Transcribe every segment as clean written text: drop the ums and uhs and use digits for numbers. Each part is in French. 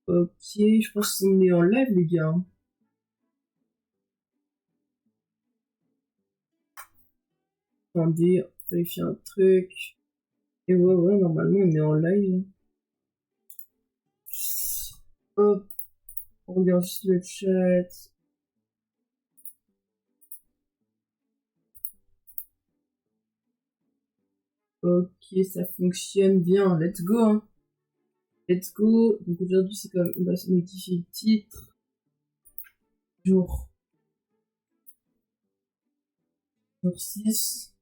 Ok, je pense qu'on est en live, les gars. Attendez, vérifier un truc. Et ouais, normalement, on est en live. Hop, on regarde juste le chat. Ok, ça fonctionne bien. Let's go, hein. Let's go. Donc aujourd'hui, c'est comme on va se modifier le titre. Jour, jour 6.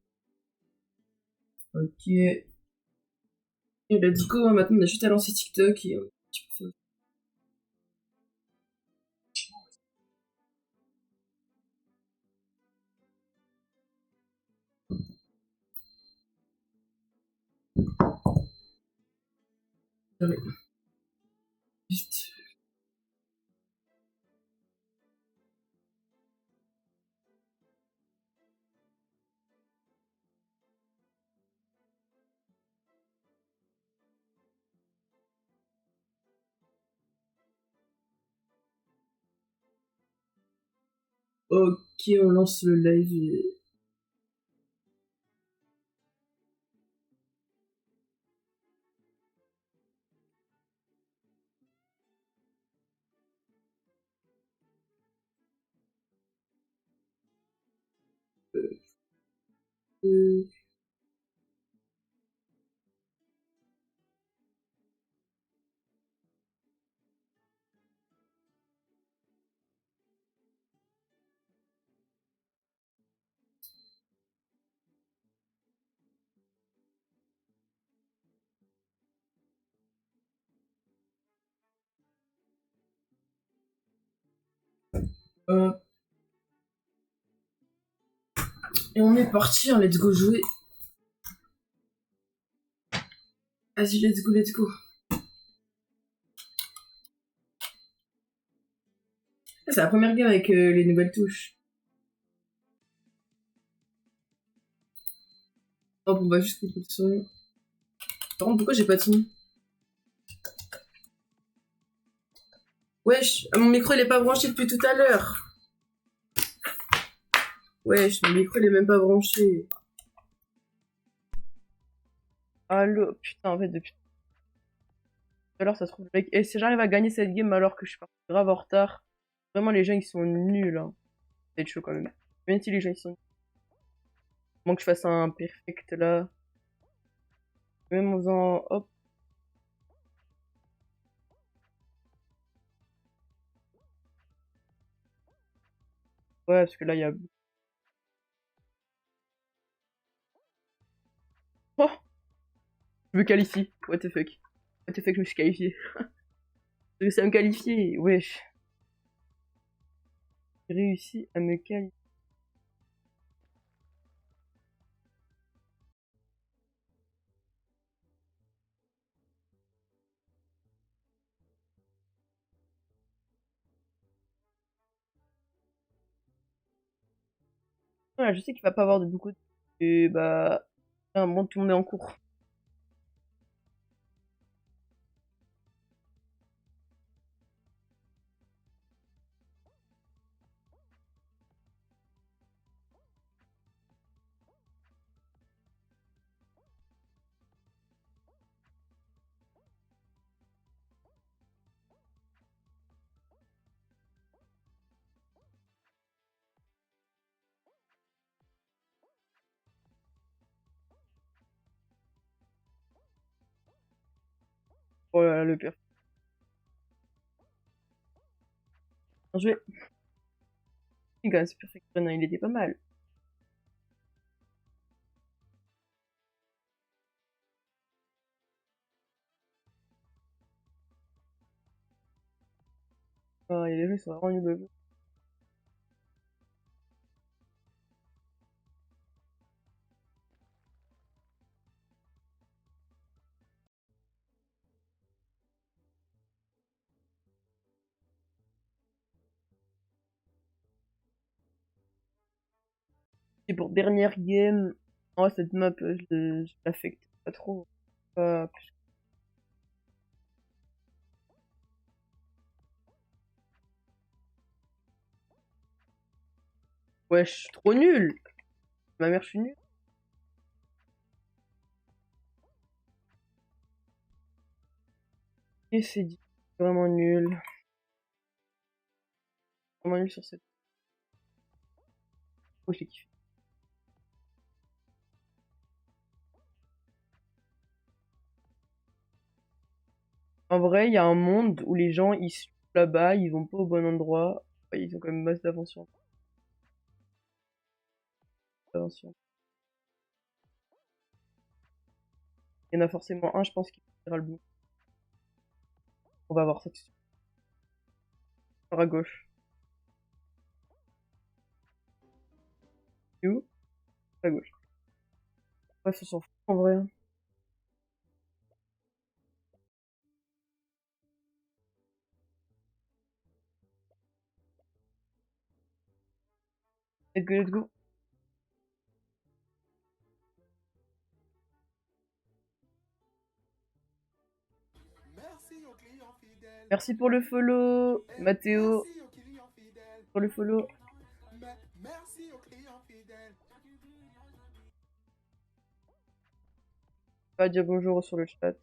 Ok. Et let's go, hein. Maintenant, on a juste à lancer TikTok et Allez, juste. Ok, on lance le live. Euh, hop. Et on est parti, hein, let's go jouer. Vas-y, let's go, let's go. C'est la première game avec les nouvelles touches. Hop, on va juste couper le son. Par contre, pourquoi j'ai pas de son? Wesh, mon micro il est pas branché depuis tout à l'heure. Wesh, mon micro il est même pas branché. Allô, putain, en fait, depuis tout à l'heure, ça se trouve, mec. Et si j'arrive à gagner cette game alors que je suis parti grave en retard, vraiment, les gens ils sont nuls, hein. Ça va être chaud quand même. Même si les gens ils sont nuls. Faut que je fasse un perfect là. Même en faisant. Hop. Ouais, parce que là, il y a. Oh! Je me qualifie. What the fuck? What the fuck, je me suis qualifié. J'ai réussi à me qualifier. Wesh. J'ai réussi à me qualifier. Voilà, je sais qu'il va pas avoir de beaucoup de... Et bah... Un bon, tout le monde est en cours. Oh là là, le pire. Bien joué. Il gagne ce perfect run, hein, il était pas mal. Ah, il y a des gens qui sont vraiment nuls au jeu. Et pour dernière game... Oh, cette map, je l'affecte pas trop. Pas plus. Ouais, je suis trop nul. Ma mère, je suis nulle. Et c'est dit. Vraiment nul. Vraiment nul sur cette. Oh, j'ai kiffé. En vrai, il y a un monde où les gens, ils sont là-bas, ils vont pas au bon endroit. Ouais, ils ont quand même masse d'avancement. Il y en a forcément un, je pense, qui ira le bout. On va voir ça tout de suite. Par à gauche. Et où? À gauche. Ouais, ça s'en fout en vrai, hein. Let's go, let's go. Merci pour le follow, Mathéo. Pour le follow. Va dire bonjour sur le chat.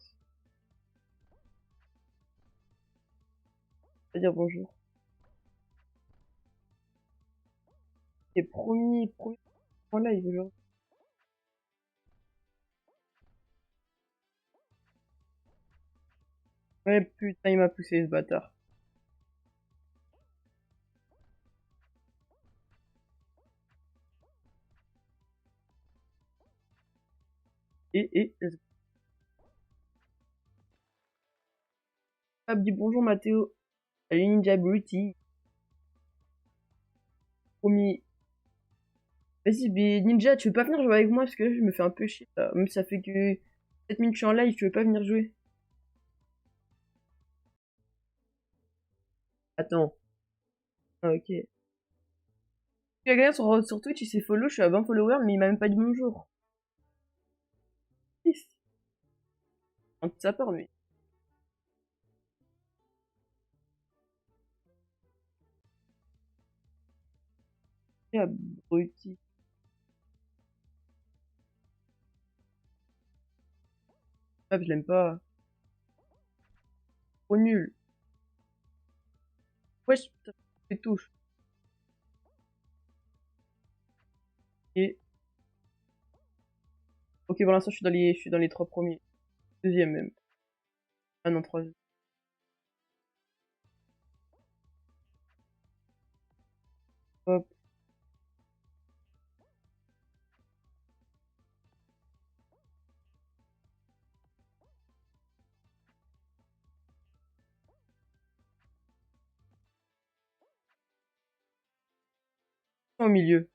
Va dire bonjour. Et promis en live aujourd'hui. Ouais, putain, il m'a poussé ce bâtard. Let's go. Fab dit bonjour Mathéo. Salut Ninja Beauty. Promis. Vas-y, mais Ninja, tu veux pas venir jouer avec moi parce que là, je me fais un peu chier là. Même si ça fait que 7 minutes que je suis en live, tu veux pas venir jouer? Attends. Ah, ok. Quelqu'un sur Twitch, il s'est follow, je suis à 20 followers, mais il m'a même pas dit bonjour. Triste. Un de sa part, lui. Quel abruti. Ah, je l'aime pas. Trop nul. Wesh, putain, c'est touche. Et... Ok, pour l'instant, je suis dans les 3 premiers. Deuxième même. Ah non, troisième. Hop. Au milieu.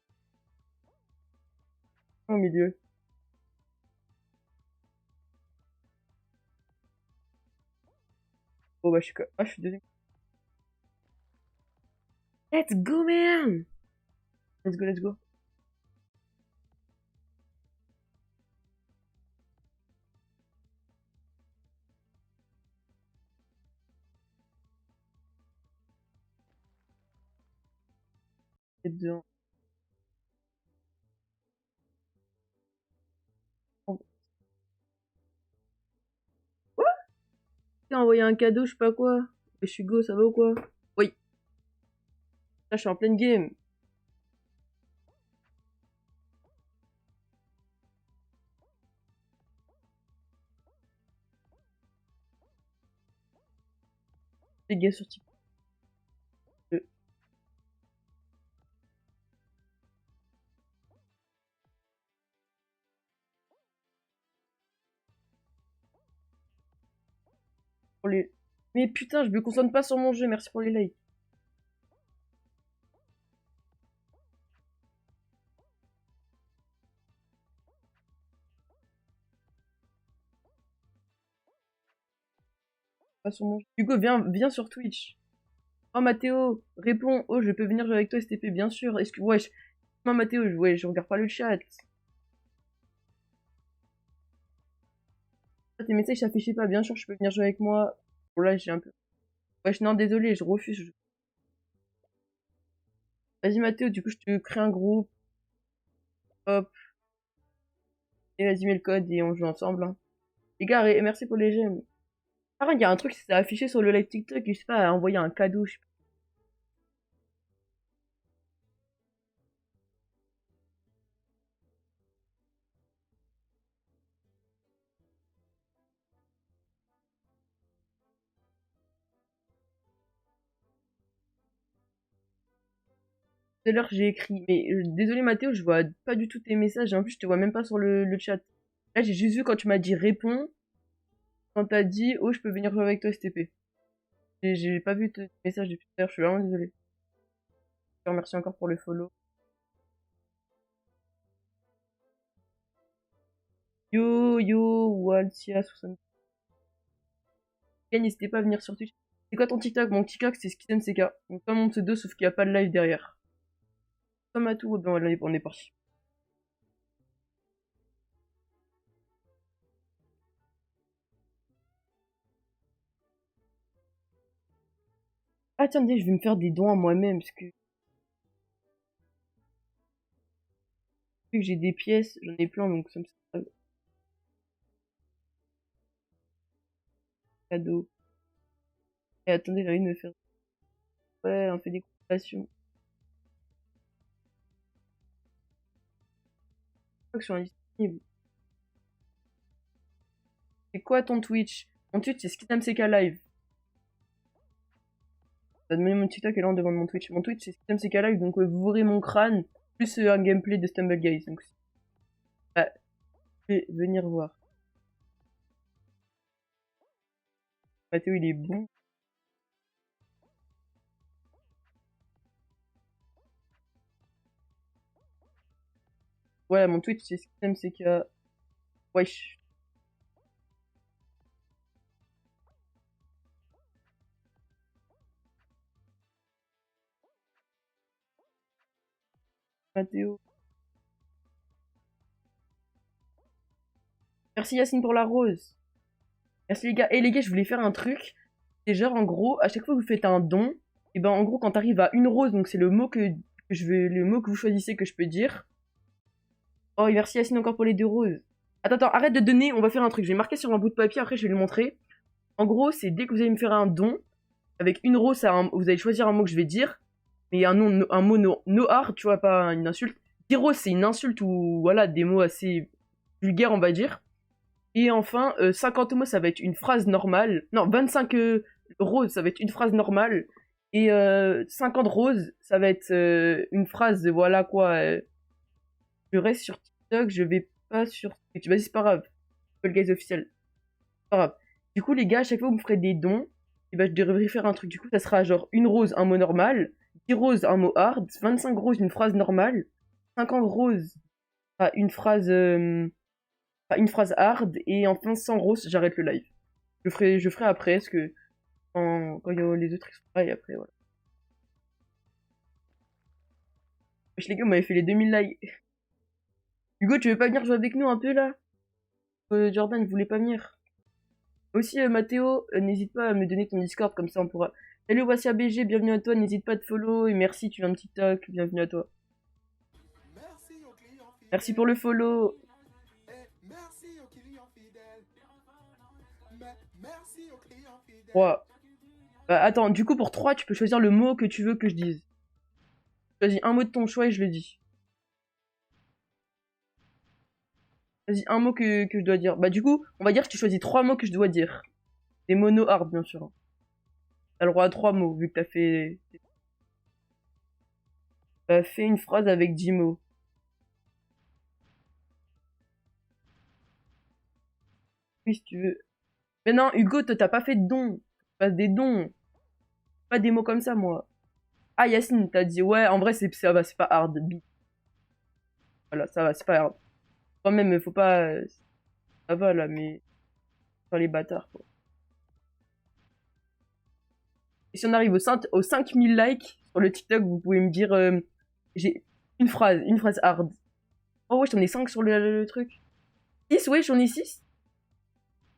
Au milieu. Oh bah, ah, je suis deuxième. Let's go, man! Let's go, let's go. Et dedans. Oh. Quoi? T'as envoyé un cadeau, je sais pas quoi. Je suis go, ça va ou quoi? Oui. Là, je suis en pleine game. Les gars sur TikTok. Pour les... Mais putain, je me concentre pas sur mon jeu, merci pour les likes. Pas sur mon jeu. Hugo, viens sur Twitch. Oh Mathéo, réponds. Oh, je peux venir jouer avec toi STP, bien sûr. Est-ce que... Wesh. Non Mathéo, ouais, je regarde pas le chat. Ah, tes messages s'affichaient pas, bien sûr, je peux venir jouer avec moi. Bon là, j'ai un peu... Wesh, non, désolé, je refuse. Vas-y Mathéo, du coup je te crée un groupe. Hop. Et vas-y mets le code et on joue ensemble. Hein. Les gars, et merci pour les j'aime. Par contre, il y a un truc qui s'est affiché sur le live TikTok, je sais pas, à envoyer un cadeau, je sais pas. Tout à l'heure j'ai écrit, mais désolé Mathéo, je vois pas du tout tes messages, et en plus je te vois même pas sur le chat. Là j'ai juste vu quand tu m'as dit réponds, quand t'as dit oh je peux venir jouer avec toi STP. J'ai pas vu tes messages depuis tout à l'heure, je suis vraiment désolé. Je te remercie encore pour le follow. Yo, Waltia60. N'hésitez pas à venir sur Twitch. C'est quoi ton TikTok? Mon TikTok c'est SkizMCK. Donc comme mon pseudo, sauf qu'il n'y a pas de live derrière. Comme à tout, ben voilà, on est parti. Ah tiens, je vais me faire des dons à moi-même, parce que vu que j'ai des pièces, j'en ai plein, donc ça me sert cadeau. Et attendez, j'ai envie de me faire... Ouais, on fait des compilations. Je crois que je suis indisponible. C'est quoi ton Twitch? Mon Twitch, c'est SkizMCK Live. Ça va demander mon TikTok est là en devant de mon Twitch. Mon Twitch, c'est SkizMCK Live, donc vous verrez mon crâne, plus un gameplay de Stumble Guys. Donc, ah, je vais venir voir. Mathéo, il est bon. Ouais, mon Twitch, c'est SkizMCK. Wesh. Mathéo. Merci Yacine pour la rose. Merci les gars. Et les gars, je voulais faire un truc. C'est genre, en gros, à chaque fois que vous faites un don, et ben en gros, quand t'arrives à une rose, donc c'est le mot que je vais, le mot que vous choisissez que je peux dire. Oh, et merci Yacine encore pour les 2 roses. Attends, arrête de donner, on va faire un truc. Je vais marquer sur un bout de papier, après je vais le montrer. En gros, c'est dès que vous allez me faire un don, avec une rose, vous allez choisir un mot que je vais dire, mais un, nom, un mot no hard, tu vois, pas une insulte. 10 roses, c'est une insulte ou voilà, des mots assez vulgaires, on va dire. Et enfin, 50 mots, ça va être une phrase normale. Non, 25 roses, ça va être une phrase normale. Et 50 roses, ça va être une phrase, voilà quoi. Je reste sur TikTok, je vais pas sur Twitch. Vas-y, c'est pas grave. Le guys officiel. C'est pas grave. Du coup, les gars, à chaque fois que vous me ferez des dons, et ben, je devrais faire un truc. Du coup, ça sera genre une rose, un mot normal. 10 roses, un mot hard. 25 roses, une phrase normale. 50 roses, une phrase hard. Et enfin, 100 roses, j'arrête le live. Je ferai après, parce que quand il y a les autres, ils sont là, et après, voilà. Wesh, les gars, vous m'avez fait les 2000 likes. Hugo, tu veux pas venir jouer avec nous un peu, là? Jordan, vous voulez pas venir? Aussi, Mathéo, n'hésite pas à me donner ton Discord, comme ça on pourra... Salut, voici ABG, bienvenue à toi, n'hésite pas à te follow, et merci, tu viens de TikTok, bienvenue à toi. Merci pour le follow. Trois. Bah, attends, du coup, pour 3, tu peux choisir le mot que tu veux que je dise. Choisis un mot de ton choix et je le dis. Vas-y, un mot que je dois dire. Bah, du coup, on va dire que tu choisis 3 mots que je dois dire. Des mono hard, bien sûr. T'as le droit à 3 mots, vu que t'as fait une phrase avec 10 mots. Oui, si tu veux. Mais non, Hugo, toi, t'as pas fait de dons. Pas des dons. Pas des mots comme ça, moi. Ah, Yacine, t'as dit, ouais, en vrai, ça va, c'est pas hard. Voilà, ça va, c'est pas hard. Quand même, faut pas. Ça va, là, mais. Pas les bâtards, quoi. Et si on arrive aux 5000 likes sur le TikTok, vous pouvez me dire. J'ai une phrase hard. Oh, ouais, j'en ai 5 sur le truc. 6, ouais, j'en ai 6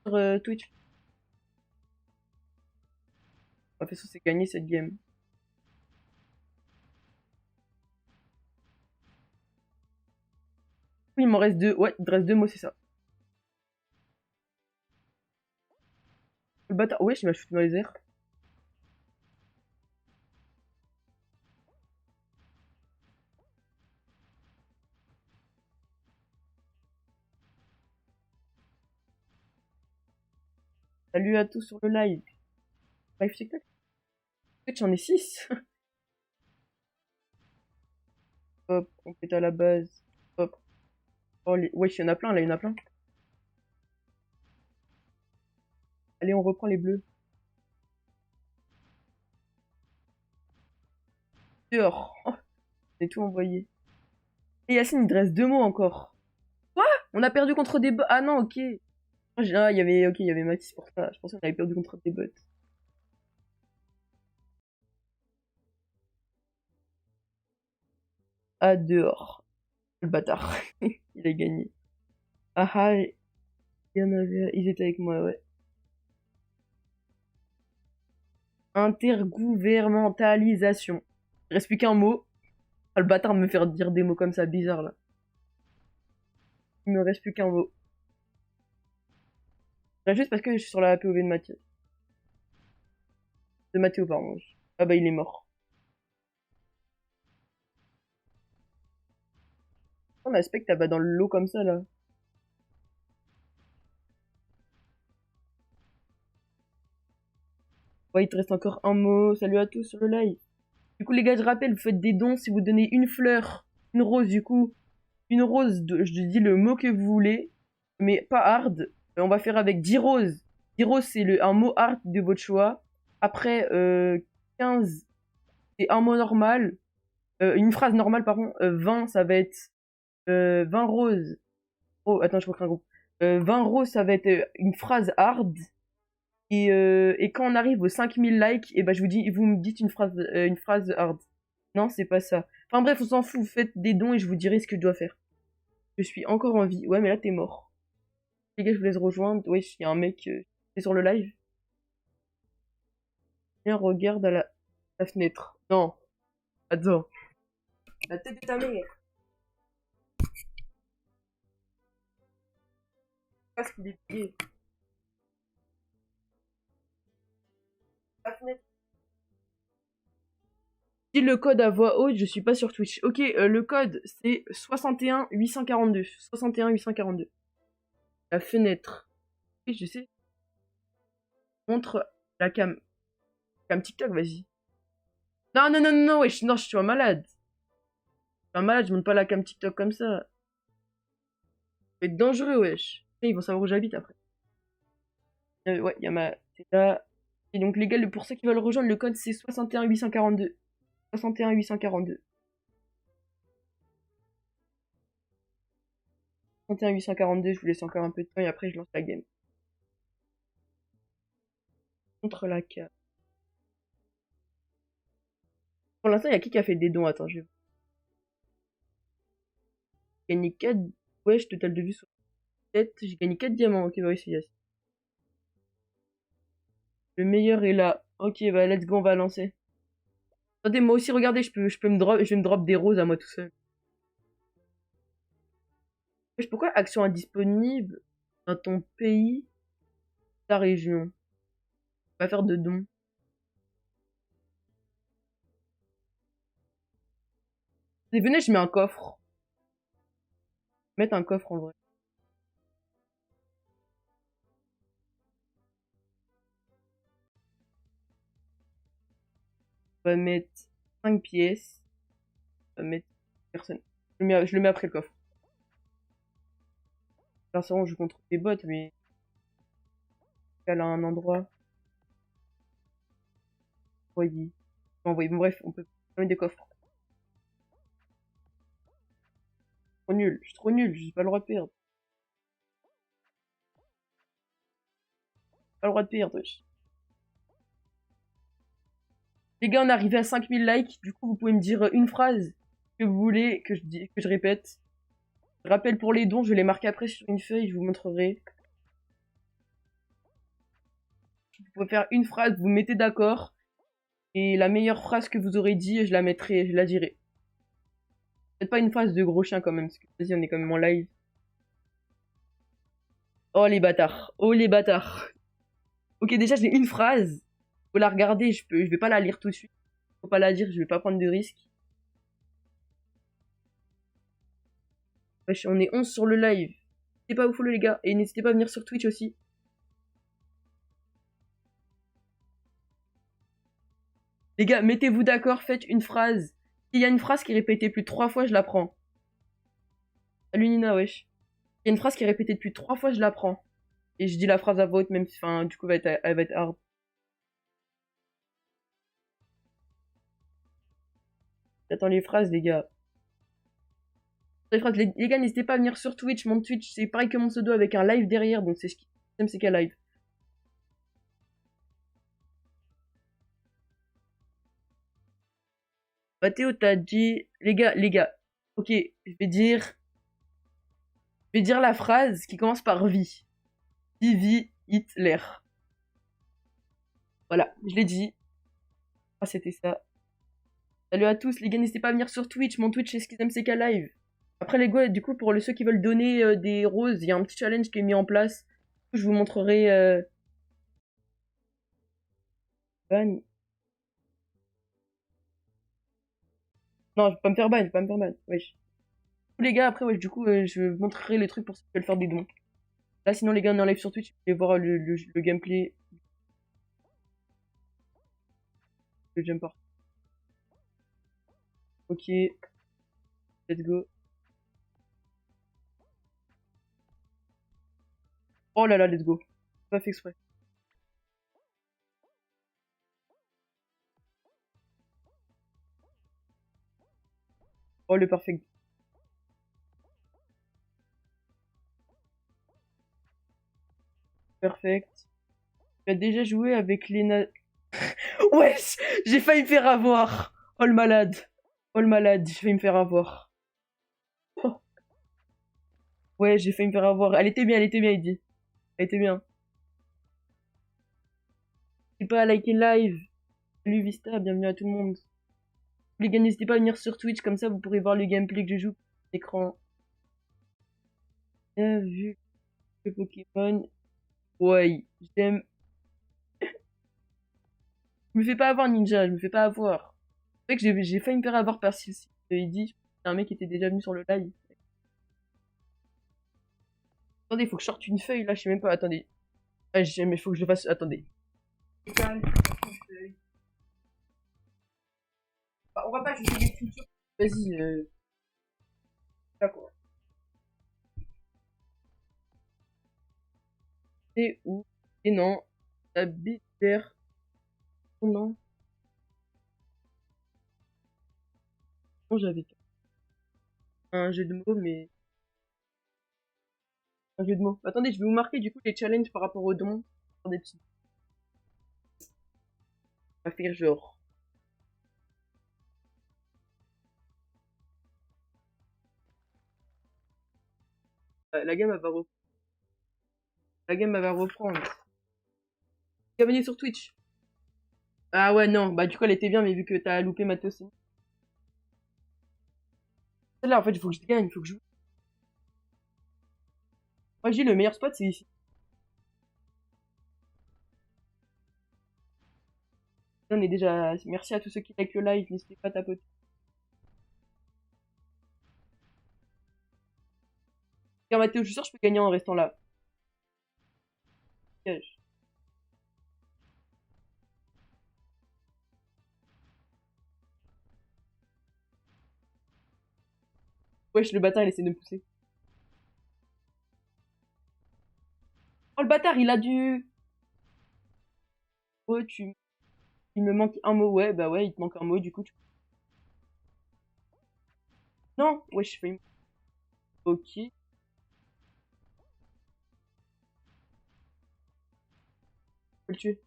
sur Twitch. De toute façon, c'est gagné cette game. Il m'en reste 2. Ouais, il te reste 2 mots, c'est ça. Le bâtard. Ouais, il m'a shooté dans les airs. Salut à tous sur le live. Live TikTok. Peut-être j'en ai 6. Hop, on pète à la base. Hop. Oh, wesh, il y en a plein, là, il y en a plein. Allez, on reprend les bleus. Dehors. Oh, j'ai tout envoyé. Et Yacine, il te reste 2 mots encore. Quoi? On a perdu contre des bots. Ah non, ok. Ah, il y avait, ok, il y avait Mathis pour ça. Je pensais qu'on avait perdu contre des bots. Ah, dehors. Le bâtard. Il a gagné. Ah ah, il y en avait, ils étaient avec moi, ouais. Intergouvernementalisation. Il reste plus qu'un mot. Ah, le bâtard me faire dire des mots comme ça, bizarre là. Il me reste plus qu'un mot. Là, juste parce que je suis sur la POV de Mathieu. De Mathéo, pardon. Ah bah, il est mort. On a spect, bah dans le lot comme ça là. Ouais, il te reste encore un mot. Salut à tous sur le live. Du coup, les gars, je rappelle, vous faites des dons si vous donnez une fleur, une rose, du coup. Une rose, je dis le mot que vous voulez, mais pas hard. On va faire avec 10 roses. 10 roses, c'est un mot hard de votre choix. Après, 15, c'est un mot normal. Une phrase normale, pardon. 20, ça va être 20 roses. Oh, attends, je recrée un groupe. 20 roses, ça va être une phrase hard. Et quand on arrive aux 5000 likes, et ben je vous dis, vous me dites une phrase hard. Non, c'est pas ça. Enfin bref, on s'en fout, vous faites des dons et je vous dirai ce que je dois faire. Je suis encore en vie. Ouais, mais là, t'es mort. Les gars, je vous laisse rejoindre. Ouais, il y a un mec qui est sur le live. Viens, regarde à la fenêtre. Non, attends. La tête de ta mère. Parce qu'il est plié. La fenêtre. Dis le code à voix haute, je suis pas sur Twitch. Ok, le code, c'est 61 842. 61 842. La fenêtre. Oui, je sais. Montre la cam. Cam TikTok, vas-y. Non, non, non, non, non, wesh, non, je suis un malade. Je suis un malade, je monte pas la cam TikTok comme ça. Ça va être dangereux, wesh. Ils vont savoir où j'habite après. Ouais, il y a ma. C'est là. Et donc, les gars, pour ceux qui veulent rejoindre, le code c'est 61 842. 61 842. 61 842, je vous laisse encore un peu de temps et après je lance la game. Contre la carte. Pour l'instant, il y a qui a fait des dons? Attends, je vais. J'ai gagné 4. Wesh, total de vues sur 7. J'ai gagné 4 diamants. Ok, bah oui, c'est yes. Le meilleur est là. Ok, bah let's go, on va lancer. Attendez, moi aussi, regardez, je peux me drop, je vais me drop des roses à moi tout seul. Wesh, pourquoi action indisponible dans ton pays, ta région? Pas faire de dons. Et venez, je mets un coffre. Mettre un coffre en vrai. On va mettre 5 pièces. On va mettre personne. Je le mets après le coffre. Forcément, je joue contre des bots, mais elle a un endroit. Voyez. Envoyer. Bon, bref, on peut mettre des coffres. Trop nul. Je suis trop nul. J'ai pas le droit de perdre. Pas le droit de perdre, wesh. Les gars, on est arrivé à 5000 likes. Du coup, vous pouvez me dire une phrase que vous voulez que je répète. Je rappelle pour les dons, je vais les marquer après sur une feuille, je vous montrerai. Vous pouvez faire une phrase, vous mettez d'accord. Et la meilleure phrase que vous aurez dit, je la mettrai, je la dirai. Peut-être pas une phrase de gros chien quand même, parce que vas-y, on est quand même en live. Oh les bâtards. Oh les bâtards. Ok, déjà j'ai une phrase. Faut la regarder, je vais pas la lire tout de suite. Faut pas la dire, je vais pas prendre de risques. Wesh, on est 11 sur le live. N'hésitez pas à vous follow les gars. Et n'hésitez pas à venir sur Twitch aussi. Les gars, mettez-vous d'accord, faites une phrase. S'il y a une phrase qui est répétée plus de 3 fois, je la prends. Salut Nina, wesh. Il y a une phrase qui est répétée depuis 3 fois, je la prends. Et je dis la phrase à voix haute, même si, enfin, du coup, elle va être hard. J'attends les phrases, les gars. Les phrases, les gars, n'hésitez pas à venir sur Twitch. Mon Twitch, c'est pareil que mon pseudo avec un live derrière, donc c'est ce qui MCK live. Mathéo, t'as dit, les gars, ok, je vais dire la phrase qui commence par vie. Vivi Hitler. Voilà, je l'ai dit. Ah, c'était ça. Salut à tous, les gars, n'hésitez pas à venir sur Twitch. Mon Twitch, c'est SkizMCK Live. Après, les gars, du coup, pour ceux qui veulent donner des roses, il y a un petit challenge qui est mis en place. Je vous montrerai. Ban. Non, je vais pas me faire ban, je vais pas me faire ban. Wesh. Les gars, après, wesh, du coup, je vous montrerai les trucs pour ceux qui veulent faire des dons. Là, sinon, les gars, on est en live sur Twitch. Vous pouvez voir le gameplay. Le jumper. Ok, let's go. Oh là là, let's go. Pas fait exprès. Oh, le perfect. Perfect. Tu as déjà joué avec Lena. Wesh, j'ai failli me faire avoir. Oh le malade. Oh le malade, j'ai failli me faire avoir. Oh. Ouais, j'ai failli me faire avoir. Elle était bien, il dit. Elle était bien. N'hésitez pas à liker le live. Salut Vista, bienvenue à tout le monde. Les gars, n'hésitez pas à venir sur Twitch, comme ça vous pourrez voir le gameplay que je joue. Écran. Bien vu le Pokémon. Ouais, j'aime. Je me fais pas avoir Ninja, je me fais pas avoir. C'est vrai que j'ai failli me faire avoir par Silsi. Il dit, c'est un mec qui était déjà venu sur le live. Attendez, il faut que je sorte une feuille là, je sais même pas. Attendez. Ah, mais faut que je le fasse. Attendez. Bah, on va pas juger les cultures. Vas-y, d'accord. C'est où? Et non. La bière. Non. Bon, j'avais un jeu de mots, mais. Un jeu de mots. Attendez, je vais vous marquer du coup les challenges par rapport aux dons. Des petits. On va faire genre. La gamme, elle va reprendre. La gamme, elle va reprendre. Venez sur Twitch. Ah ouais, non. Bah, du coup, elle était bien, mais vu que t'as loupé Matos. Celle-là, en fait, il faut que je gagne. Il faut que je. Moi, j'ai le meilleur spot, c'est ici. On est déjà. Merci à tous ceux qui like le live. N'hésitez pas à tapoter. Regarde, Mathéo, je suis sûr que je peux gagner en restant là. Piège. Wesh, le bâtard, il essaie de me pousser. Oh, le bâtard, il a du. Oh, tu. Il me manque un mot. Ouais, bah ouais, il te manque un mot, du coup. Non, wesh, je fais. Ok. Je peux le tuer.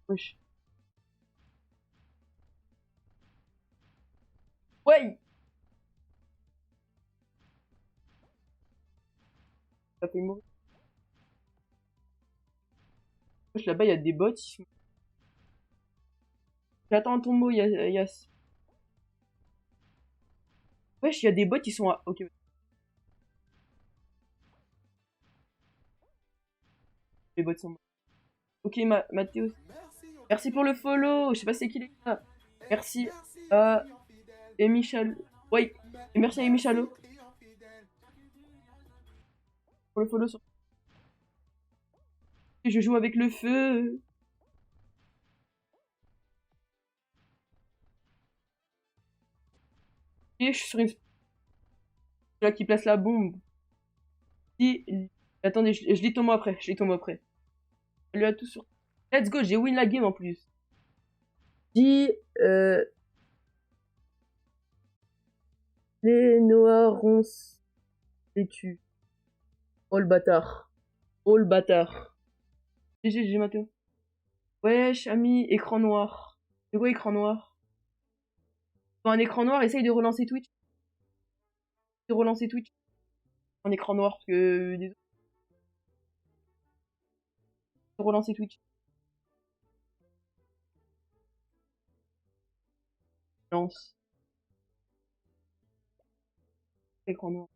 Wesh. Ouais! Ça fait mourir. Wesh, là-bas, il y a des bots. J'attends ton mot, Yas. Wesh, il y a des bots, ils sont à... Ok. Les bots sont morts. Ok, Mathéo. Merci pour le follow. Je sais pas c'est qui les gars. Merci à Amy Chalot. Oui. Et merci à Amy Chalot pour le follow. Je joue avec le feu. Et je suis sur une... Là qui place la bombe. Si... Attendez, je lis ton mot après. Je lis ton mot après. Salut à tous sur... Let's go, j'ai win la game en plus. Si... Les noirs ronces... Et tu... Oh le bâtard. Oh le bâtard. GG, Mathéo. Wesh, ami, écran noir. C'est quoi écran noir? Dans un écran noir, essaye de relancer Twitch. De relancer Twitch. En écran noir, parce que... Désolé. De relancer Twitch. Lance. Écran noir.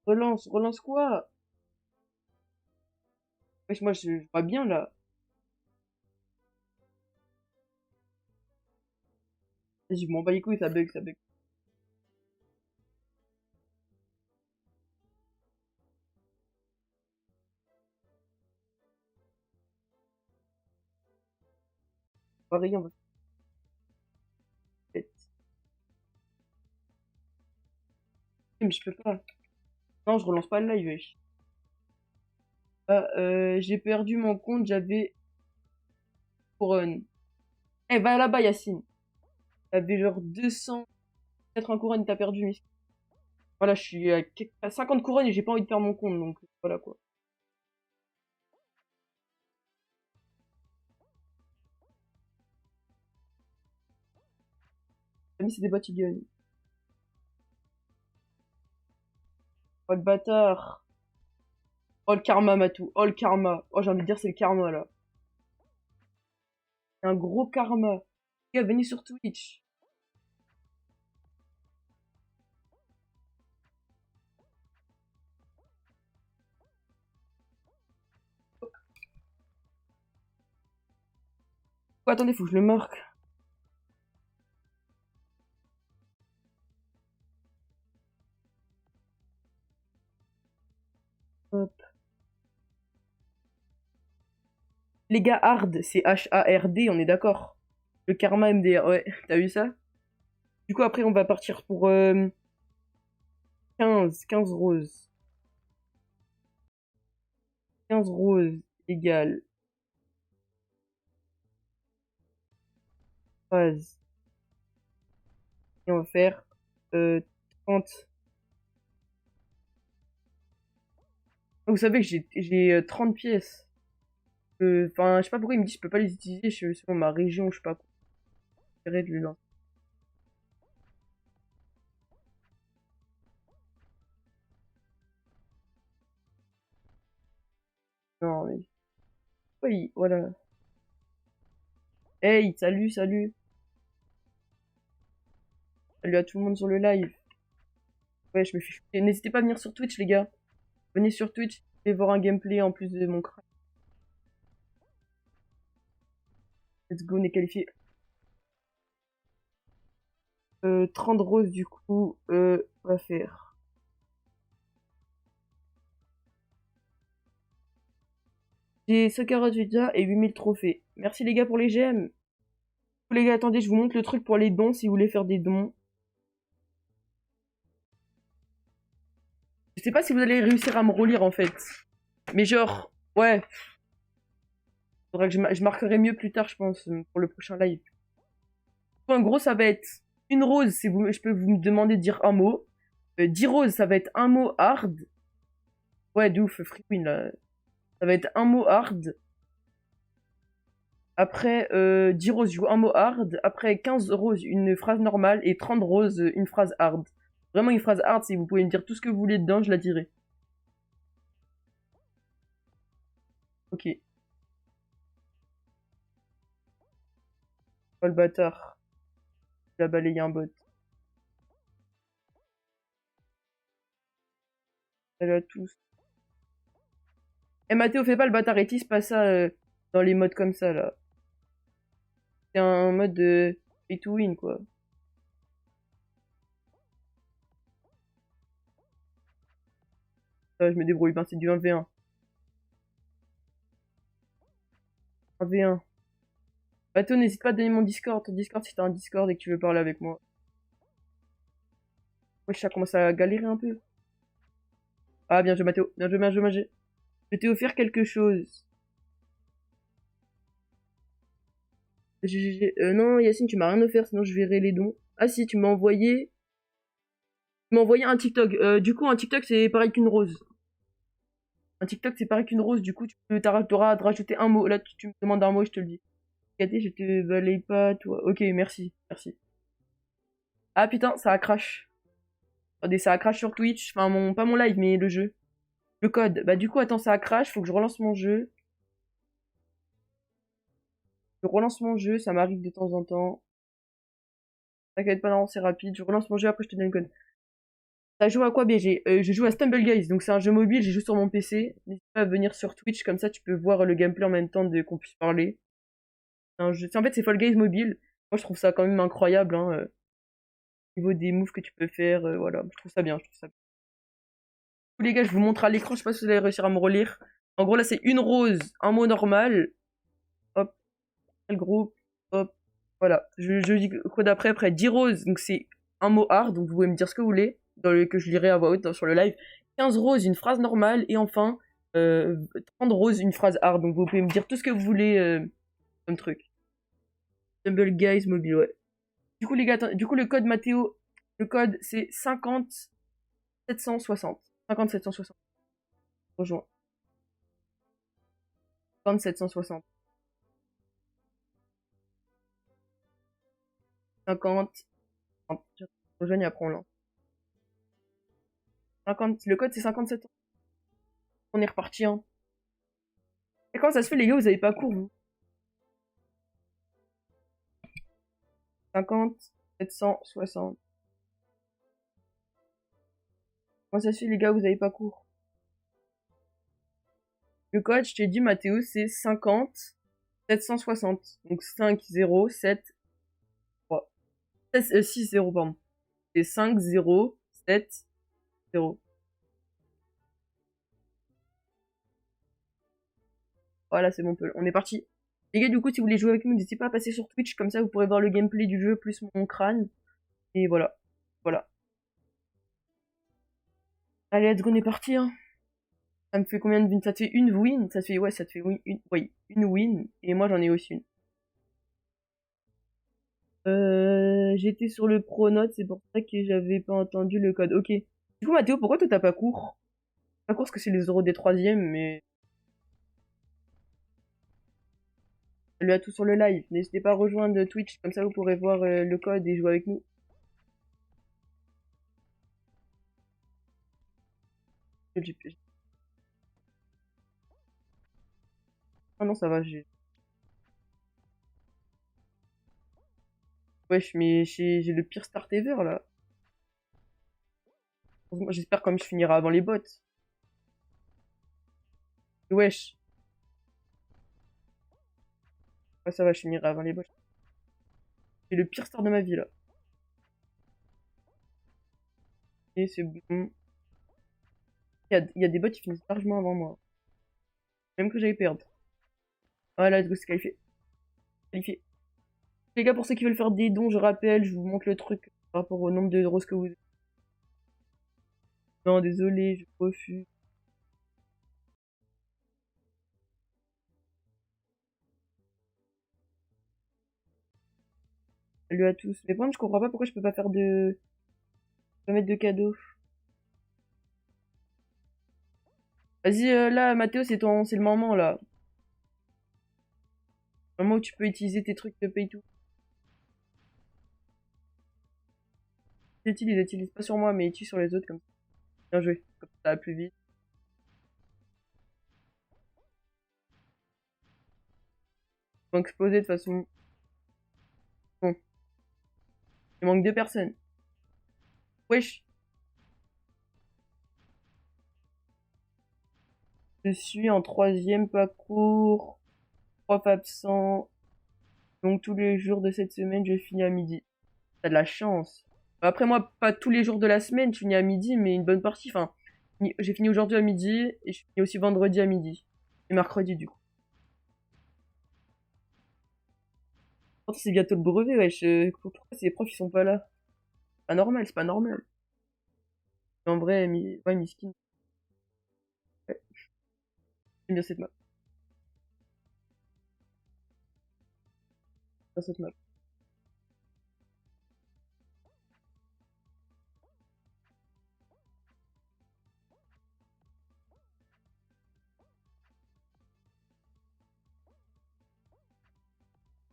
Relance, relance quoi? Wesh, moi, je vois bien, là. Vas-y, je m'en bats les couilles, ça bug, ça bug. Pareil, on va... Mais je peux pas. Non, je relance pas le live, wesh. Ah, j'ai perdu mon compte, j'avais couronne. Eh, va là-bas, Yacine. T'avais genre 280 couronnes, t'as perdu, mais... Voilà, je suis à 50 couronnes et j'ai pas envie de perdre mon compte, donc voilà quoi. Ami, c'est des bots, ils gagnent. Oh le bâtard. Oh le karma, Matou. Oh le karma. Oh, j'ai envie de dire c'est le karma là. Un gros karma. Les gars, venez sur Twitch. Oh, attendez, faut que je le marque. Hop. Les gars, hard, c'est H-A-R-D, on est d'accord. Le karma MDR, ouais, t'as vu ça? Du coup, après, on va partir pour 15 roses. 15 roses égale phase. Et on va faire 30. Vous savez que j'ai 30 pièces. Enfin, je sais pas pourquoi il me dit que je peux pas les utiliser selon ma région, je sais pas quoi. J'essaierai de le lancer. Non, mais... Oui, voilà. Hey, salut, salut. Salut à tout le monde sur le live. Ouais, je me fais chier. N'hésitez pas à venir sur Twitch, les gars. Venez sur Twitch et voir un gameplay en plus de mon crâne. Let's go, on est qualifié. 30 roses, du coup, on va faire. J'ai 148 et 8000 trophées. Merci les gars pour les gemmes. Les gars, attendez, je vous montre le truc pour les dons si vous voulez faire des dons. Je sais pas si vous allez réussir à me relire en fait. Mais genre, ouais. Faudra que je marquerai mieux plus tard, je pense, pour le prochain live. En gros, ça va être une rose, je peux vous me demander de dire un mot. 10 roses, ça va être un mot hard. Ouais, de ouf, free win là. Ça va être un mot hard. Après, 10 roses, je joue un mot hard. Après, 15 roses, une phrase normale. Et 30 roses, une phrase hard. Vraiment une phrase hard, si vous pouvez me dire tout ce que vous voulez dedans, je la dirai. Ok. Oh le bâtard. Il a balayé un bot. Salut à tous. Eh Mathéo, fais pas le bâtard, et pas ça dans les modes comme ça là. C'est un mode de pay to win quoi. Ça, je me débrouille bien, c'est du 1v1. 1v1. Mathéo, n'hésite pas à donner mon Discord. Ton Discord si t'as un Discord et que tu veux parler avec moi. Wesh, ça commence à galérer un peu. Ah, bien joué Mathéo. Bien joué, bien joué, bien joué. Je t'ai offert quelque chose. Non, Yacine, tu m'as rien offert, sinon je verrai les dons. Ah si, tu m'as envoyé... Tu m'as envoyé un TikTok. Du coup, un TikTok, c'est pareil qu'une rose. Un TikTok, c'est pareil qu'une rose. Du coup, t'auras à te rajouter un mot. Là, tu me demandes un mot, je te le dis. Katé, je te balaye pas, toi. Ok, merci. Merci. Ah putain, ça a crash. Attendez, ça a crash sur Twitch. Enfin, pas mon live, mais le jeu. Le code. Bah du coup, attends, ça a crash. Faut que je relance mon jeu. Je relance mon jeu, ça m'arrive de temps en temps. T'inquiète pas, non, c'est rapide. Je relance mon jeu, après je te donne le code. T'as joué à quoi, BG? Je joue à Stumble Guys, donc c'est un jeu mobile, j'ai joué sur mon PC. N'hésite pas à venir sur Twitch, comme ça tu peux voir le gameplay en même temps qu'on puisse parler. En fait, c'est Fall Guys mobile. Moi, je trouve ça quand même incroyable, hein, au niveau des moves que tu peux faire, voilà. Je trouve ça bien, je trouve ça bien. Du coup, les gars, je vous montre à l'écran, je sais pas si vous allez réussir à me relire. En gros, là, c'est une rose, un mot normal. Hop, le groupe, hop, voilà. Je dis quoi d'après, après 10 roses, donc c'est un mot hard, donc vous pouvez me dire ce que vous voulez, que je lirai à voix haute sur le live. 15 roses, une phrase normale, et enfin, 30 roses, une phrase hard, donc vous pouvez me dire tout ce que vous voulez comme truc. Stumble Guys mobile, ouais. Du coup, les gars, du coup, le code Mathéo, le code c'est 50 760. 50 760. Rejoins. 50 760. 50. Rejoignez après on lance. 50, le code c'est 57. On est reparti, hein. Et comment ça se fait, les gars, vous avez pas cours, vous? 50 760. Comment ça se fait, les gars, vous avez pas cours? Le code, je t'ai dit, Mathéo, c'est 50 760. Donc 5 0 7 3. 6 0, pardon. C'est 5 0 7 0. Voilà, c'est bon, on est parti. Les gars, du coup, si vous voulez jouer avec nous, n'hésitez pas à passer sur Twitch, comme ça vous pourrez voir le gameplay du jeu plus mon crâne. Et voilà. Voilà. Allez, let's go, on est parti, hein. Ça me fait combien de wins? Ça te fait une win? Ça te fait, ouais, ça te fait une win. Et moi, j'en ai aussi une. J'étais sur le pronote, c'est pour ça que j'avais pas entendu le code. Ok. Du coup, Mathéo, pourquoi toi t'as pas cours? Pas cours parce que c'est les euros des troisièmes, mais... Salut à tous sur le live. N'hésitez pas à rejoindre Twitch, comme ça vous pourrez voir le code et jouer avec nous. Ah non, ça va, j'ai... Wesh, mais j'ai le pire start ever, là. J'espère comme je finirai avant les bots. Wesh. Ouais, ça va, je finirai avant les bots. J'ai le pire start de ma vie, là. Et c'est bon. Il y a des bots qui finissent largement avant moi. Même que j'allais perdre. Voilà, let's go, c'est qualifié. Qualifié. Les gars, pour ceux qui veulent faire des dons, je rappelle, je vous montre le truc par rapport au nombre de roses que vous... Non, désolé, je refuse. Salut à tous. Mais par contre, je comprends pas pourquoi je peux pas faire de... Pas mettre de cadeaux. Vas-y, là, Mathéo, c'est le moment, là. Le moment où tu peux utiliser tes trucs de pay to. Ils utilisent pas sur moi, mais ils utilisent sur les autres, comme ça. Bien joué. Comme ça va plus vite. Ils vont exploser de toute façon. Il manque 2 personnes. Wesh. Je suis en 3e, pas court. Prof absent. Donc tous les jours de cette semaine, je finis à midi. T'as de la chance. Après moi, pas tous les jours de la semaine, je finis à midi, mais une bonne partie. Enfin, j'ai fini aujourd'hui à midi, et je finis aussi vendredi à midi. Et mercredi, du coup. Pourtant, c'est bientôt le brevet, wesh. Pourquoi ces profs, ils sont pas là? C'est pas normal, c'est pas normal. En vrai, ouais, Miskin. Ouais, j'aime bien cette map. J'aime bien cette map.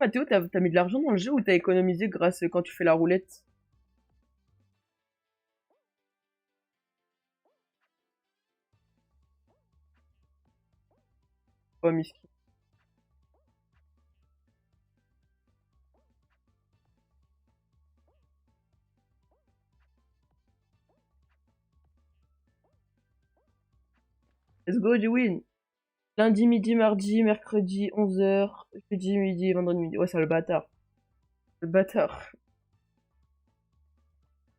Mathéo, t'as mis de l'argent dans le jeu ou t'as économisé grâce quand tu fais la roulette? Oh, Miskin. Let's go, du win. Lundi midi, mardi, mercredi 11 h, jeudi midi, vendredi midi. Ouais, c'est le bâtard. Le bâtard.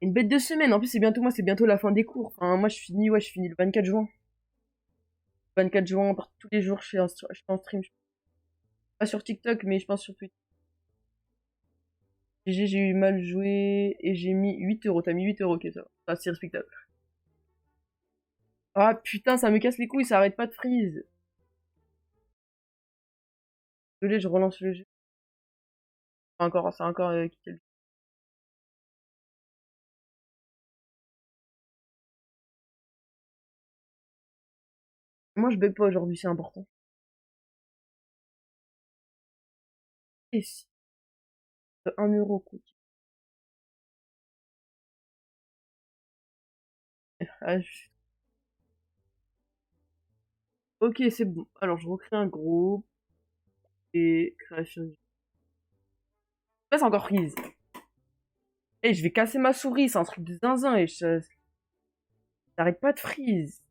Une bête de semaine. En plus, c'est bientôt moi, c'est bientôt la fin des cours. Enfin, moi, ouais, je finis le 24 juin. 24 juin, tous les jours, je suis en stream. Pas sur TikTok, mais je pense sur Twitter. J'ai eu mal joué et j'ai mis 8 euros. T'as mis 8 euros, ok, ça va. Ça, c'est respectable. Ah putain, ça me casse les couilles, ça arrête pas de freeze. Désolé, je relance le jeu. C'est encore quitté le. Moi, je bug pas aujourd'hui, c'est important. Et si 1 euro coûte. Ah, ok, c'est bon. Alors, je recrée un groupe et création. Là, c'est encore freeze. Eh, je vais casser ma souris, c'est un truc de zinzin et ça arrête pas de freeze.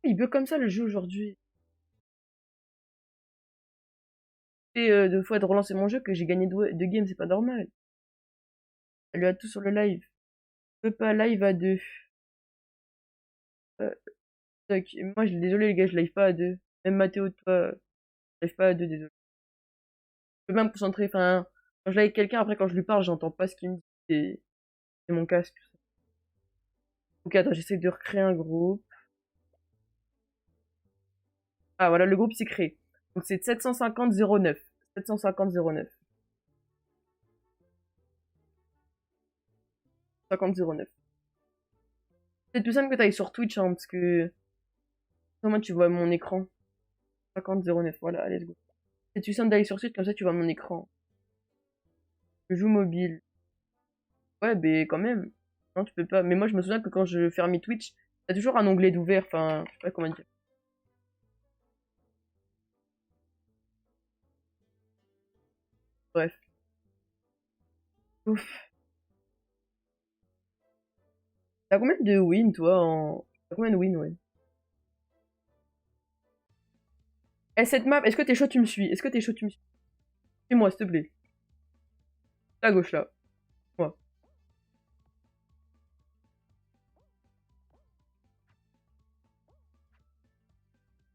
Il bug comme ça le jeu aujourd'hui. Et 2 fois de relancer mon jeu que j'ai gagné 2 games, c'est pas normal. Elle a tout sur le live. Je peux pas live à 2. Euh, Tac. Moi, désolé les gars, je live pas à 2. Même Mathéo, toi, je live pas à 2, désolé. Je peux même me concentrer, enfin, quand je live avec quelqu'un, après quand je lui parle, j'entends pas ce qu'il me dit. C'est mon casque. Ok, attends, j'essaie de recréer un groupe. Ah, voilà, le groupe s'est créé. Donc c'est 750-09. 750-09. 50-09. C'est plus simple que t'ailles sur Twitch, hein, parce que moi tu vois mon écran. 50-09, voilà, let's go. C'est plus simple d'aller sur Twitch, comme ça tu vois mon écran. Je joue mobile. Ouais, mais quand même. Non, tu peux pas. Mais moi je me souviens que quand je fermais Twitch, t'as toujours un onglet d'ouvert, enfin, je sais pas comment dire. Bref. Ouf. T'as combien de wins, toi, en. T'as combien de wins, ouais? Eh, cette map, est-ce que t'es chaud, tu me suis? Est-ce que t'es chaud, tu me suis? Suis-moi, s'il te plaît. À gauche, là. Moi.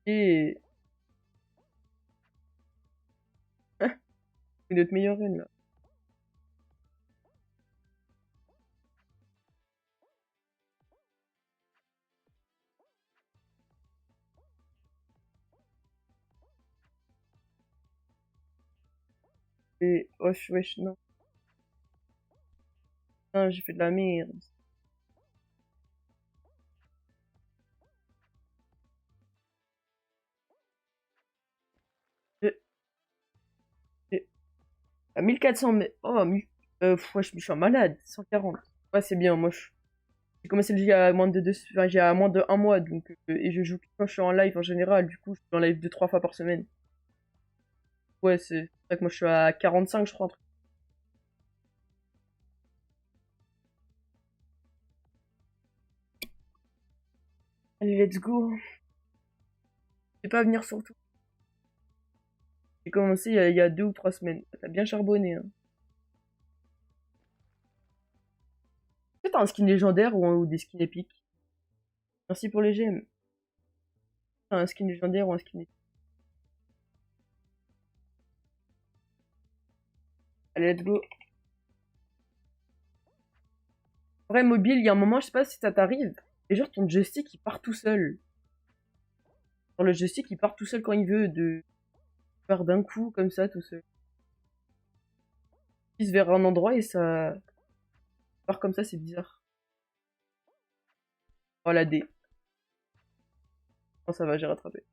Et. C'est notre meilleure reine, là. Et. Wesh, wesh, non. Non, j'ai fait de la merde. J'ai- j'ai- À 1400, mais. Oh, wesh, je suis un malade. 140. Ouais, c'est bien, moi, j'ai commencé le jeu il y a moins de enfin, il y a moins de 1 mois, donc, et je joue que quand je suis en live en général, du coup, je suis en live 2-3 fois par semaine. Ouais, c'est vrai que moi, je suis à 45, je crois. Allez, let's go. Je vais pas venir sur tout. J'ai commencé il y a 2 ou 3 semaines. T'as bien charbonné, hein. Est-ce que t'as un skin légendaire ou des skins épiques? Merci pour les gemmes. T'as un skin légendaire ou un skin épique? Allez, let's go. En vrai, mobile, il y a un moment, je sais pas si ça t'arrive, et genre ton joystick il part tout seul. Genre le joystick il part tout seul quand il veut, il part d'un coup comme ça tout seul. Il se vers un endroit et ça part comme ça, c'est bizarre. Oh la D. Oh ça va, j'ai rattrapé.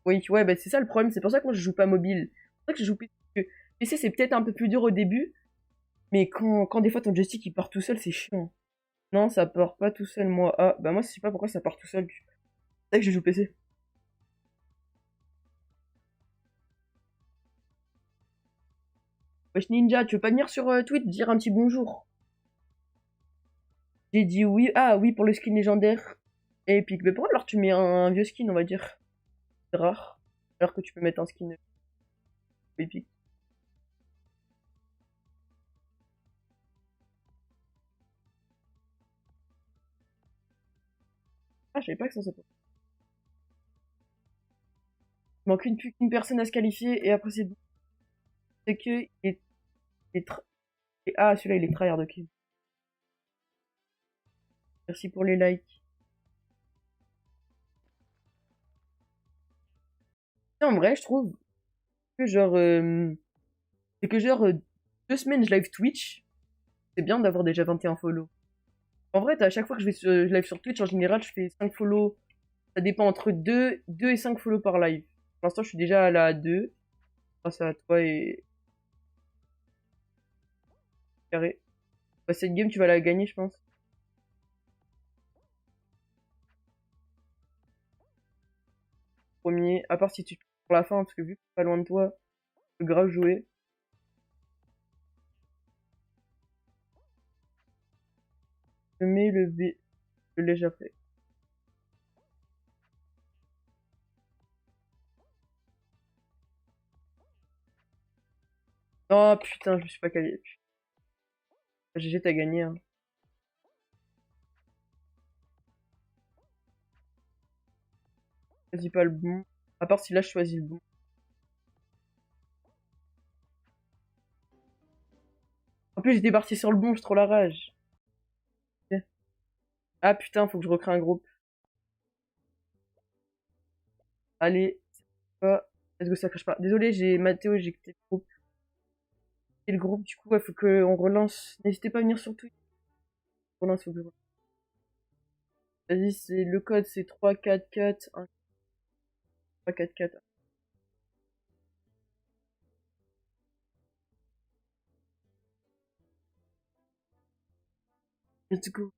Oui, ouais, bah c'est ça le problème, c'est pour ça que moi je joue pas mobile. C'est pour ça que je joue PC. Parce que PC c'est peut-être un peu plus dur au début, mais quand des fois ton joystick il part tout seul, c'est chiant. Non, ça part pas tout seul, moi. Ah, bah moi je sais pas pourquoi ça part tout seul. C'est ça que je joue PC. Wesh Ninja, tu veux pas venir sur Twitch dire un petit bonjour? J'ai dit oui. Ah oui, pour le skin légendaire. Et épique. Mais pourquoi alors tu mets un vieux skin, on va dire? C'est rare. Alors que tu peux mettre un skin épique. Ah, je savais pas que ça s'appelle. Il manque qu'une personne à se qualifier et après c'est que il est ah, celui-là il est tryhard, ok. Merci pour les likes. En vrai, je trouve que genre, c'est que genre 2 semaines je live Twitch, c'est bien d'avoir déjà 21 follow. En vrai, à chaque fois que je live sur Twitch, en général, je fais 5 follow. Ça dépend entre 2 et 5 follow par live. Pour l'instant, je suis déjà à la 2, grâce à toi et Carré. Bah, cette game, tu vas la gagner, je pense. Premier, à part si tu pour la fin, parce que vu que c'est pas loin de toi, tu peux grave jouer. Je mets le B, je l'ai déjà fait. Oh putain, je me suis pas calé. GG, t'as gagné, hein. Choisis pas le bon. À part si là, je choisis le bon. En plus, j'étais parti sur le bon, j'ai trop la rage. Ah putain, faut que je recrée un groupe. Allez, c'est pas. Let's go, ça crache pas. Désolé, j'ai Mathéo, j'ai quitté le groupe. Et le groupe, du coup, il faut qu'on relance. N'hésitez pas à venir sur Twitch. Relance, faut que je relance. Vas-y, le code, c'est 344 1 344. Let's go.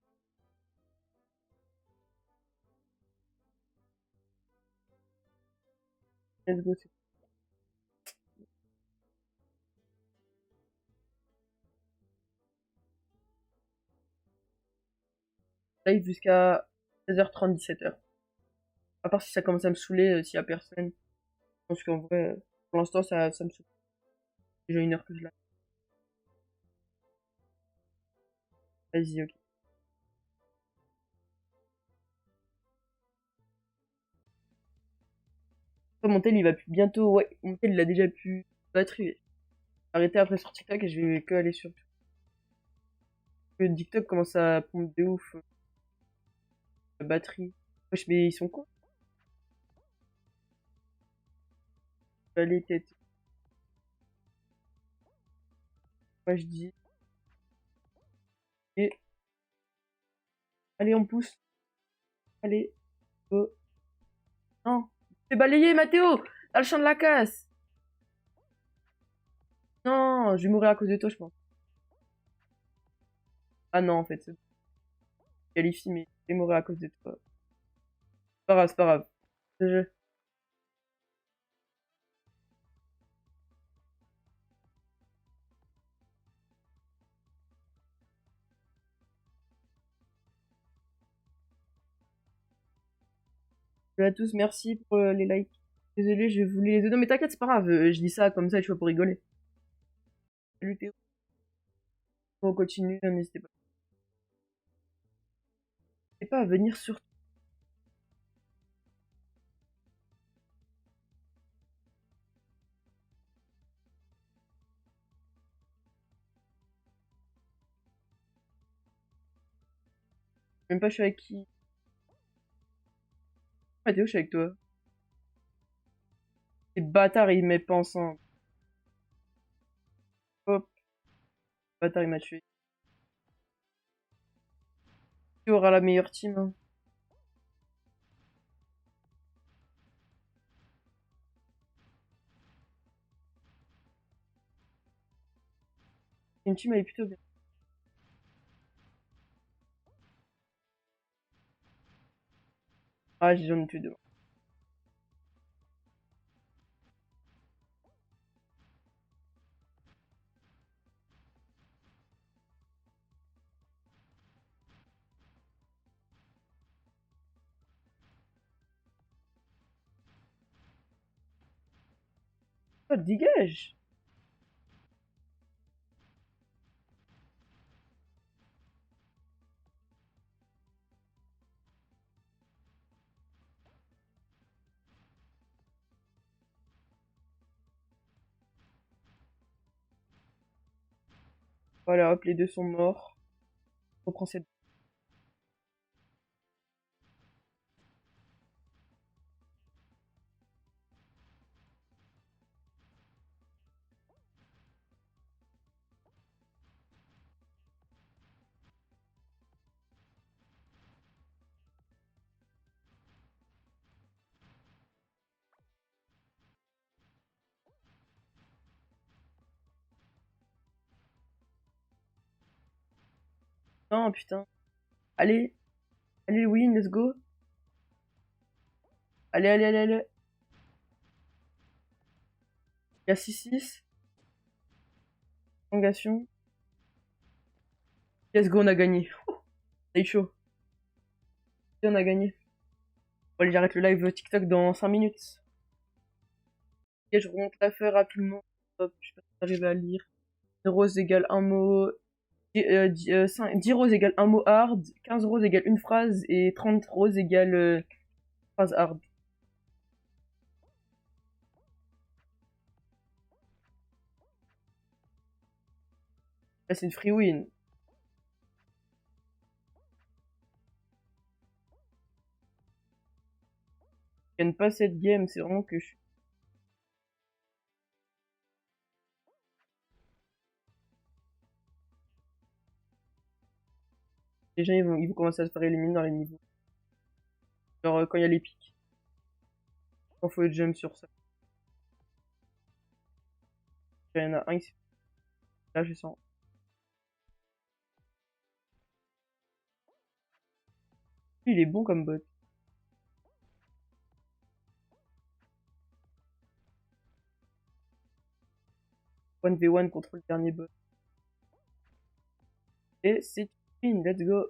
Let's go. Live jusqu'à 16h30, 17h. À part si ça commence à me saouler, s'il y a personne. Je pense qu'en vrai, pour l'instant, ça me saoule. Déjà 1 heure que je l'ai. Vas-y, ok. Après, mon tel, il va plus bientôt. Ouais, mon tel, il a déjà pu batterie. Arrêter après sur TikTok et je vais que aller sur. Le TikTok commence à pomper de ouf la batterie. Wesh, mais ils sont quoi? Allez, tête. Moi, je dis. Et allez, on pousse. Allez, go. Non. Fais balayer, Mathéo! T'as le champ de la casse! Non, je vais mourir à cause de toi, je pense. Ah non, en fait, c'est qualifie, mais je vais mourir à cause de toi. C'est pas grave, c'est pas grave. Je- Salut à tous, merci pour les likes. Désolé, je voulais les aider. Non, mais t'inquiète, c'est pas grave. Je dis ça comme ça, tu vois, pour rigoler. Salut Théo. On continue, n'hésitez pas à venir sur. Même pas, je suis avec qui? Ah, Théo, je suis avec toi. Ces bâtards, ils me pensent en. Hop, bâtard, il m'a tué. Qui aura la meilleure team, hein? Une team, elle est plutôt bien. Ah, j'en ai tué deux. Oh, dégage! Voilà, hop, les deux sont morts. On reprend cette. Non, putain. Allez, allez, win, let's go. Allez, allez, allez, allez. Il y a 6-6. Prolongation. Let's go, on a gagné. C'est chaud. Et on a gagné. Bon, allez, j'arrête le live TikTok dans 5 minutes. Ok, je remonte l'affaire rapidement. Hop, je sais pas si j'arrive à lire. 10 roses égale un mot. 10 roses égale un mot hard. 15 roses égale une phrase. Et 30 roses égale phrase hard. Là, c'est une free win. Je gagne pas cette game, c'est vraiment que je suis. Les gens, ils vont commencer à se faire éliminer dans les niveaux. Genre, quand il y a les pics. Quand faut être jump sur ça. Il y en a un qui. Là, je sens. Lui, il est bon comme bot. 1v1 contre le dernier bot. Et c'est une, let's go.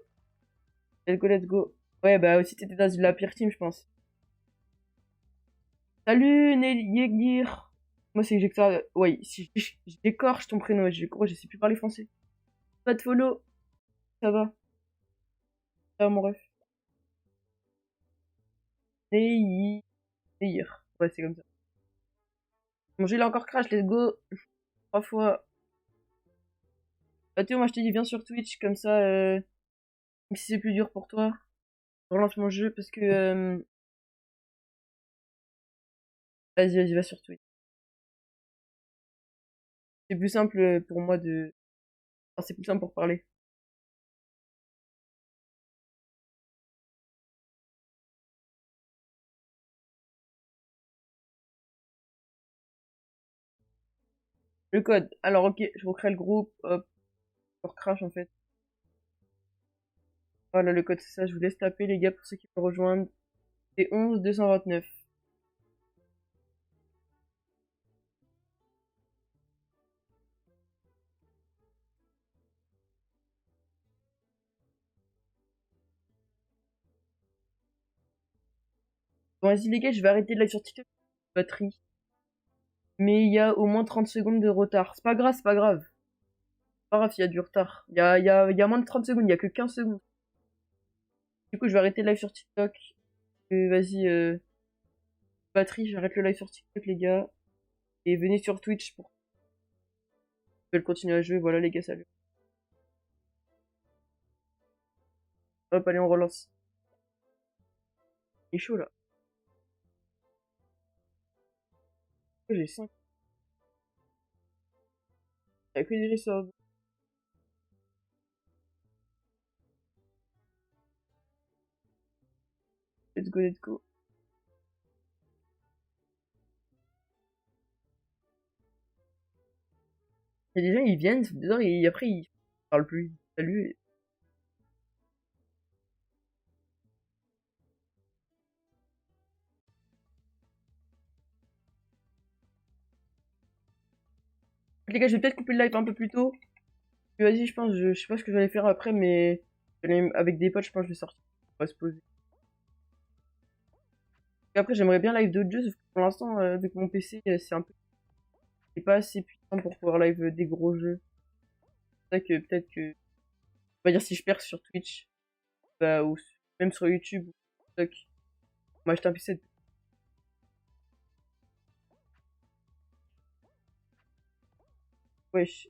Let's go, let's go. Ouais, bah aussi, t'étais dans la pire team, je pense. Salut, Yegir. Moi, c'est que ça. Ouais, si j'écorche ton prénom, je sais plus parler français. Pas de follow. Ça va. Ça va, mon ref. Yegir. Ouais, c'est comme ça. Mon jeu, il a encore crash, let's go. 3 fois. Bah, Théo, moi, je te dis, viens sur Twitch, comme ça, même si c'est plus dur pour toi. Je relance mon jeu parce que. Vas-y, vas-y, va sur Twitch. C'est plus simple pour moi de. Enfin, c'est plus simple pour parler. Le code. Alors, ok, je recrée le groupe. Hop, je crash en fait. Voilà, le code, c'est ça. Je vous laisse taper, les gars, pour ceux qui veulent rejoindre. C'est 11 229. Bon, vas-y les gars, je vais arrêter de live sur TikTok. Batterie. Mais il y a au moins 30 secondes de retard. C'est pas grave, c'est pas grave. C'est pas grave s'il y a du retard. Il y a moins de 30 secondes, il y a que 15 secondes. Du coup, je vais arrêter le live sur TikTok. Vas-y, batterie, j'arrête le live sur TikTok, les gars. Et venez sur Twitch pour que je continuer à jouer. Voilà, les gars, salut. Hop, allez, on relance. Il est chaud, là. J'ai 5. Il y a que des ressorts. Let's go, let's go. Il y a des gens, ils viennent, c'est bizarre, et après, ils parlent plus. Salut. Les gars, je vais peut-être couper le live un peu plus tôt. Vas-y, je pense, je sais pas ce que j'allais faire après, mais avec des potes, je pense que je vais sortir. On va se poser. Et après, j'aimerais bien live d'autres jeux, sauf que pour l'instant, avec mon PC, c'est pas assez puissant pour pouvoir live des gros jeux. C'est ça que peut-être que, on va dire si je perds sur Twitch, bah, ou même sur YouTube, ou TikTok, on m'acheter un PC. Wesh,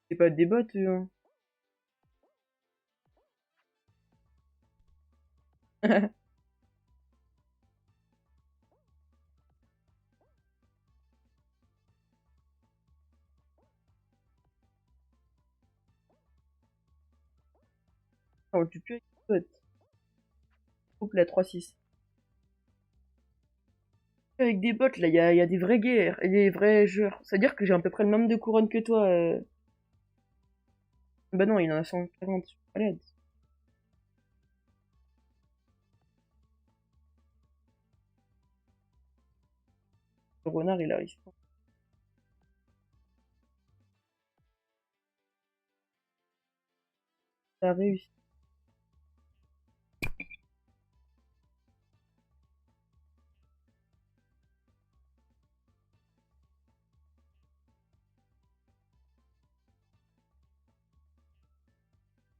c'est pas des bots, hein. On tue plus avec des bots. Coupe la 3-6. Avec des bots, là, il y a des vraies guerres et des vrais joueurs. C'est-à-dire que j'ai à peu près le nombre de couronnes que toi. Bah non, il en a 140. Allez. Le renard, il arrive pas. Ça a réussi.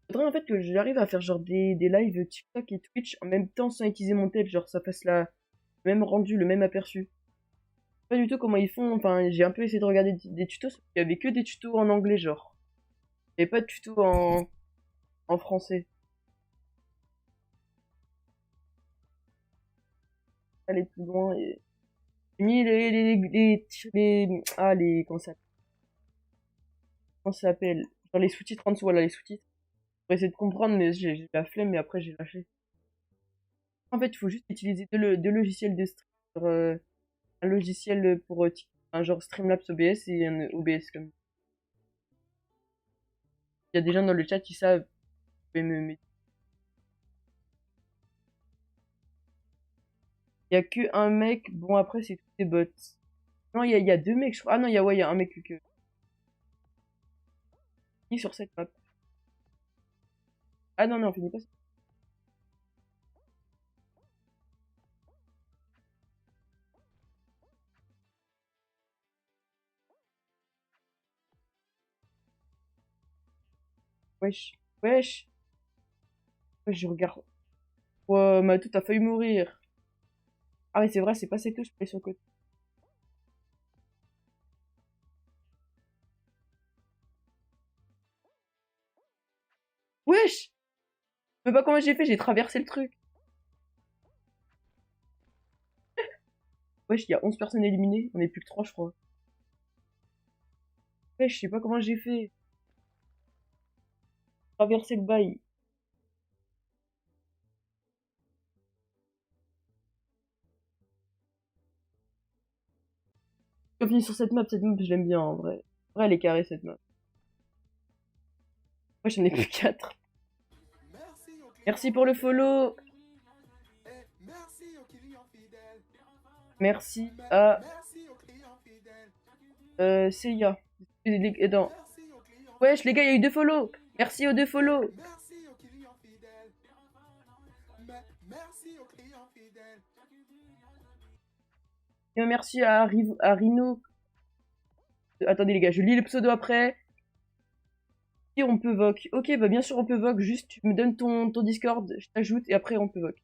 Faudrait en fait que j'arrive à faire genre des lives TikTok et Twitch en même temps sans utiliser mon tel, genre ça fasse le même rendu, le même aperçu. Pas du tout comment ils font, enfin j'ai un peu essayé de regarder des tutos, sauf qu'il y avait que des tutos en anglais genre. Il y avait pas de tutos en français. Aller plus loin et... J'ai mis comment ça s'appelle? Genre les sous-titres en dessous, voilà les sous-titres. Pour essayer de comprendre, mais j'ai la flemme, mais après j'ai lâché. En fait, il faut juste utiliser deux logiciels de stream. Genre, un logiciel pour un genre Streamlabs OBS et un OBS comme. Il y a des gens dans le chat qui savent. Vous pouvez il y a que un mec. Bon, après, c'est tous des bots. Non, il y a deux mecs, je crois. Ah non, il y a un mec qui est sur cette map. Ah non, non, on finit pas ça. Wesh. Wesh. Wesh, je regarde. Ouais, Matou, t'as failli mourir. Ah oui, c'est vrai, c'est pas cette touche, je peux sur le côté. Wesh! Je sais pas comment j'ai fait, j'ai traversé le truc. Wesh, il y a 11 personnes éliminées. On est plus que 3 je crois. Wesh, je sais pas comment j'ai fait. Traverser le bail. Je finis sur cette map, je l'aime bien en vrai. En vrai, elle est carrée cette map. Moi, j'en ai plus 4. Merci pour le follow. Merci à Seiya. Et dans Wesh, les gars, il y a eu 2 follow. Merci aux 2 follow. Merci aux clients fidèles. Merci aux clients fidèles. Et merci à Rino. Attendez, les gars, je lis le pseudo après. Si on peut voc. Ok, bah bien sûr, on peut voc. Juste, tu me donnes ton Discord, je t'ajoute et après, on peut voc.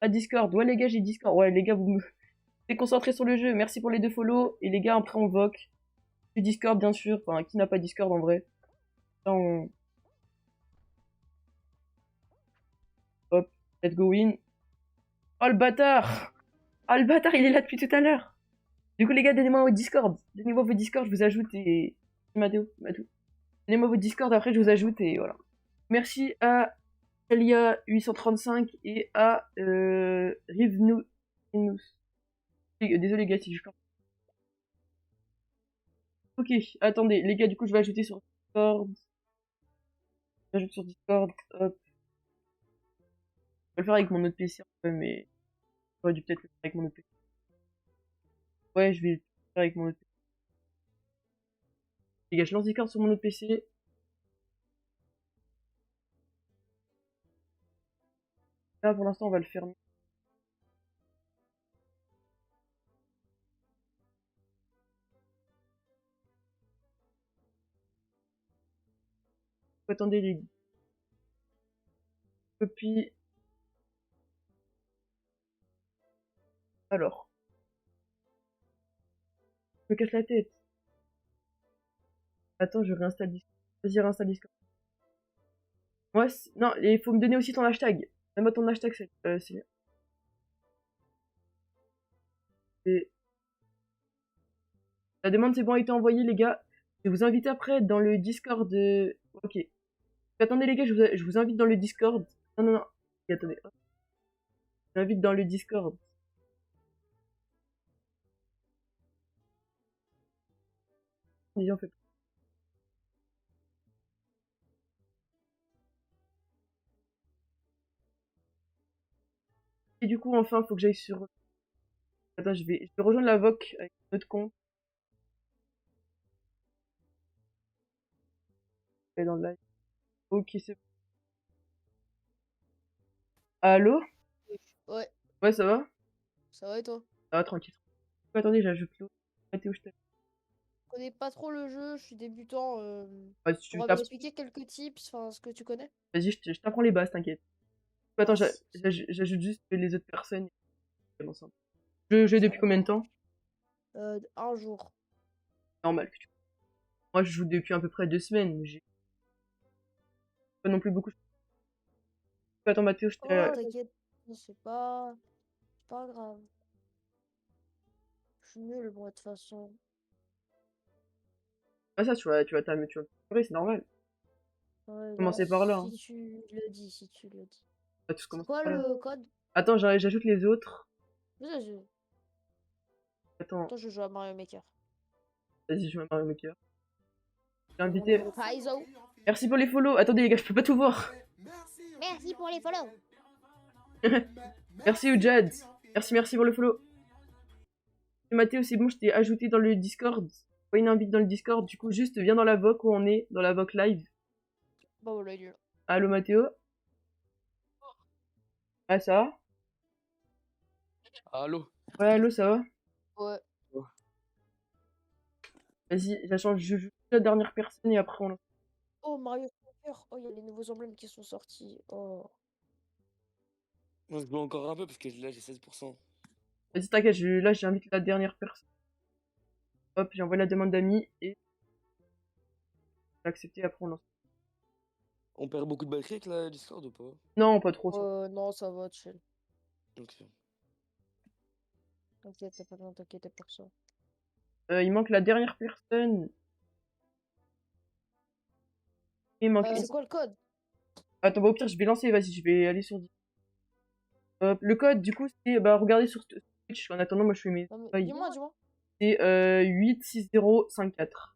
À Discord. Ouais, les gars, j'ai Discord. Ouais, les gars, vous me concentrez sur le jeu. Merci pour les 2 follow. Et les gars, après, on voc. J'ai Discord, bien sûr. Enfin, qui n'a pas Discord en vrai? Là, on... Hop, let's go win. Oh le bâtard! Oh le bâtard, il est là depuis tout à l'heure! Du coup, les gars, donnez-moi votre Discord. Donnez-moi votre Discord, je vous ajoute et. Mathéo. Donnez-moi votre Discord, après, je vous ajoute et voilà. Merci à Kalia835 et à Rivnous. Désolé, les gars, si je parle. Ok, attendez, les gars, du coup, je vais ajouter sur Discord. J'ajoute sur Discord, hop. Je vais le faire avec mon autre PC, un peu, mais j'aurais dû peut-être le faire avec mon autre PC. Ouais, je vais le faire avec mon autre PC. Les gars, je lance Discord sur mon autre PC. Là, pour l'instant, on va le fermer. Attendez, les copies. Alors, je me casse la tête. Attends, je réinstalle Discord. Vas-y, réinstalle Discord. Ouais, non, il faut me donner aussi ton hashtag. Donne-moi ton hashtag, c'est... et- La demande, c'est bon, a été envoyée, les gars. Je vais vous inviter après dans le Discord de... Ok. Attendez, les gars, je vous invite dans le Discord. Non, non, non. Attendez. Hop. Je vous invite dans le Discord. Les gens, fait... Et du coup, enfin, faut que j'aille sur... Attends, je vais rejoindre la VOC avec notre compte. Et dans le live. Ok, c'est bon. Allô? Ouais, Ouais, ça va? ça va et toi? Ça va, tranquille. Attendez, j'ajoute l'autre. Mathéo, je t'aime. Je connais pas trop le jeu, je suis débutant. Ouais, si Tu tu veux, pourras m'expliquer quelques tips, enfin ce que tu connais? vas-y, je t'apprends les bases, t'inquiète. Attends, Merci. j'ajoute juste les autres personnes. Ensemble. Je joue Ça depuis va. combien de temps? Un jour. Normal que tu... Moi, je joue depuis à peu près 2 semaines. J'ai pas non plus beaucoup. Attends, Mathéo, je Oh, t'ai... t'inquiète, c'est pas grave. Je suis nul, moi, de toute façon. Ah, ça, tu vas pleurer, c'est normal. Ouais, non, Commencer par là. Hein. si tu le dis, si tu le dis. On va tous C'est commencer quoi par là. le code? Attends, j'ajoute les autres. Vas-y, Attends, attends, je joue à Mario Maker. vas-y, je vais Mario Maker. J'ai J'ai mon invité. nouveau Paizo. Merci pour les follow. Attendez, les gars, je peux pas tout voir. Merci pour les follow. Merci Ujad. Merci pour le follow. Mathéo, c'est bon, je t'ai ajouté dans le Discord. Pas une invite dans le Discord. Du coup, juste viens dans la VOC où on est, dans la VOC live. Bah voilà, il est là. Allô, Mathéo? Ah, ça va? Allô? Ouais, allô, ça va? Ouais. Vas-y, je joue la dernière personne et après on... Oh, Mario Maker. Oh, il y a les nouveaux emblèmes qui sont sortis. Oh. Moi, je joue encore un peu parce que là, j'ai 16%. Vas-y, t'inquiète, là j'invite la dernière personne. Hop, j'envoie la demande d'amis et... J'ai accepté, après on lance. On perd beaucoup de batterie avec la Discord ou pas? Non, pas trop. Ça. Non, ça va, chill. Ok. T'inquiète, t'as pas besoin de t'inquiéter pour ça. Il manque la dernière personne. Il manque... C'est quoi le code? Attends, bah, au pire, je vais lancer, vas-y, je vais aller sur... Hop, le code, du coup, c'est... Bah, regardez sur Twitch. En attendant, moi, je fais mes... Non, mais dis-moi. C'est 86054.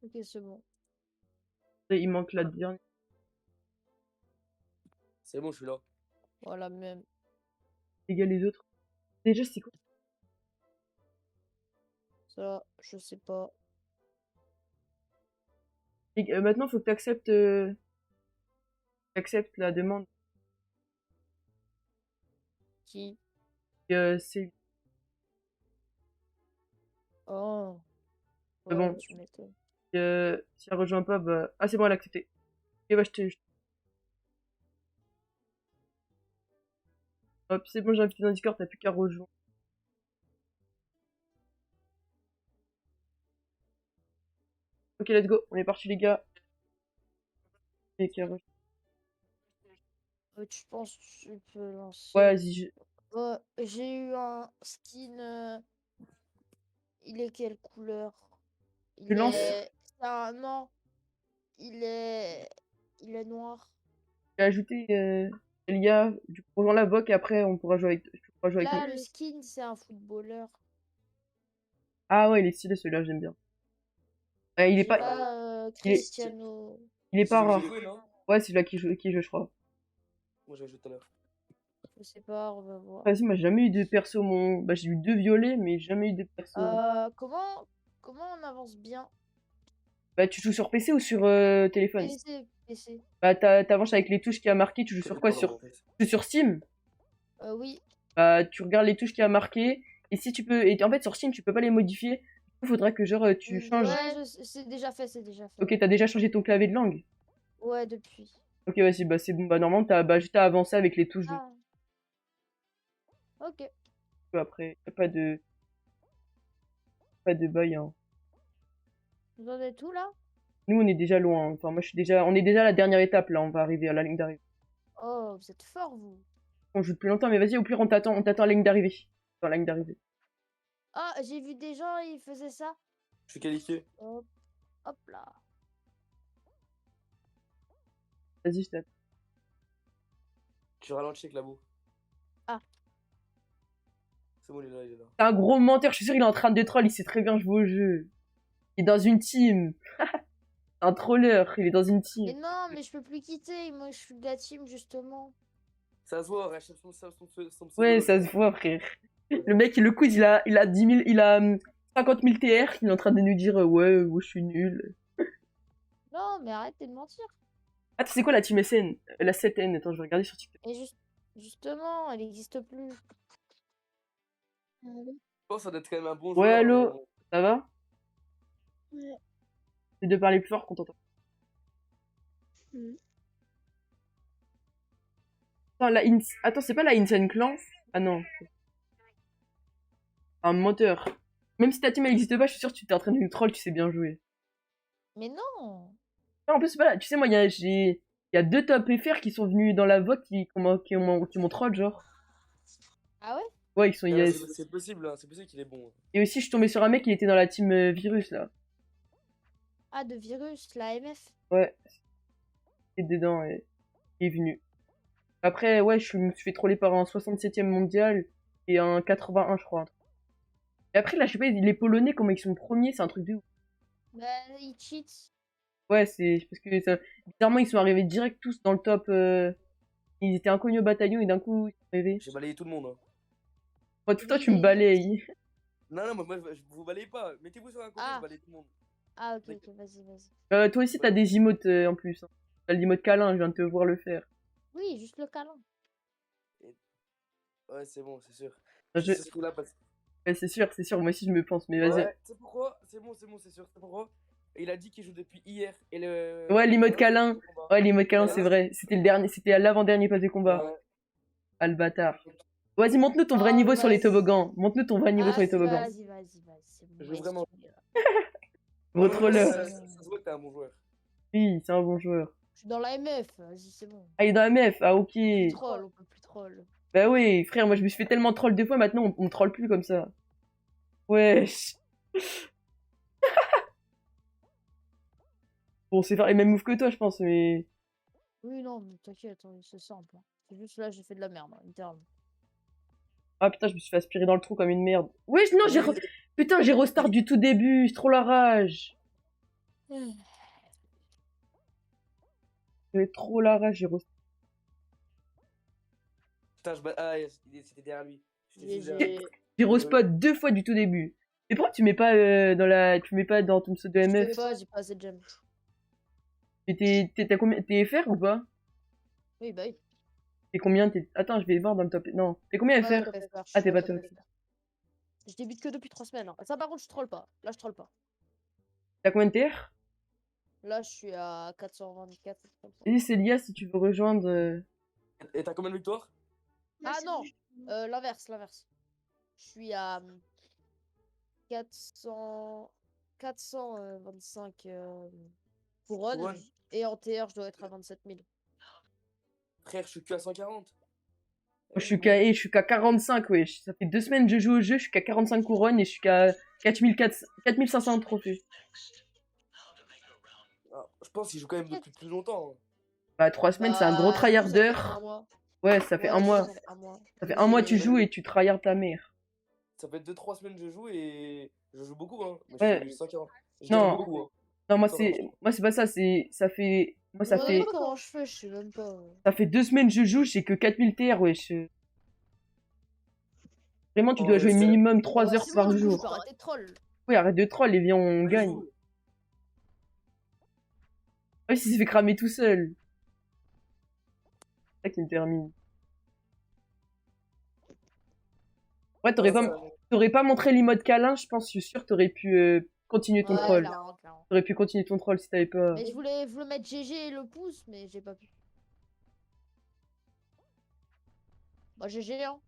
Ok, c'est bon. Et il manque la dernière. C'est bon, je suis là. Voilà, même. Les gars, les autres. Déjà, c'est quoi? Ça, je sais pas. Et, maintenant, faut que t'acceptes la demande. Qui? C'est Oh, bon. ouais, tu m'étonnes. Si elle rejoint pas, bah. Ah, c'est bon, elle a accepté. Et bah, Hop, c'est bon, j'ai invité dans Discord, t'as plus qu'à rejoindre. Ok, let's go, on est parti, les gars. Et qu'à rejoindre. Tu penses que tu peux lancer? Ouais, vas-y, J'ai eu un skin. Il est quelle couleur? tu lances. Non, il est. Il est noir. J'ai ajouté Elia, du coup, rejoins la VOC et après, on pourra jouer avec, tu pourras jouer avec Là, nous. le skin, c'est un footballeur. Ah ouais, il est stylé celui-là, j'aime bien. Il est J'ai pas, pas il est, Cristiano. il est C'est pas celui que rare. j'ai joué, non? Ouais, c'est celui-là qui joue, je crois. Moi, j'ai joué tout à l'heure. Je sais pas, on va voir. Vas-y, moi, j'ai jamais eu de perso, bah, j'ai eu 2 violets, mais jamais eu de perso. Comment on avance bien? Bah, tu joues sur PC ou sur téléphone? PC. Bah, t'avances avec les touches qui a marqué, tu joues sur quoi? Tu joues sur Steam? Oui. Bah, tu regardes les touches qui a marqué, et si tu peux, et en fait, sur Steam, tu peux pas les modifier. Il faudra que, genre, tu changes. Ouais, c'est déjà fait, c'est déjà fait. Ok, t'as déjà changé ton clavier de langue? Ouais, depuis. Ok, vas-y, bah, c'est bon. Bah, normalement, t'as bah, juste à avancer avec les touches. Ah. Ok. Après, y a pas de bail, hein. Vous en êtes où là? Nous, on est déjà loin. Enfin, on est déjà à la dernière étape, là. On va arriver à la ligne d'arrivée. Oh, vous êtes fort, vous. On joue depuis longtemps, mais vas-y, au pire, on t'attend à la ligne d'arrivée. Dans la ligne d'arrivée. Ah, j'ai vu des gens, ils faisaient ça. Je suis qualifié. Hop, hop là. Vas-y, je t'attends. Tu ralentis avec la boue. Ah. C'est bon, il est là, il est là. C'est un gros menteur, je suis sûr, il est en train de troll, il sait très bien jouer au jeu. Il est dans une team. Un troller, il est dans une team. Mais non, mais je peux plus quitter. Moi, je suis de la team, justement. Ça se voit, Rachel, son pseudo. Ouais, ça se voit, frère. Le mec, le quiz, il a 10 000, il a 50 000 TR, il est en train de nous dire ouais, je suis nul. Non, mais arrêtez de mentir. Attends, c'est quoi la team SN? La 7N, attends, je vais regarder sur TikTok. Et justement, elle n'existe plus. Je pense que ça doit être quand même un bon Ouais, joueur. allô, ça va? Ouais. C'est de parler plus fort qu'on t'entend. Attends, c'est pas la Insane Clan? Ah non. Un menteur. Même si ta team elle existe pas, je suis sûr que tu t'es en train de nous troll, tu sais bien jouer. Mais non. Non, en plus, c'est pas là. Tu sais, moi, il y a 2 top FR qui sont venus dans la vote qui m'ont troll, genre. Ah ouais? Ouais, ils sont. C'est possible, hein, c'est possible qu'il est bon. Et aussi, je suis tombé sur un mec, il était dans la team virus, là. Ah, de virus, la MF. Ouais. Il est dedans, et il est venu. Après, ouais, je me suis fait troller par un 67e mondial et un 81, je crois. Et après, là, je sais pas, les Polonais, comment ils sont premiers, c'est un truc de ouf. Bah, ils cheat. Ouais, c'est parce que bizarrement, ils sont arrivés direct tous dans le top. Ils étaient inconnus au bataillon et d'un coup, ils sont arrivés. J'ai balayé tout le monde. Hein. Moi, tout le temps, tu me balayes. Non, moi, je vous balayez pas. Mettez-vous sur un côté, je balaye tout le monde. Ah, ok, vas-y. Toi aussi, t'as des emotes en plus. Hein. T'as l'emote câlin, je viens de te voir le faire. Oui, juste le câlin. Ouais, c'est bon, c'est sûr. Là parce... Ouais, c'est sûr, moi aussi je me pense, mais vas-y. Ouais, c'est pourquoi? C'est bon, c'est sûr, c'est pourquoi? Et il a dit qu'il joue depuis hier. Et Ouais, l'emote câlin. Ouais, l'emote câlin, c'est vrai. C'était le dernier, c'était à l'avant-dernier pass de combat. Ouais. Ah, le bâtard. Vas-y, montre-nous ton vrai niveau sur les toboggans. Montre-nous ton vrai niveau sur les toboggans. Vas-y. Je veux vraiment. Gros troller. Ça se voit que t'es un bon joueur. Oui, c'est un bon joueur. Je suis dans la MF, vas-y, c'est bon. Ah, il est dans la MF, ah ok. On peut plus troll. Bah oui, frère, moi je me suis fait tellement troll 2 fois, maintenant on me troll plus comme ça. Wesh. Bon, c'est faire les mêmes moves que toi, je pense, mais... Oui, non, mais t'inquiète, c'est simple. C'est juste là, j'ai fait de la merde, littéralement. Ah putain, je me suis fait aspirer dans le trou comme une merde. Wesh, non, putain, j'ai restart du tout début, c'est trop la rage. J'avais trop la rage, j'ai restart. Putain, ah, c'était derrière lui. J'ai respot 2 fois du tout début. Et pourquoi tu mets pas tu mets pas dans ton pseudo Je fais MF? pas, j'ai pas assez de gemmes. Et t'as combien? T'es FR ou pas? Oui, bah oui. T'es combien? Attends, je vais voir dans le top. Non. T'es combien Pas FR? top FR, je Ah, suis t'es pas pas top top. FR. Je débute que depuis 3 semaines. Hein. Ça, par contre, je troll pas. Là, je troll pas. T'as combien de TR? Là, je suis à 424. Comme ça. Vas-y, Célia, si tu veux rejoindre. Et t'as combien de victoires? Ah non, l'inverse, l'inverse. Je suis à 425 couronnes. Couronnes. Et en TR, je dois être à 27 000. Frère, je suis que à 140. Moi, je suis qu'à 45, wesh. Ça fait 2 semaines que je joue au jeu, je suis qu'à 45 couronnes et je suis qu'à 4500 trophées. Ah, je pense qu'il joue quand même depuis plus longtemps. Hein. Bah, 3 semaines, c'est un gros Bah, du coup, ça fait tryharder. un mois. Ouais, ça fait Ouais, un du coup, mois. ça fait un mois. Ça Du fait coup, un mois que tu j'ai- joues et tu tryhard ta mère. Ça fait 2-3 semaines que je joue et je joue beaucoup. Hein. Mais Ouais. je suis 140. Je Non. gagne beaucoup. Hein. Non, Ça va. moi c'est pas ça, ça fait moi Je vois même pas comment je fais, je sais même pas. ça fait 2 semaines que je joue, j'ai que 4000 TR, wesh. Vraiment, tu Oh, dois ouais, jouer c'est- minimum 3 Ouais, heures c'est par bon, du coup, je jour. peux arrêter de troll. Oui, arrête de troll et viens, on je gagne. joue. Ah, si, il s'est fait cramer tout seul. C'est ça qui me termine. Ouais, t'aurais pas montré l'emote câlin, je pense, je suis sûr, t'aurais pu continuer ton Ouais, troll. clairement, clairement. T'aurais pu continuer ton troll si t'avais pas. Mais je voulais mettre GG et le pouce, mais j'ai pas pu. Bah, GG, hein.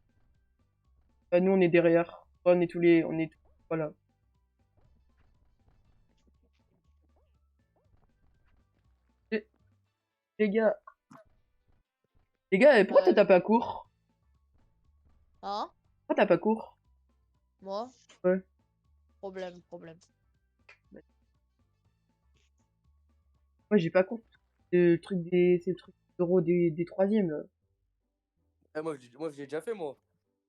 Bah, nous, on est derrière. On est voilà. Et- Les gars. Les gars, pourquoi Ouais. t'as pas cours? Hein? Pourquoi t'as pas cours? Moi? Ouais. Problème. Moi, j'ai pas cours. C'est le truc d'euro des troisièmes, là. Eh, moi, je l'ai déjà fait, moi.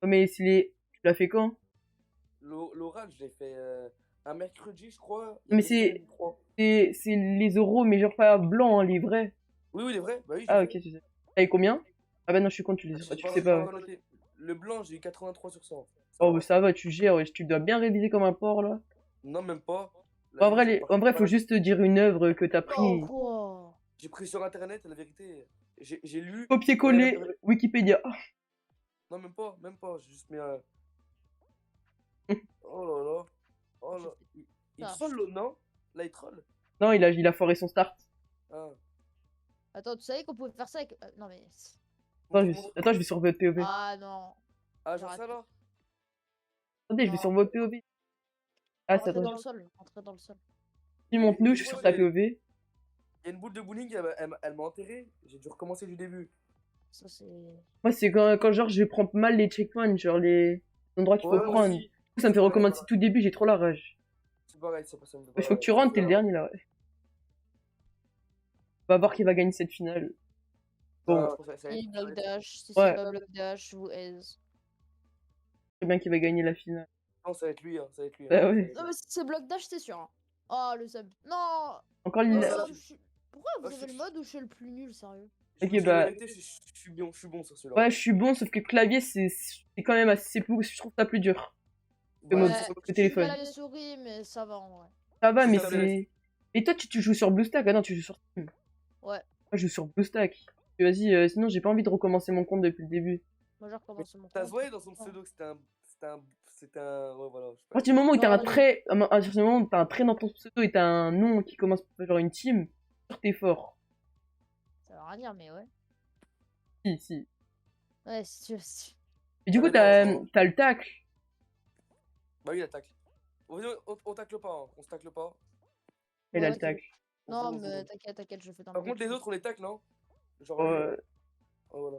Ouais, mais tu l'as fait quand? L'oral, je l'ai fait un mercredi, je crois. Mais Il y a 2 semaines, je crois. c'est les euros, mais genre pas blancs, hein, les vrais. Oui, oui, il est vrai. Bah oui, Ah, j'ai ok, fait. tu sais. T'as eu combien? Ah bah non, je suis con, tu J'ai tu pas- sais j'ai pas. encore noté. Le blanc, j'ai eu 83 sur 100. Oh, bah, ça va, tu gères, ouais. Tu dois bien réviser comme un porc, là. Non, même pas. En vrai, faut juste dire une œuvre que t'as Oh, pris. quoi? J'ai pris sur internet, la vérité. J'ai lu. Copier-coller, Ouais, Wikipédia. non, même pas, même pas. J'ai juste mis un. Oh là là. Oh là. Il Ah. troll, l'autre, non? Là, il troll. Non, il a foiré son start. Ah. Attends, tu savais qu'on pouvait faire ça avec... non, mais... Attends, je vais sur votre POV. Ah, non. Ah, genre ça là? Attendez, je vais sur votre POV. Ah, c'est Rentrer dans attends. le sol. Rentrer dans le sol. Tu montes nous, je suis sur ta POV. Il y a une boule de bowling, elle m'a enterré. J'ai dû recommencer du début. Ça, c'est... Moi, c'est quand genre je prends mal les checkpoints, genre les endroits qu'il faut Ouais, moi prendre. aussi. Ça me fait recommencer tout début, j'ai trop la rage. C'est pareil, c'est pas ça. Il faut que tu rentres, t'es le dernier là, ouais. On va voir qui va gagner cette finale. Bon, Si, bloc dash. Si Ouais. c'est pas bloc dash, je vous aise. c'est bien qui va gagner la finale. Non, ça va être lui, hein, ça va être lui. Bah hein, ouais. Non, mais si c'est bloc dash, c'est sûr. Hein. Oh, le sub. Non. Encore Non, il... ça- Pourquoi vous Ah, avez le mode où je suis le plus nul, sérieux? Ok, Je vous dis bah- la vérité, je suis bon sur celui-là. Ouais, je suis bon, sauf que clavier, c'est quand même assez... Je trouve ça plus dur. Ouais, mode- Ouais, le je suis téléphone. pas la souris, mais ça va en vrai. Ça va, Si mais ça c'est... Et toi, tu joues sur BlueStack? Ah non, tu joues sur Steam. Ouais. Moi, je joue sur BlueStack. Vas-y, sinon j'ai pas envie de recommencer mon compte depuis le début. Moi, j'ai recommencé mon T'as compte. voyé dans son pseudo que c'était un. Ouais, voilà. Je sais À pas. partir du moment où t'as un Non, trait, à partir du moment où t'as un trait dans ton pseudo et t'as un nom qui commence par genre une team, sûr t'es fort. Ça veut rien dire, mais ouais. Si, si. Ouais, si. Et du Ah, coup, d'accord, t'as le tacle. Bah oui, il attaque. On tacle pas, hein. On se tacle pas. Elle a Ouais, le tacle. Non, On- mais t'inquiète, je fais dans Par le contre, les autres, on les tacle, non? Genre. Oh, Oh, voilà.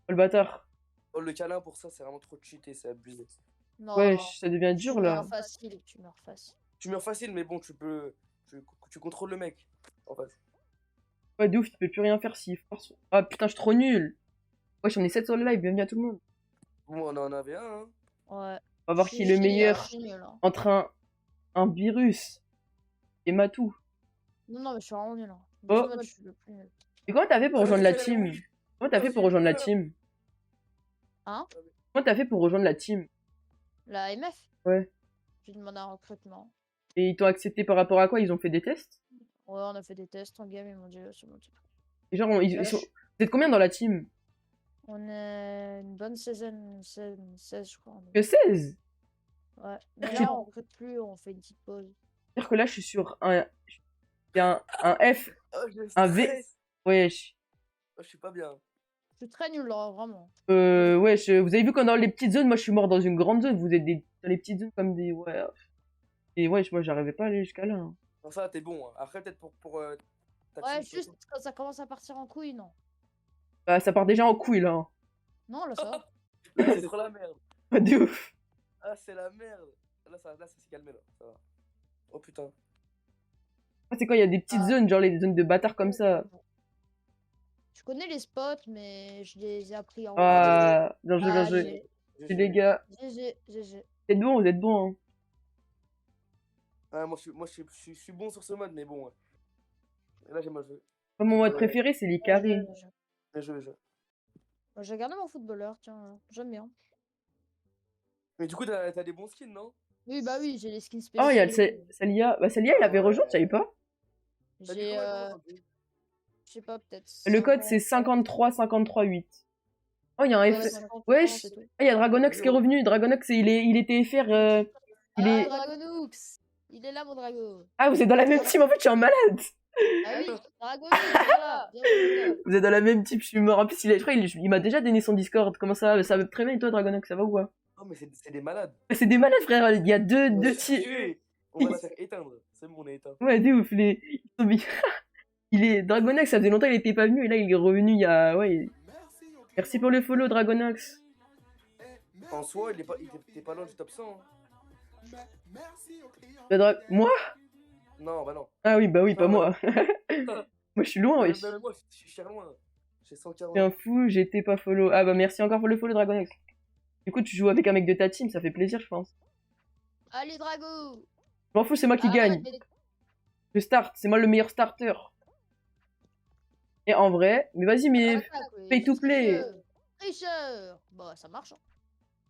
le bâtard. Oh, le câlin pour ça, c'est vraiment trop cheaté, c'est abusé. Non, Ouais, ça devient dur tu là. meurs facile, tu meurs facile. Tu meurs facile, mais bon, tu contrôles le mec. En fait. Ouais, de ouf, tu peux plus rien faire s'il force. Ah putain, je suis trop nul. Ouais, j'en ai 7 sur le live, bienvenue à tout le monde. Bon, on en avait un, hein. Ouais. On va voir qui est le meilleur Je suis nul, hein. entre un virus et Matou. Non, mais je suis vraiment nul. Hein. Oh. Moi, je suis le plus nul. Et comment t'as fait pour Ah, rejoindre mais la c'est team? oui. Comment t'as fait pour rejoindre la team? Hein? Comment t'as fait pour rejoindre la team? La MF? Ouais. J'ai demandé un recrutement. Et ils t'ont accepté par rapport à quoi? Ils ont fait des tests? Ouais, on a fait des tests en game, ils m'ont dit, c'est bon. Et genre, ils Là, sont... Vous êtes combien dans la team? on est une bonne 16, je crois. Que 16? Ouais. Mais Tu- là, on recrute plus, on fait une petite pause. C'est-à-dire que là, je suis sur un... Il y a un F, Oh, je un V. stresse. Wesh. Oh, je suis pas bien. Je suis très nul, là, vraiment. Wesh. Vous avez vu quand dans les petites zones, moi, je suis mort dans une grande zone. Vous êtes dans les petites zones comme des... Ouais. Et wesh, moi, j'arrivais pas à aller jusqu'à là. Hein. Non, ça, t'es bon. Hein. Après, peut-être pour ta Ouais, team, juste quand ça commence à partir en couille, non. Bah, ça part déjà en couille, là. Hein. Non, là, ça va. Là, c'est trop la merde. De ouf. Ah, c'est la merde. Là, ça s'est calmé, là. Ça va. Oh putain. Ah, c'est quand il y a des petites zones, genre les zones de bâtards comme ça. Je connais les spots, mais je les ai appris en Ah, bien joué, bien Ah, joué. GG. Et les gars, GG. vous êtes bons, hein. Ah, moi, je suis bon sur ce mode, mais bon. Ouais. Et là, j'ai mal joué. Moi, mon mode Ouais. préféré, c'est les carrés. Bien joué, bien joué. J'ai gardé mon footballeur, tiens, j'aime bien. Mais du coup, t'as des bons skins, non? Oui, bah oui, j'ai les skins Oh, spéciaux. il y a le Salia. Bah, Salia, il avait rejoint, tu savais pas? T'as dit J'ai, combien de temps, je sais pas, peut-être. Le code, c'est 53-53-8. Oh, il y a un F. 50, Wesh. c'est tout. Ah, il y a Dragonox qui est revenu. Dragonox, il était FR. Il est... Dragonux. Il est là, mon Drago. Ah, vous êtes dans la même team, en fait, je suis un malade. Ah oui, Dragonux, voilà. Bienvenue. Vous êtes dans la même team, je suis mort. En plus, je crois il m'a déjà donné son Discord. Comment ça va? Ça va très bien, et toi, Dragonox, ça va ou quoi? Oh, mais c'est des malades. C'est des malades, frère. Il y a deux On va se teams. faire tuer. On va se faire éteindre. C'est bon, on est éteint. Ouais, de ouf. Ils sont bien. Dragonox, ça faisait longtemps qu'il était pas venu, et là, il est revenu il y a... Ouais. Merci pour le follow, Dragonox. En soi, t'es pas loin du top 100. Hein. Moi? Non, bah non. Ah oui, bah oui, pas Non, moi. Moi, je suis loin, wesh. Moi, je suis cher loin. J'ai 140. T'es un fou, j'étais pas follow. Ah bah merci encore pour le follow, Dragonox. Du coup, tu joues avec un mec de ta team, ça fait plaisir, je pense. Allez, Drago. Je m'en fous, c'est moi qui gagne. Je start, c'est moi le meilleur starter. Et en vrai, mais vas-y, mais pay to play. Tricheur. Bah, ça marche. Hein.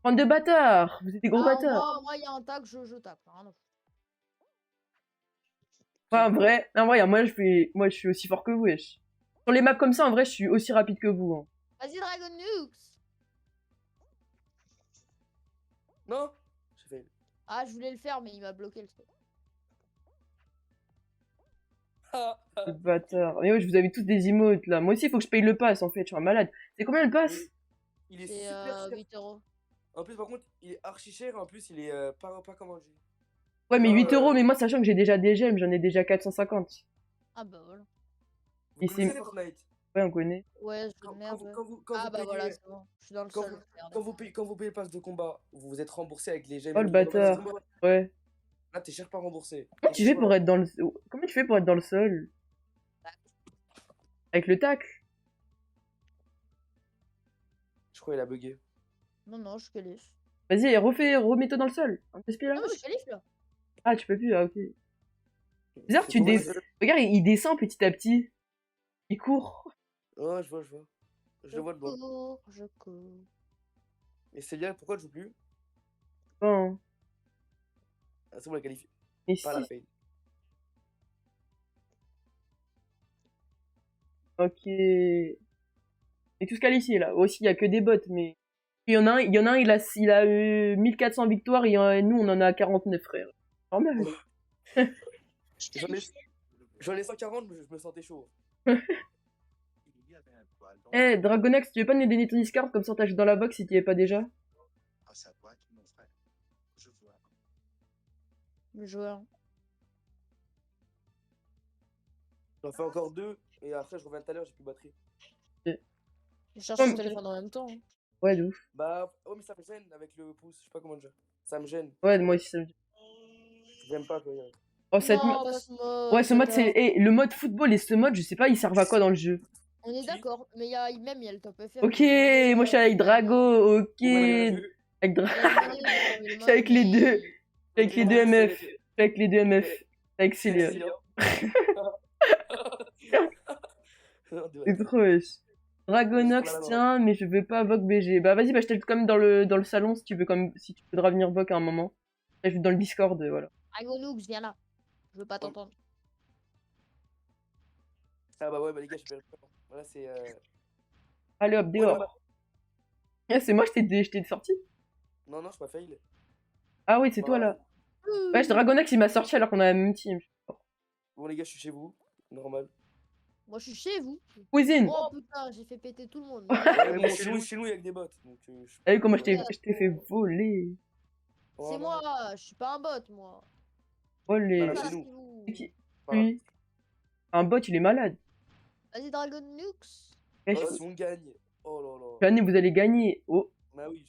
Bande de bâtards, vous êtes des gros bâtards. Moi, il y a un tag, je tape. Hein. En vrai, moi je suis aussi fort que vous, wesh. Sur les maps comme ça, en vrai, je suis aussi rapide que vous. Hein. Vas-y, Dragonux. Non, j'ai fait. Ah, je voulais le faire, mais il m'a bloqué le truc. Le bâtard. Mais wesh, vous avez tous des emotes là. Moi aussi, il faut que je paye le pass en fait, je suis un malade. C'est combien le pass? Il est C'est super cher. 8 €. En plus, par contre, il est archi cher. En plus, il est pas comme un jeu. Ouais, mais Ah, 8 €, mais moi, sachant que j'ai déjà des gemmes, j'en ai déjà 450. Ah, bah voilà. Vous Ici. connaissez Fortnite? Ouais, on connaît. Ouais, je Quand, merde. quand Ah, vous bah payez, voilà, c'est bon. Je suis dans le quand sol. Merde. quand vous payez le pass de combat, vous vous êtes remboursé avec les gemmes. Oh, et le tout. bâtard. Ouais. Là, t'es cher pas remboursé. Comment tu fais pour être dans le... Comment tu fais pour être dans le sol? Avec le tac? Je crois qu'il a bugué. Non, je qualifie. Vas-y, remets-toi dans le sol. Un peu là. Non, je qualifie là. Ah, tu peux plus, ah ok. Bizarre, Regarde, il descend petit à petit. Il court. Oh, je vois. Je le vois de loin. Je cours. Et c'est bien, pourquoi je joue plus? Bon. Ah, c'est bon, la qualifie. Et Pas la si... fail. Ok. Et tout ce qualifié là. Aussi, il y a que des bots, mais... Il y en a un, il a eu 1400 victoires et nous, on en a 49, frère. Normal. J'en ai 140, mais je me sentais chaud. Eh, Dragonax, tu veux pas nous donner ton Discord comme ça on t'ajoute dans la box si tu y es pas déjà? Le joueur. J'en fais encore 2, et après je reviens tout à l'heure, j'ai plus de batterie. Je cherche son téléphone en même temps. Hein. Ouais, de ouf. Bah, oh, mais ça me gêne avec le pouce, je sais pas comment dire. Ça me gêne. Ouais, moi aussi ça me... J'aime pas, quoi. Oh, cette Non, pas ce mode, ouais, ce mode, c'est... Eh, le mode football et ce mode, je sais pas, ils servent à quoi dans le jeu? On est d'accord, mais il y a le top FR. Ok, moi je suis avec Drago, ok. Avec Je suis avec les deux. Je suis avec les deux MF. Je suis avec les deux MF. Avec Célia. C'est trop wesh. Dragonox, tiens, mais je veux pas Vogue BG. Bah vas-y, bah je t'ajoute quand même dans le salon si tu veux voudras venir Vogue à un moment. J'ajoute dans le Discord, voilà. Dragonux, viens là. Je veux pas t'entendre. Ah bah ouais, bah les gars, j'ai perdu. Voilà, c'est. Allez hop, Oh, dehors. Ah, c'est moi, je t'ai sorti. Non, non, je pas fail. Ah oui, c'est toi là. Ouais, Dragonax il m'a sorti alors qu'on a la même team. Bon, les gars, je suis chez vous. Normal. Moi, je suis chez vous. Cuisine. Oh putain, j'ai fait péter tout le monde. Ouais, mais bon, chez nous, il y a que des bots. Donc, Ah oui, comment je Ouais. t'ai fait voler. C'est moi, je suis pas un bot, moi. Voler. Voilà, Pas chez nous. chez vous. C'est qui Voilà. lui? Un bot, il est malade. Vas-y, Dragonux. Wesh, Oh, si on gagne. Oh là là. jamais vous allez gagner. Oh, Bah oui.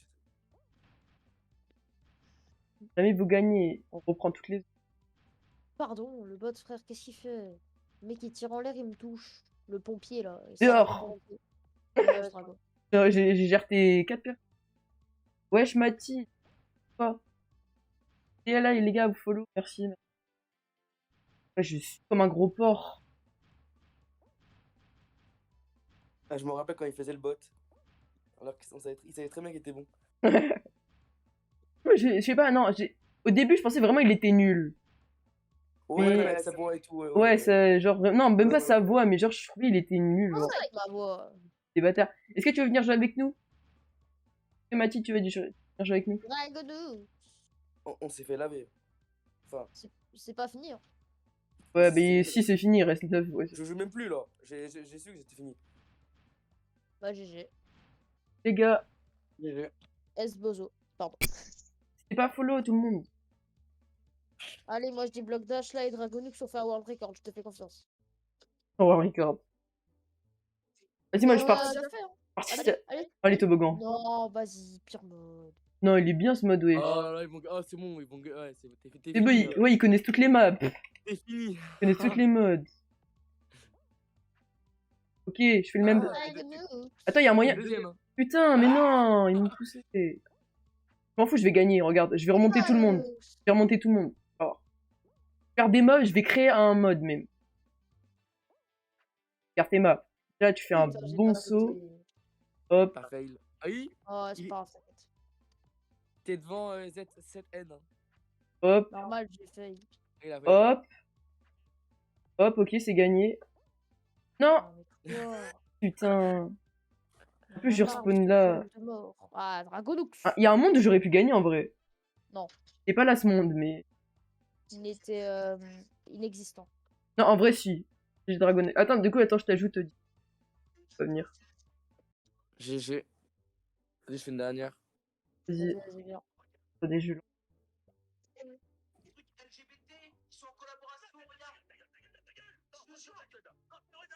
jamais vous gagnez. On reprend toutes les. Pardon, le bot, frère, qu'est-ce qu'il fait? Le mec, il tire en l'air, il me touche. Le pompier, là. Dehors. Ouais, Dragon. J'ai géré tes 4 personnes. Wesh, Mati. Quoi? Et là, les gars, vous follow. Merci. Ouais, je suis comme un gros porc. Ah, je me rappelle quand il faisait le bot. Alors qu'il savait très bien qu'il était bon. Ouais, je sais pas, non. Au début, je pensais vraiment il était nul. Ouais, Mais- avec sa voix et tout. Ouais, c'est genre. Non, même pas sa voix, mais genre, je trouvais il était nul. Comment Genre, ça avec ma voix? des bâtards. Est-ce que tu veux venir jouer avec nous? Est-ce que Mathilde, tu veux venir jouer avec nous? Dragonux. On s'est fait laver. Enfin, C'est pas fini. Hein. Ouais, mais si c'est fini, il reste 9. Ouais. je joue même plus là. J'ai su que c'était fini. Bah, GG. Les gars, S Bozo. Pardon. c'est pas follow tout le monde. Allez, moi je dis bloc dash là et Dragonux on fait un world record, je te fais confiance. On va record. Vas-y, moi je pars. déjà fait, hein. Participe. Allez. Allez, toboggan. Non, vas-y, pire mode. Non, il est bien ce mode, ouais. Oh là là, ils vont. Oh, c'est bon, ils vont. Ouais, t'es C'est bon, fini. ouais, ils connaissent toutes les maps. T'es fini. Ils connaissent toutes les modes. Ok, je fais le même. Ah, Dragonux. Attends, il y a un moyen. Deuxième. Hein. Putain, mais non, ils m'ont poussé. Je m'en fous, je vais gagner. Regarde, je vais remonter tout le monde. Je vais remonter tout le monde. Alors, faire des mobs, je vais créer un mode même. Regarde tes maps. Là, tu fais un Putain, j'ai bon pas saut. noté. Hop, T'as fail. Ah oui, Oh, c'est Il- pas grave, t'inquiète. t'es devant Z7N. Hein. hop, Normal, j'ai fait. Il a fail. hop. Hop, ok, c'est gagné. Non, Oh, mais quoi? putain. En plus, je respawn là. Ah, Dragonux. Ah, il y a un monde où j'aurais pu gagner en vrai. Non. C'est pas là ce monde, mais. Il était inexistant. Non, en vrai, si. J'ai dragonné. Attends, du coup, attends, je t'ajoute. Tu vas venir. GG. Vas-y, je fais une dernière. Vas-y, Vas-y, viens. attendez, je.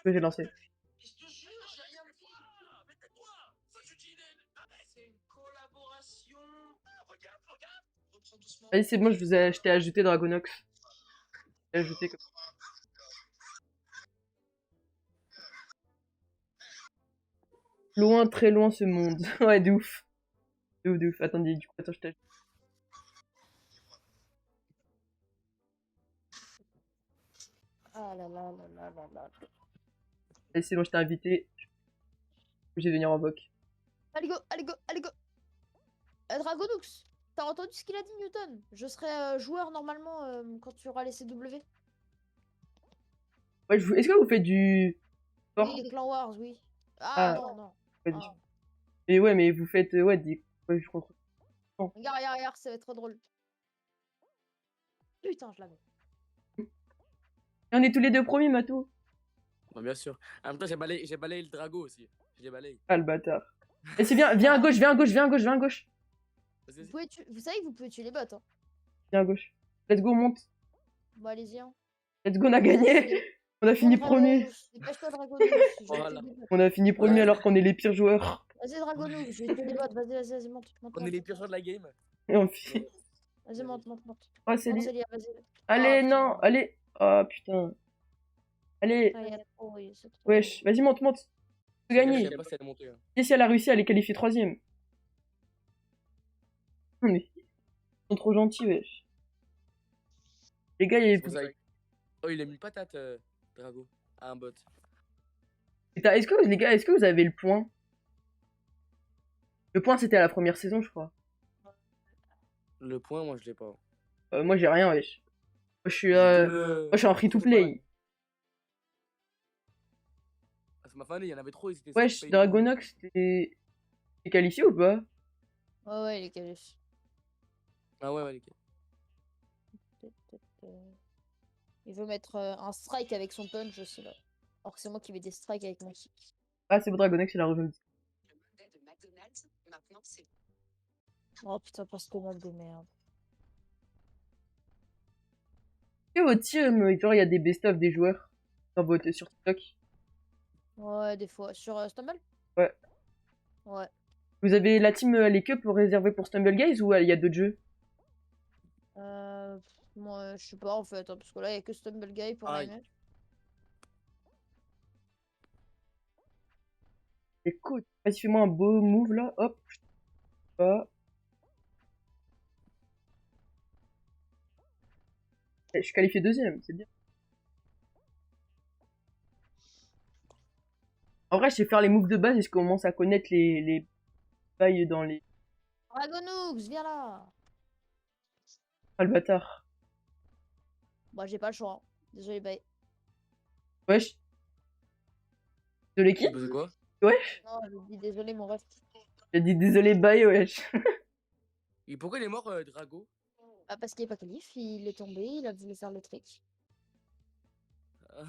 Que j'ai lancé. Vas-y, c'est bon, je t'ai ajouté Dragonox. Je t'ai ajouté comme ça. Loin, très loin ce monde. Ouais, de ouf. De ouf, de ouf. Attendez, du coup, attends, je t'ajoute. Ah là là là là là là. Allez, c'est bon, je t'ai invité. Je vais venir en voc. Allez go, allez go, allez go. Dragonux, t'as entendu ce qu'il a dit Newton? Je serai joueur normalement quand tu auras les CW. Ouais, est-ce que vous faites du sport? Oui, Clan Wars, oui. Ah. Ah non, non. Vas-y. Ah. Mais ouais, mais vous faites ouais, des. Ouais, je comprends. Regarde, regarde, regarde, ça va être trop drôle. Putain, je l'avais. On est tous les deux premiers, Mato. Bon, bien sûr. En même temps, j'ai balayé le Drago aussi. J'ai balayé. Ah, le bâtard. Et c'est viens à gauche, viens à gauche, viens à gauche, viens à gauche. Vas-y, Vous, vas-y. vous savez que vous pouvez tuer les bots. Hein. Viens à gauche. Let's go, on monte. Bon, allez-y. Hein. Let's go, on a gagné. On a fini Bon, premier. Dragonux, dépêche-toi, Dragonux. Je vais Voilà. tuer les bots. On a fini premier Ouais. alors qu'on est les pires joueurs. Vas-y, Dragonux, je vais tuer les bots. Vas-y, vas-y, vas-y, monte. Monte, On est monte. les pires joueurs de la game. Et on finit. Vas-y, monte, monte, monte. Oh, c'est Monte, lui. Célia, vas-y. Allez, Ah, non, putain. allez. Oh, putain. Allez. Ah, il y a trop, oui, c'est trop. Wesh, vas-y, monte, monte. Tu peux Je gagner. sais pas si elle est montée. Hein. Et si elle a réussi à les qualifier troisième. Mais ils sont trop gentils, wesh. Les gars, C'est pour ça qu'il- Oh, il a mis une patate, Drago, à un bot. est-ce que les gars, est-ce que vous avez le point? Le point, c'était à la première saison, je crois. Le point, moi, je l'ai pas. Moi, j'ai rien, wesh. Moi, je suis en free to c'est pareil. play. Ah, ça m'a fané, il y en avait trop, ils étaient Wesh, pay to win. Dragonox, t'es qualifié ou pas? Ouais, ouais, il est qualifié. Ah ouais, les gars. Il veut mettre un strike avec son punch aussi là. Alors que c'est moi qui mets des strikes avec mon kick. Ah, c'est bon, Dragonox, il a rejoint. Oh putain, parce que mal de merde. Et votre team, genre, il y a des best-of des joueurs sur TikTok. Ouais, des fois. Sur Stumble? Ouais. Ouais. Vous avez la team les cups réservée pour Stumble Guys ou il y a d'autres jeux? Moi, je sais pas en fait, hein, parce que là, il y a que Stumble Guy pour Aïe. l'AMF. Écoute, vas-y, fais-moi un beau move là, hop. Pas. Je suis qualifié deuxième, c'est bien. En vrai, je sais faire les moves de base et je commence à connaître les bails dans les. Dragonoox, viens là! Ah, le bâtard. Bah, j'ai pas le choix. Hein. Désolé, bye. Wesh. De l'équipe? Tu faisais quoi? Wesh. Non, je dis désolé, mon ref. J'ai dit désolé, bye, wesh. Et pourquoi il est mort, Drago? Bah, parce qu'il est pas qualif, il est tombé, il a voulu faire le trick. Ah.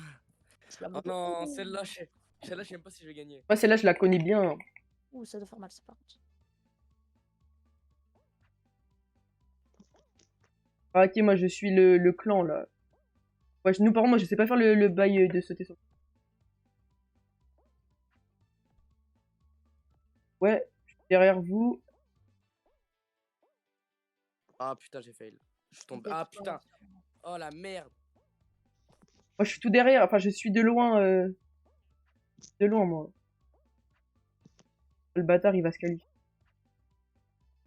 Je l'ai Oh beaucoup. non, celle-là, je sais même pas si je vais gagner. Moi, celle-là, je la connais bien. Ouh, ça doit faire mal, c'est pas contre. Ah, ok, moi, je suis le clan là. Ouais, nous, par contre, moi, je sais pas faire le bail de sauter sur. Ouais, je suis derrière vous. Ah putain, j'ai fail. Je suis tombé. T'inquiète Ah pas. putain. Oh la merde. Moi, je suis tout derrière. Enfin, je suis de loin. De loin, moi. Le bâtard, il va se qualifier.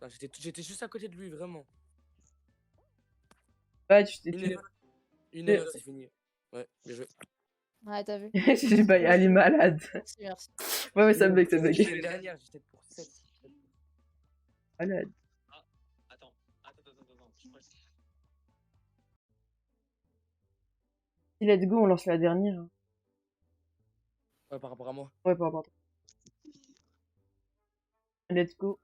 Putain, j'étais juste à côté de lui, vraiment. Ouais, tu Une tu- erreur. Une erreur, c'est fini. Ouais, bien joué. Ouais, t'as vu. j'ai pas. Elle est malade. Merci, merci. Ouais, ouais, ça bug, ça bug. J'étais dernière, j'étais pour 7. Malade. Attends. Je crois que Let's go, on lance la dernière. Ouais, par rapport à moi. Ouais, pas rapport. Let's go.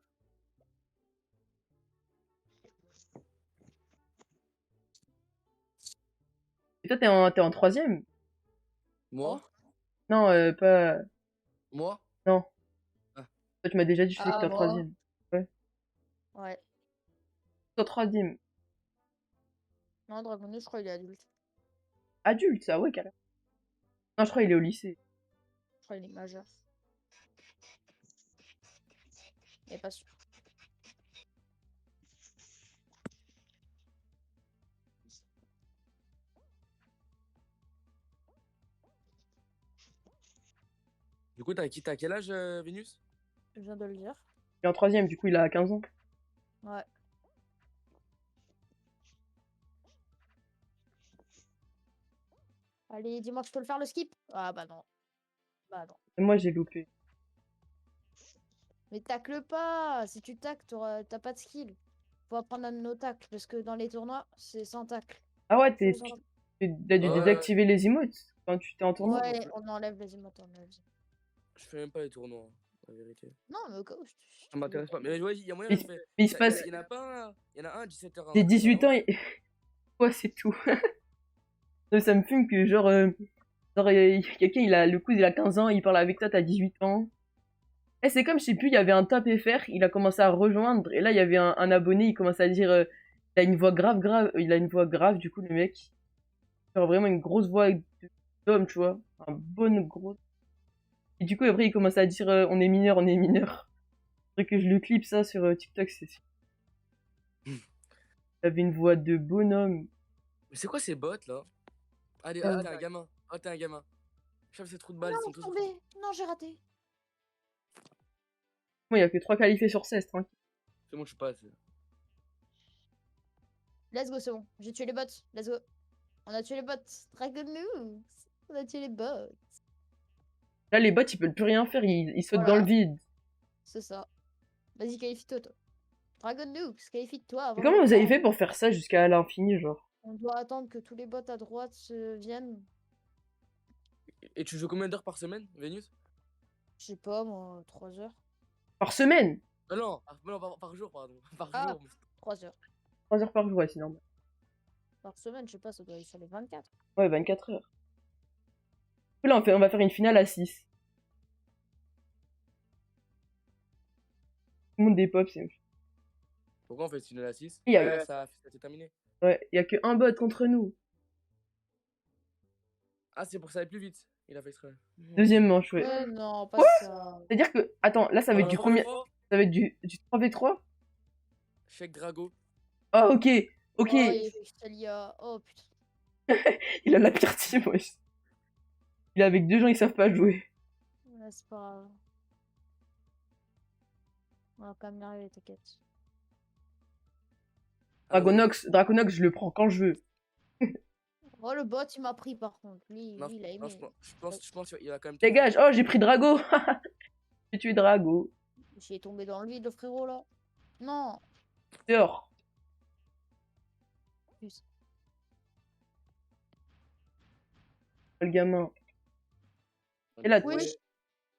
Et toi, t'es en troisième? Moi? Non, pas. Moi? Non. Ah. Toi, tu m'as déjà dit, je sais que t'es en moi. troisième. Ouais. T'es en troisième. Non, Dragonoox, je crois qu'il est adulte. Adulte, ça, ouais, carrément. Non, je crois qu'il est au lycée. Je crois qu'il est majeur. Il est pas sûr. Du coup, t'as quel âge, Vénus? Je viens de le dire. Il est en troisième, du coup, il a 15 ans. Ouais. Allez, dis-moi que je peux le faire le skip. Ah bah non. Bah non. Et moi, j'ai loupé. Mais tacle pas. Si tu tacles, t'as pas de skill. Faut apprendre à no tacle parce que dans les tournois, c'est sans tacle. Ah ouais, Faut t'as dû Ouais. désactiver les emotes quand tu t'es en tournoi? Ouais, on enlève les emotes, on enlève les emotes. Je fais même pas les tournois, hein, la vérité. Non, mais au cas où, Ça m'intéresse pas. Mais ouais, il y a moyen, Mais je fais. Mais il se passe. Il y en a pas un. Il y en a un à 17h. J'ai 18 ans et. Ouais, c'est tout. Non, ça me fume que, genre, quelqu'un, le cousin, il a 15 ans, il parle avec toi, t'as 18 ans. Eh, c'est comme, je sais plus, il y avait un top FR, il a commencé à rejoindre, et là, il y avait un abonné, il commence à dire, il a une voix grave, il a une voix grave, du coup, le mec. Genre, vraiment une grosse voix d'homme, tu vois. Un bonne grosse. Et du coup, après, il commence à dire, on est mineur, on est mineur. Faudrait que je le clip ça sur TikTok, c'est sûr. Il avait une voix de bonhomme. Mais c'est quoi ces bots là? Allez, Euh. t'es un gamin. Oh, t'es un gamin. Chape ces trous de balles, Non, ils sont je tous. suis tombée. Non, j'ai raté. Bon, il y a que 3 qualifiés sur 16, tranquille. C'est bon, je suis pas. Let's go, c'est bon. J'ai tué les bots. Let's go. On a tué les bots. Dragonoox. On a tué les bots. Là, les bots, ils peuvent plus rien faire, ils sautent Voilà. dans le vide. C'est ça. Vas-y, qualifie-toi, toi. Dragonux, qualifie-toi avant Mais comment le vous avez temps. fait pour faire ça jusqu'à l'infini, genre? On doit attendre que tous les bots à droite viennent. Et tu joues combien d'heures par semaine, Vénus? Je sais pas, moi, 3 heures. Par semaine? Ah non, par jour, pardon. Par Ah. jour. 3 heures. 3 heures par jour, ouais, c'est normal. Par semaine, je sais pas, ça doit aller sur les 24. Ouais, 24 heures. Là, on va faire une finale à 6. Tout le monde des pop, c'est... Pourquoi on fait une à 6? Il y a- Ouais, ça c'est terminé. Ouais, y a que un bot contre nous. Ah, c'est pour que ça aille plus vite. Il a fait exprès. Deuxième manche, ouais. Ouais, non, pas Quoi ça. C'est-à-dire que... Attends, là, ça va être du combien? Ça va être du 3v3? Check Drago. Ah, ok. Ok. Oh, il y a eu Stalia. Oh putain. Il a la pire team, wesh. Il est avec 2 gens, ils savent pas jouer. Ouais, c'est pas grave. On va quand même y arriver, t'inquiète. Draconox, je le prends quand je veux. Oh, le bot, il m'a pris par contre. Lui, Non, lui, il a non, aimé. je pense qu'il va quand même. Dégage. Oh, j'ai pris Drago. J'ai tué Drago. J'ai tombé dans le vide, le frérot là. Non. Dehors. Plus. Le gamin. Et là, Oui.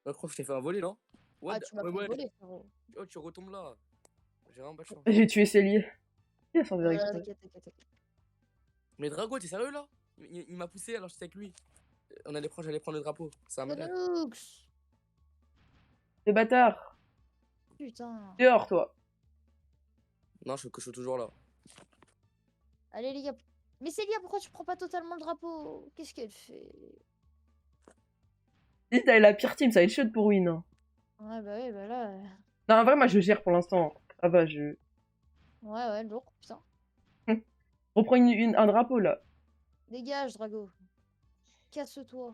Je crois que je t'ai fait un voler, non? Ah, tu m'as Ouais, fait ouais. voler, frérot. Oh, tu retombes là. J'ai vraiment pas de chance. j'ai tué Célie. Sans faire Ouais, exprès. t'inquiète, t'inquiète. Mais Drago, t'es sérieux là? Il m'a poussé alors j'étais avec lui. J'allais prendre le drapeau. C'est un malade. Dragonux. Des bâtards. Putain. Dehors, toi. Non, je suis toujours là. Allez, les gars. Mais Célia, pourquoi tu prends pas totalement le drapeau? Qu'est-ce qu'elle fait? Si t'avais la pire team, ça va être chaud pour win. Hein. Ouais, bah ouais, bah là. Non, en vrai, moi, je gère pour l'instant. Ça va, je... Ouais, ouais, lourd, putain. Reprends un drapeau, là. Dégage, Drago. Casse-toi.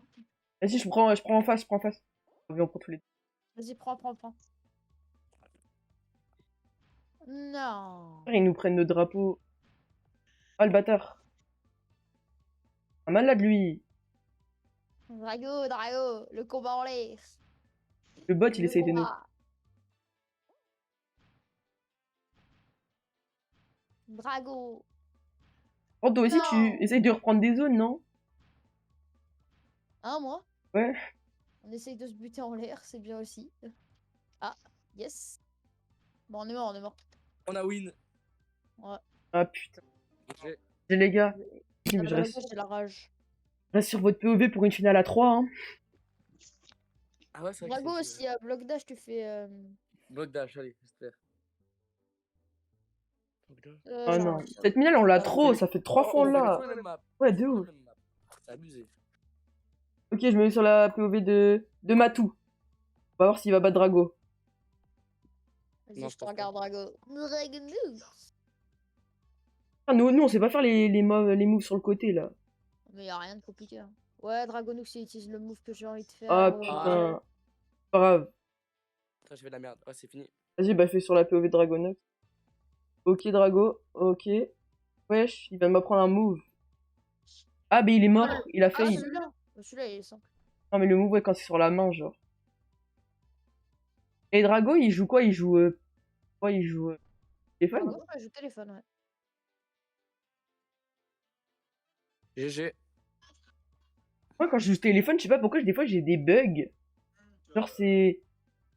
Vas-y, je prends en face, je prends en face. Vas-y, on prend tous les deux. Vas-y, prends. Non. Ils nous prennent le drapeau. Ah, le bâtard. Un malade, lui. Drago, le combat en l'air. Le bot, il Le essaye de nous... combat. Drago. Oh, toi aussi, Non. tu essayes de reprendre des zones, non? Hein, moi? Ouais. On essaye de se buter en l'air, c'est bien aussi. Ah, yes. Bon, on est mort. On a win. Ah, putain. J'ai- J'ai les gars. Ah, Je bah, reste... j'ai la rage. Reste sur votre POV pour une finale à 3. Hein. Ah ouais, c'est vrai. Drago, si à bloc dash, tu fais. Bloc dash, allez, j'espère. Oh genre, non. Cette finale, on l'a trop. Ça fait 3 fois on fait là. toujours la même map. Ouais, de Toujours ouf. la même map. C'est abusé. Ok, je me mets sur la POV de Matou. On va voir s'il va battre Drago. Vas-y, Non, je je te pense regarde, Drago. Dragonous. Ah, nous, on sait pas faire les moves sur le côté là. Mais y a rien de compliqué. Hein. Ouais, Dragonux, il utilise le move que j'ai envie de faire. Ah ouais. putain. Pas grave. Putain, j'ai fait de la merde. Ouais, c'est fini. Vas-y, bah fais sur la POV de Dragonox. Ok, Drago. Ok. Wesh, il va m'apprendre un move. Ah, mais il est mort. Il a Ah, failli. celui-là. Celui-là, il est simple. Non, mais le move, ouais, quand c'est sur la main, genre. Et Drago, il joue quoi? Il joue. Ouais, il joue. Téléphone? Drago, ouais, joue téléphone, ouais. GG. Moi, quand je joue téléphone, je sais pas pourquoi, des fois, j'ai des bugs. Genre, c'est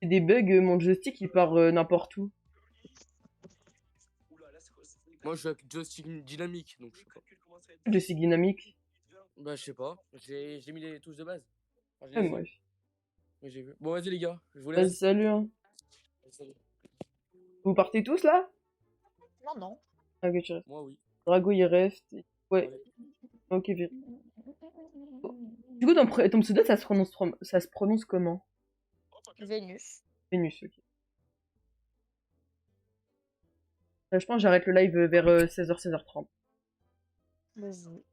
des bugs, mon joystick, il part n'importe où. Moi, je joue avec joystick dynamique, donc je sais pas. Joystick dynamique. Bah, je sais pas. J'ai mis les touches de base. Enfin, je Ouais, les ai. moi. Mais j'ai vu. Bon, vas-y, les gars. Je vous Vas-y, laisse. salut. Hein. Salut. Vous partez tous là? Non. Ah, ok, tu restes. Moi, oui. Drago, il reste. Ouais, Allez. ok, viré. Du coup, ton pseudo, ça se prononce comment? Vénus. Vénus, ok. Je pense que j'arrête le live vers 16h, 16h30. Vas-y.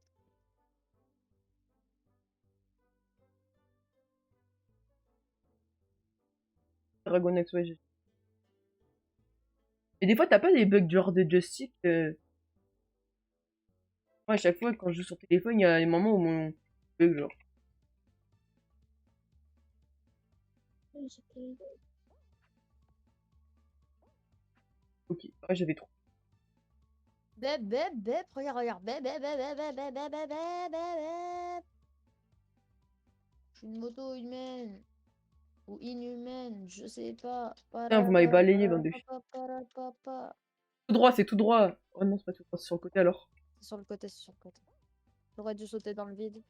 Dragonex, ouais. Et des fois, t'as pas des bugs du genre de joystick Moi, à chaque fois, quand je joue sur téléphone, il y a des moments où mon bug, genre. Ok, ouais, j'avais trop. Bep, bep, bep, regarde, regarde. Bep, bep, bep, bep, bep, bep, bep, bep, bep, bep. Je suis une moto humaine. Ou inhumaine, je sais pas. Putain, vous m'avez balayé, bande de filles. Parapapapapapa. Tout droit, c'est tout droit. Oh non, c'est pas tout droit, c'est sur le côté alors. C'est sur le côté, c'est sur le côté. J'aurais dû sauter dans le vide.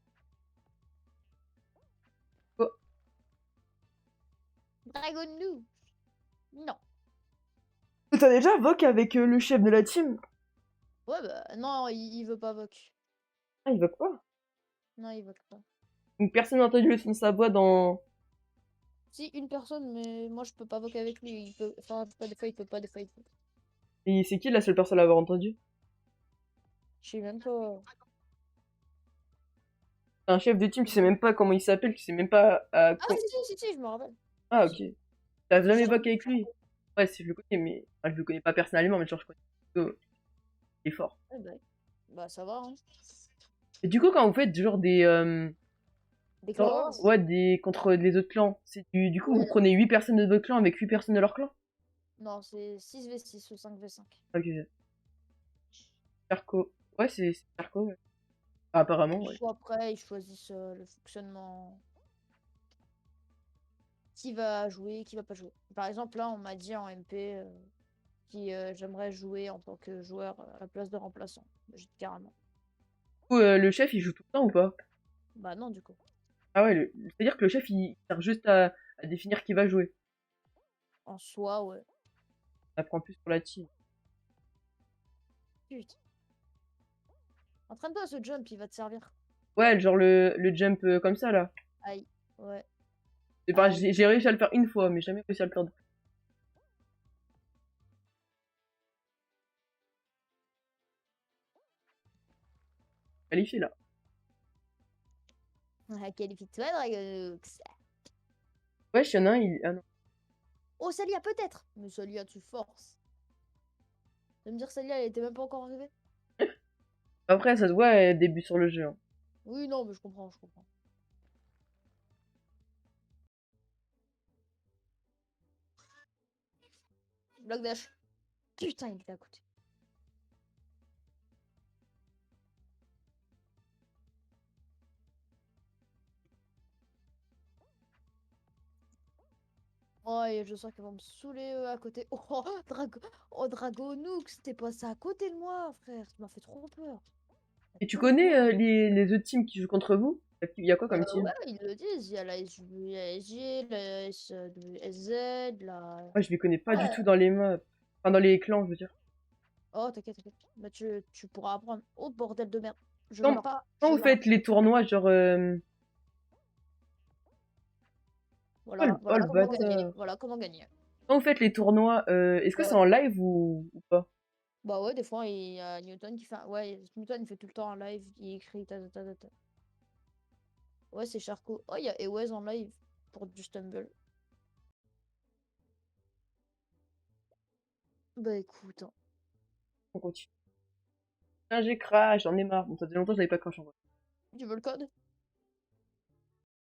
Oh, Dragon Nous. Non. t'as déjà voc avec le chef de la team? Ouais, bah, non, il veut pas voc. Ah, il voc pas. Non, il voc pas. Donc personne n'a entendu le son de sa voix dans. Si, une personne, mais moi je peux pas voc avec lui. Il peut, enfin, pas des fois il peut pas, des fois il peut. Et c'est qui la seule personne à l'avoir entendu? Je sais même pas. C'est un chef de team, tu sais même pas comment il s'appelle, tu sais même pas à Ah, quoi. si, je me rappelle. Ah, ok. T'as jamais Gérard. voc avec lui? Ouais, si, je le connais, mais. Enfin, je le connais pas personnellement, mais genre, je connais plutôt. Il est fort. Ouais, bah, ça va, hein. Et du coup, quand vous faites genre des. Des Genre, clans. ouais, des. Contre les autres clans, c'est du coup, vous Ouais. prenez 8 personnes de votre clan avec 8 personnes de leur clan? Non, c'est 6v6 ou 5v5. Ok. Carco. Ouais, c'est Carco, ouais. Ah, apparemment, ouais. Ou après, ils choisissent le fonctionnement. Qui va jouer, qui va pas jouer. Par exemple, là, on m'a dit en MP qui j'aimerais jouer en tant que joueur à la place de remplaçant. J'ai dit carrément. Du coup, le chef, il joue tout le temps ou pas? Bah non, du coup. Ah ouais, c'est-à-dire que le chef, il sert juste à définir qui va jouer. En soi, ouais. Ça prend plus pour la team. Putain. Entraîne-toi à ce jump, il va te servir. Ouais, genre le jump comme ça, là. Aïe. Ouais. C'est pas, Aïe. j'ai réussi à le faire une fois, mais jamais réussi à le faire deux. Qualifié, là. Qualifie-toi, Dragonox. Ouais, il y en a un, il. Ah non. Oh, Salia, peut-être. Mais Salia, tu forces. Tu vas me dire, Salia, elle était même pas encore arrivée? Après, ça se voit, elle débute sur le jeu, hein. Oui, non, mais je comprends, je comprends. Bloc dash. Putain, il était à côté. Oh, et je sens qu'ils vont me saouler à côté. Oh, Dragonox, t'es passé à côté de moi, frère. Tu m'as fait trop peur. Et tu Deux connais fois. les autres teams qui jouent contre vous? Il y a quoi comme Ouais, team? ils le disent. Il y a la SG, la SZ, la. Moi, je les connais pas du Ouais. tout dans les maps. Enfin, dans les clans, je veux dire. Oh, t'inquiète, t'inquiète. Bah, tu pourras apprendre. Oh, bordel de merde. Je Quand, meurs pas. quand Je vous meurs. faites les tournois, genre. Voilà, Oh voilà le comment gagner. bâtard. Voilà comment gagner. Quand vous faites les tournois, est-ce que c'est Ouais. en live ou pas? Bah ouais, des fois, il y a Newton qui fait. Ouais, Newton, il fait tout le temps en live. Il écrit ta ta ta ta ta. Ouais, c'est Charcot. Oh, il y a Ewez en live pour du Stumble. Bah écoute, hein. On continue. Ah, j'ai crash, j'en ai marre. Bon, ça faisait longtemps que j'avais pas crash en vrai. Tu veux le code?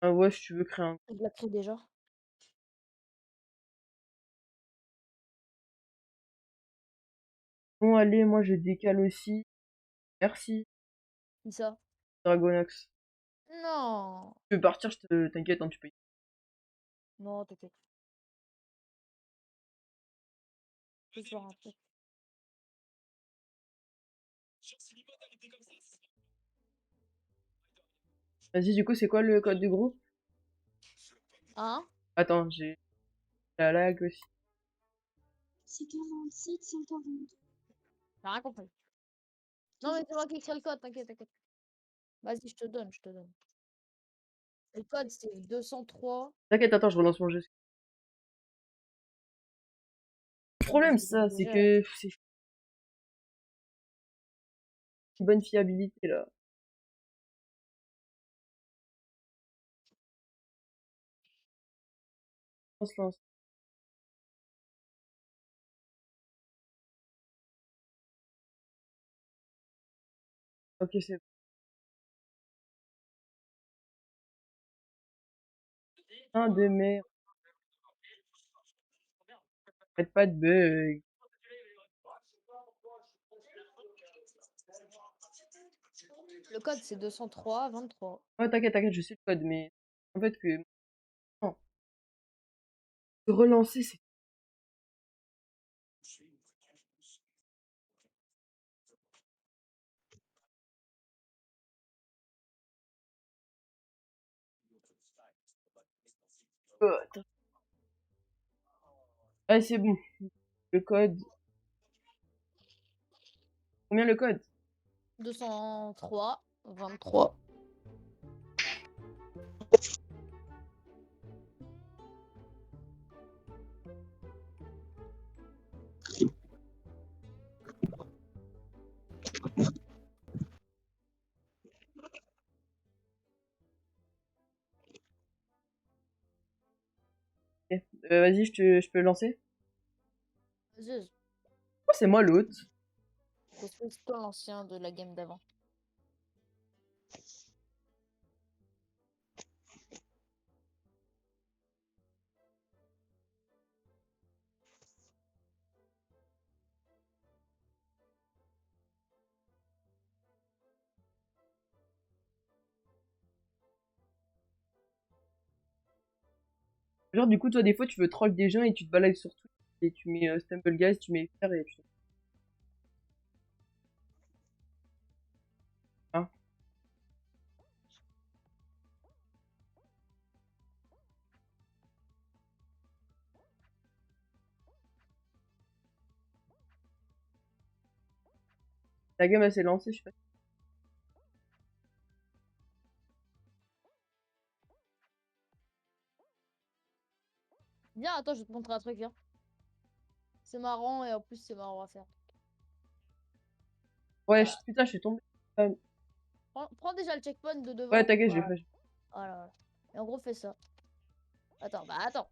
Ah ouais, si tu veux créer un. Je l'ai déjà. Bon, allez, moi je décale aussi. Merci, Qui ça? Dragonax. Non. Tu veux partir, t'inquiète, hein, tu peux. Non, t'inquiète. Je vais faire un truc. Vas-y, du coup, c'est quoi le code du groupe? Hein? Attends, j'ai la lag aussi. C'est 47, 142. J'ai rien compris. Non, mais c'est moi qui écris le code, t'inquiète, t'inquiète. Vas-y, je te donne, je te donne. Le code, c'est 203. T'inquiète, attends, je relance mon jeu. Le problème, Parce c'est que ça, c'est que c'est une bonne fiabilité là. On se lance. Ok, c'est un de merde. Faites pas de bug. Le code, c'est 203-23. Ouais, t'inquiète, je sais le code, mais en fait que non, se relancer, c'est attends. Ah, c'est bon. Le code. Combien le code? 203-23. Ok. Vas-y, je peux le lancer. Vas-y, Oh, c'est moi l'autre. c'est toi l'ancien de la game d'avant. Genre, du coup, toi, des fois, tu veux troll des gens et tu te balades sur Twitch et tu mets Stumble Guys, tu mets FR et tu. Hein? La game, elle s'est lancée, je sais pas. Viens, attends, je vais te montrer un truc, viens. C'est marrant et en plus, c'est marrant à faire. Ouais, putain, je suis tombé. Prends déjà le checkpoint de devant. Ouais, t'inquiète, je l'ai Voilà. fait. Voilà. Et en gros, fais ça. Attends, bah attends.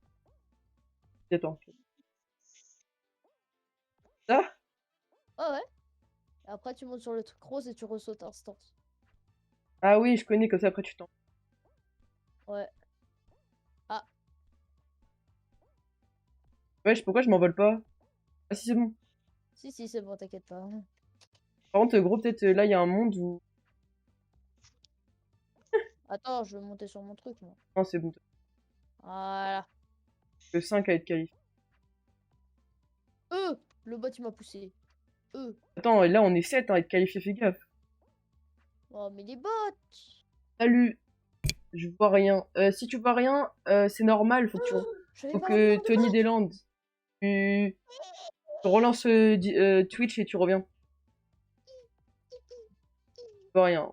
Attends. Ça? Oh ouais. Et après, tu montes sur le truc rose et tu ressautes instant. Ah oui, je connais, comme ça, après, tu t'en. Ouais. Ah, Wesh, pourquoi je m'envole pas? Ah si, c'est bon. si, c'est bon, t'inquiète pas. Par contre, gros, peut-être là, il y a un monde où. Attends, je vais monter sur mon truc, moi. Non, c'est bon. Voilà. Que 5 à être qualifié. Le bot, il m'a poussé. Attends, là, on est 7 à être qualifié, fais gaffe. Oh, mais les bots. Salut, je vois rien. Si tu vois rien, c'est normal, J'avais faut pas que encore de Tony bot. Deslandes, tu relances Twitch et tu reviens. Je vois rien.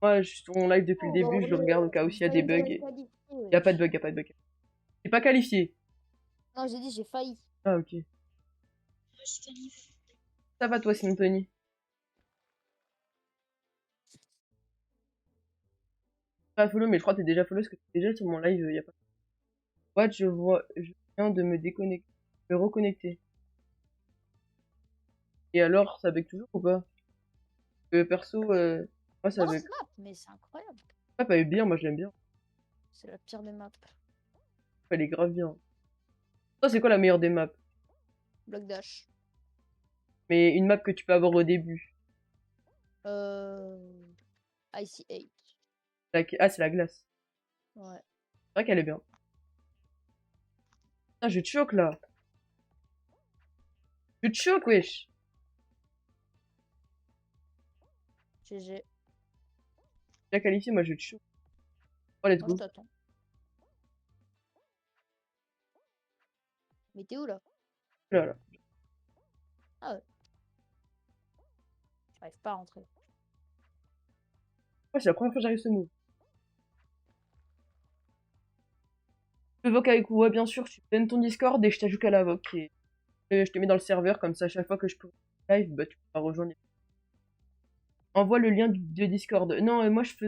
Moi, je suis sur mon live depuis le Oh, début, je le regarde au cas où s'il y a des j'avais bugs. failli Il qualifier, y a pas de wesh. bug, y a pas de bug. T'es pas qualifié. Non, j'ai dit j'ai failli. Ah, ok. Moi, je qualifie. Ça va, toi, sinon, Tony? Pas follow, mais je crois que t'es déjà follow parce que t'es déjà sur mon live, y a pas. What, je viens de me déconnecter, me reconnecter. Et alors, ça bug toujours ou pas? Perso, moi, ça bug. Grosse map, mais c'est incroyable. La map, elle est bien, moi, je l'aime bien. C'est la pire des maps. Elle est grave bien. Toi, c'est quoi la meilleure des maps? Block dash. Mais une map que tu peux avoir au début. IC8. Ah, c'est la glace. Ouais. C'est vrai qu'elle est bien. Putain, je te choque, là. Je te choque, wesh. GG. Déjà qualifié, moi, je te choque. Oh, let's Moi, je go. t'attends. Mais t'es où, là? Là, là. J'arrive pas à rentrer. Ouais, c'est la première fois que j'arrive ce move. Je voc avec ouais, bien sûr, tu donnes ton Discord et je t'ajoute à la voc. Et je te mets dans le serveur, comme ça, à chaque fois que je peux live, bah, tu pourras rejoindre. Envoie le lien de Discord. Non, moi, je fais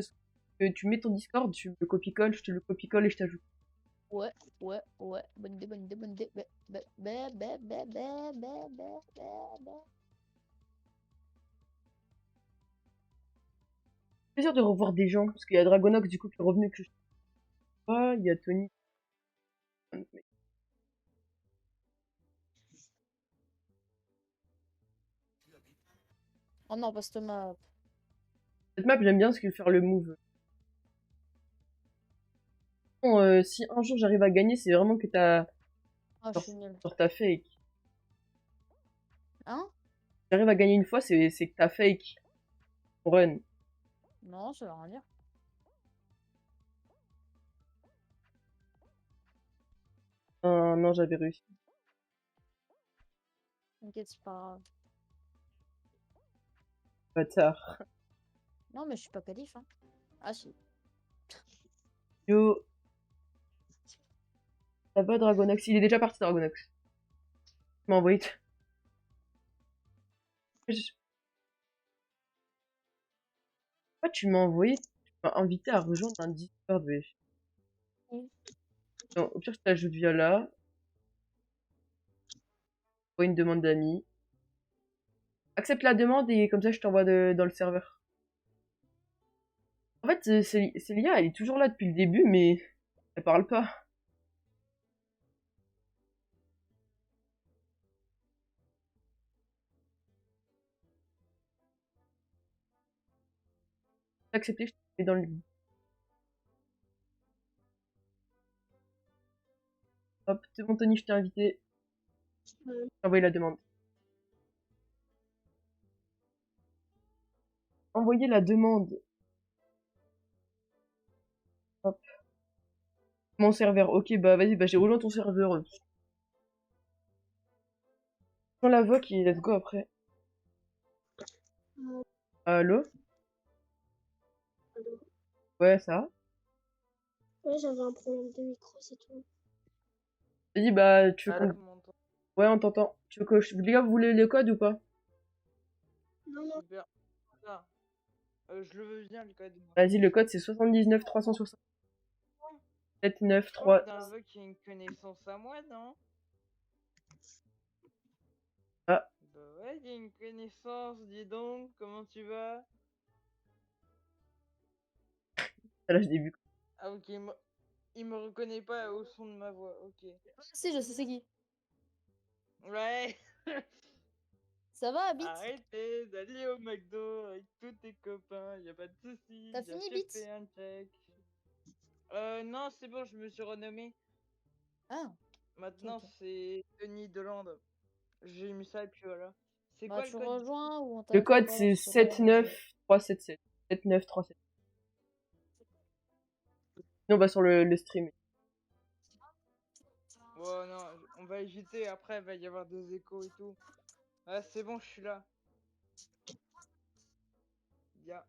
que tu mets ton Discord, tu le copie-colle, je te le copie-colle et je t'ajoute. Ouais. Bonne idée. Bé. Plaisir de revoir des gens, parce qu'il y a Dragonox, du coup, qui est revenu que je sais pas, il y a Tony. Oh non, pas cette map. Cette map, j'aime bien ce que faire le move. Bon, si un jour j'arrive à gagner, c'est vraiment que Ah, je suis nulle. sur ta fake. Hein? Si j'arrive à gagner une fois, c'est que t'as fake. Run. Non, ça veut rien dire. Non, j'avais réussi. T'inquiète, c'est pas grave. Bâtard. Non, mais je suis pas qualif, hein. Ah, si. Yo. Ça va, Dragonox? Il est déjà parti, Dragonox. Tu m'as envoyé. Pourquoi tu m'as envoyé? Tu m'as invité à rejoindre un Discord, wesh. Oui. Non, au pire, je t'ajoute via là. Envoie une demande d'amis. Accepte la demande et comme ça, je t'envoie dans le serveur. En fait, Célia, elle est toujours là depuis le début, mais elle parle pas. Accepté, je te mets dans le... Hop, c'est bon, Tony, je t'ai invité. Ouais. Je t'ai envoyé la demande. Envoyer la demande. Hop. Mon serveur. Ok, bah vas-y, bah j'ai rejoint ton serveur. Prends la voix qui let's go après. Ouais. Allô? Allô. Ouais, ça va? Ouais, j'avais un problème de micro, c'est tout. Vas-y, bah tu veux Alors, qu'on... tu m'entends? Ouais, on t'entend. Tu veux que les gars, vous voulez les codes ou pas? Non, non, Super. Ah, je le veux bien, le code. Vas-y, le code c'est 79 360 79 Je crois 3. que d'un vœu qui a une connaissance à moi, non? Ah, Bah ouais, il y a une connaissance, dis donc, comment tu vas? là je l'ai vu. Ah ok, il me reconnaît pas au son de ma voix, ok. Si, je sais c'est qui. Ouais, Ça va, Bit? arrêtez d'aller au McDo avec tous tes copains, y a pas de soucis, T'as viens fini, je te Bit? fais un check. Non, c'est bon, je me suis renommé. Ah, Maintenant, ok. c'est Denis Delande. J'ai mis ça et puis voilà. C'est Bah, quoi le tu code? rejoins ou on Le t'ajoute code encore c'est sur 79 377. 79 377. Sinon, on va sur le stream. Oh non, on va éviter, après il va y avoir des échos et tout. Ah, c'est bon, je suis là. Ya.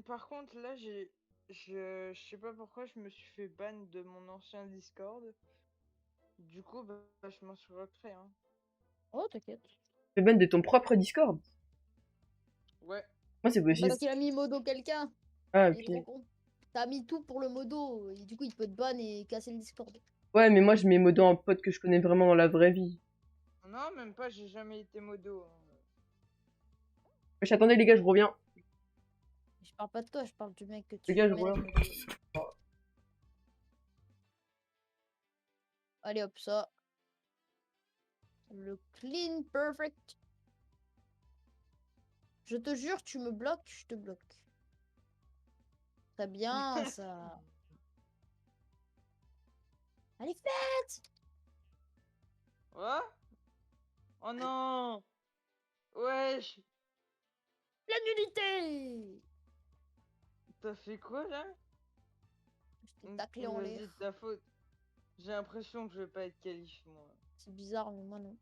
Par contre, là, je sais pas pourquoi je me suis fait ban de mon ancien Discord. Du coup, bah, je m'en suis recréé, hein. Oh, t'inquiète. Fais ban de ton propre Discord. Ouais. Moi, c'est possible. Parce qu'il a mis modo quelqu'un. Ah, Il est trop ok. con. T'as mis tout pour le modo. Et du coup, il peut te ban et casser le Discord. Ouais, mais moi, je mets modo en pote que je connais vraiment dans la vraie vie. Non, même pas, j'ai jamais été modo, hein. Wesh, attendez, les gars, je reviens. Je parle pas de toi, je parle du mec que tu Les gars, je mets reviens. modo. Allez hop, ça. Le clean perfect. Je te jure, tu me bloques, je te bloque. Très bien, ça. Allez, fais! Quoi? Oh non! Wesh! La nullité! T'as fait quoi là? Je t'ai taclé en Vas-y, l'air. de ta faute. J'ai l'impression que je vais pas être qualifié, moi. C'est bizarre, mais moi non.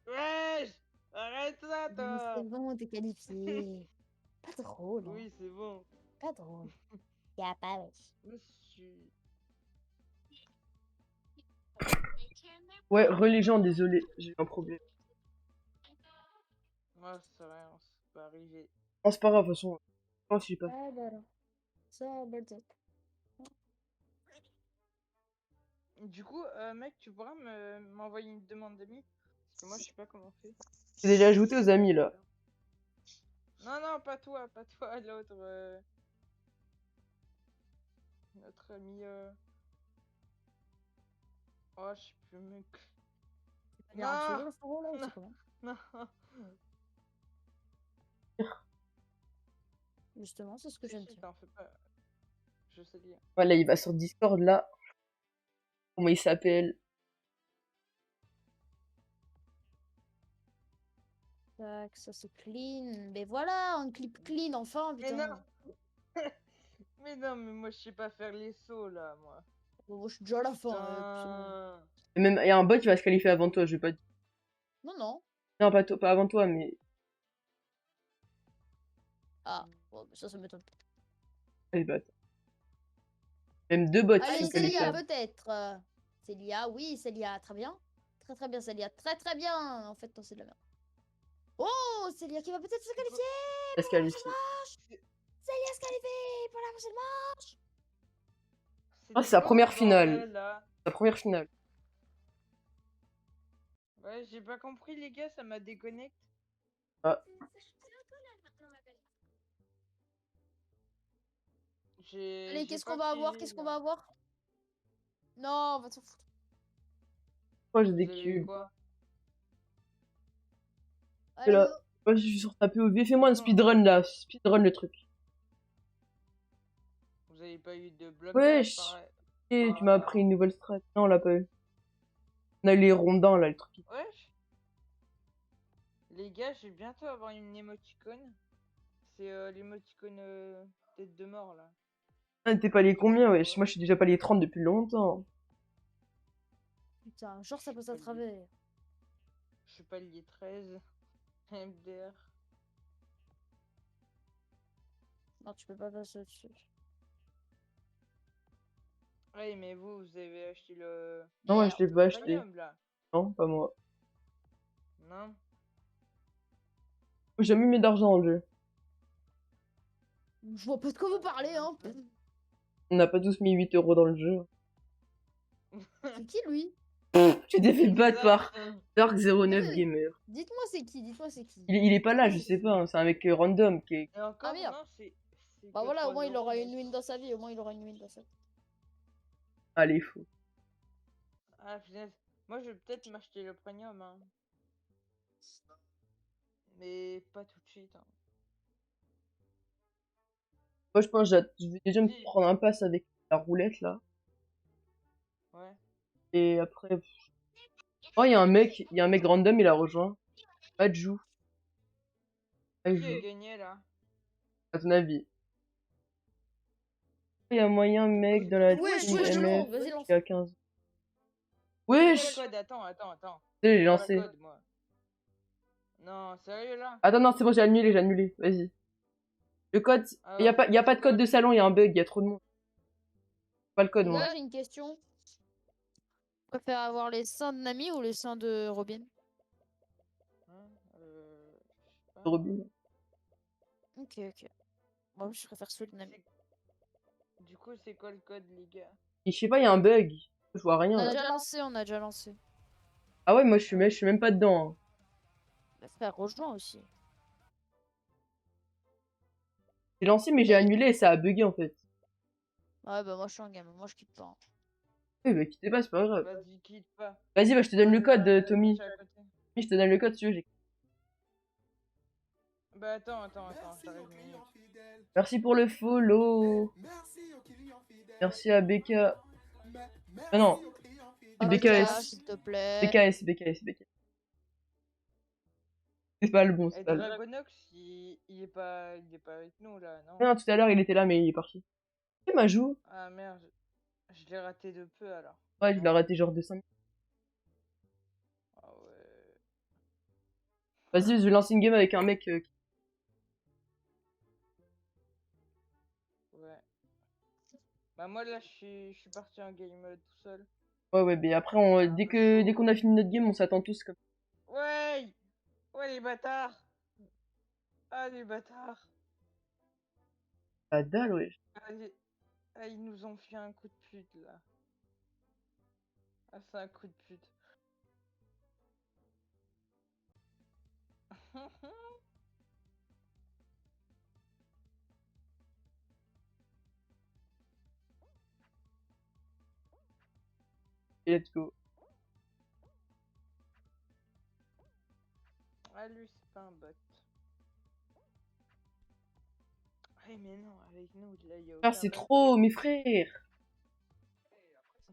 Wesh! Arrête ça, Mais c'est toi! bon, t'es qualifié. Pas drôle, hein. Oui, c'est bon. Pas drôle. Y'a pas, wesh. Monsieur. Ouais, religion, désolé, j'ai eu un problème. Moi, c'est rien, c'est pas arrivé. Non, c'est pas grave, de toute façon. Je pense que je sais pas. Ah, bah alors. Ça, Berthet. Du coup, mec, tu pourras m'envoyer une demande d'amis? Parce que moi, je sais pas comment on fait. J'ai déjà ajouté aux amis, là. Non, non, pas toi, l'autre. Notre ami. Oh, je sais plus, mec. Il a un pseudo, Non, le frérot, là, ou c'est non. comment? non. Justement, c'est ce que je Si, viens de si, dire. t'en fais pas. Je sais lire. Voilà, il va sur Discord là. Comment il s'appelle? Tac, ça c'est clean. Mais voilà, un clip clean, enfin, Mais non, putain. mais non, mais moi je sais pas faire les sauts là, moi. Bon, moi, je suis déjà à la fin, c'est bon. Putain. Et même, il y a un bot qui va se qualifier avant toi, je vais pas dire. Non, non. Non, pas, pas avant toi, mais. Ah, bon, ça m'étonne pas. Allez, bot. Même deux bots qui Allez, sont qualifiés. Célia, peut-être. Célia, oui, Célia, très bien. Très très bien, Célia, très très bien. En fait, non, c'est de la merde. Oh, Célia qui va peut-être se qualifier Elle se pour la qualifie. prochaine manche. Célia se qualifie pour la prochaine manche. Ah, c'est sa quoi première ce finale. bordel, là Sa première finale. Ouais, j'ai pas compris les gars, ça m'a déconnecté. Ah. Allez, qu'est-ce qu'on va avoir? Qu'est-ce qu'on va avoir? Non, on va s'en foutre. Moi, j'ai Vous des avez cubes. quoi? Et là, Allez, moi, je suis sur ta POV. Fais-moi un Non. speedrun là. Speedrun le truc. Vous avez pas eu de bloc Wesh. pareil. Et tu m'as appris une nouvelle strat. Non, on l'a pas eu. On a eu les rondins là, le truc. Wesh. Les gars, je vais bientôt avoir une émoticône. C'est l'émoticône tête de mort là. Ah, t'es pas les combien, wesh? Moi, je suis déjà pas les 30 depuis longtemps. putain, genre ça passe à travers. Je suis pas lié 13. MDR. Non, tu peux pas passer au-dessus. Ouais, mais vous avez acheté le. Non, moi, je l'ai pas acheté. Premium là. Non, pas moi. Non. J'ai jamais mis d'argent dans le jeu. Je vois pas de quoi vous parlez, hein. On n'a pas tous mis 8 euros dans le jeu. C'est qui lui? Tu t'es fait battre par Dark09 Gamer. Dites-moi c'est qui, dites-moi c'est qui. Il est pas là, je sais pas. Hein. C'est un mec random qui est. Et encore, merde. non, c'est. Bah que voilà, au 3 moins il euros, aura mais- une win dans sa vie, au moins il aura une win dans sa vie. Allez, fou. Ah, punaise. Moi, je vais peut-être m'acheter le premium. Hein. Mais pas tout de suite. Hein. Moi, je pense que je vais déjà me Si. prendre un pass avec la roulette là. Ouais. Et après. Oh, il y a un mec random, il a rejoint. Pas de joue. Pas de Qui a joue. gagné là? À ton avis. Il y a moyen, mec, dans la Wesh, team wesh, MF non, vas-y, lance. qui a 15. C'est quoi le Wesh! code? Attends. J'ai C'est quoi lancé. le code, moi? Non, sérieux là? Attends, non, c'est bon, j'ai annulé. Vas-y. Le code, il y a pas de code de salon, il y a un bug, il y a trop de monde. Pas le code, moi. Là j'ai une question. Tu préfères avoir les seins de Nami ou les seins de Robin? Hein, je sais pas. Robin. Ok, ok. Moi je préfère ceux de Nami. Du coup, c'est quoi le code, les gars? Et je sais pas, il y a un bug. Je vois On rien. a Là. déjà lancé, on a déjà lancé. Ah ouais, moi je suis même pas dedans. Hein. Bah, frère, rejoins aussi. J'ai lancé, mais j'ai annulé et ça a bugué en fait. Ouais, bah moi je suis en game, moi je quitte pas. Hein. Oui, bah quittez pas, c'est pas grave. Vas-y, quitte pas. Vas-y, bah je te donne le code, Tommy. Je suis à côté. Oui, je te donne le code si tu veux. Bah attends, Merci j'arrive aux une minute. clients fidèles. Merci pour le follow. Merci aux clients fidèles. Merci à BK. Merci Ah non. aux clients fidèles. C'est BK, BKS. s'il te plaît. BKS. C'est pas le bon, Et c'est pas le bon. Dragonox, il est pas avec nous là, non? Non, tout à l'heure il était là, mais il est parti. Qui m'a joué? Ah merde, je l'ai raté de peu alors. Ouais, je l'ai raté genre de 5 minutes. Ah ouais. Vas-y, je vais lancer une game avec un mec Ouais. Bah moi là, je suis parti en game mode tout seul. Ouais, mais après, dès qu'on a fini notre game, on s'attend tous comme. Ouais! Ouais les bâtards! Ah les bâtards! La dalle, ouais. Ah, ils nous ont fait un coup de pute là. Ah c'est un coup de pute. Let's go. Ah, lui, c'est pas un bot. Ouais, mais non, avec nous, là, il y a Frère, aucun c'est bot. trop, mes frères.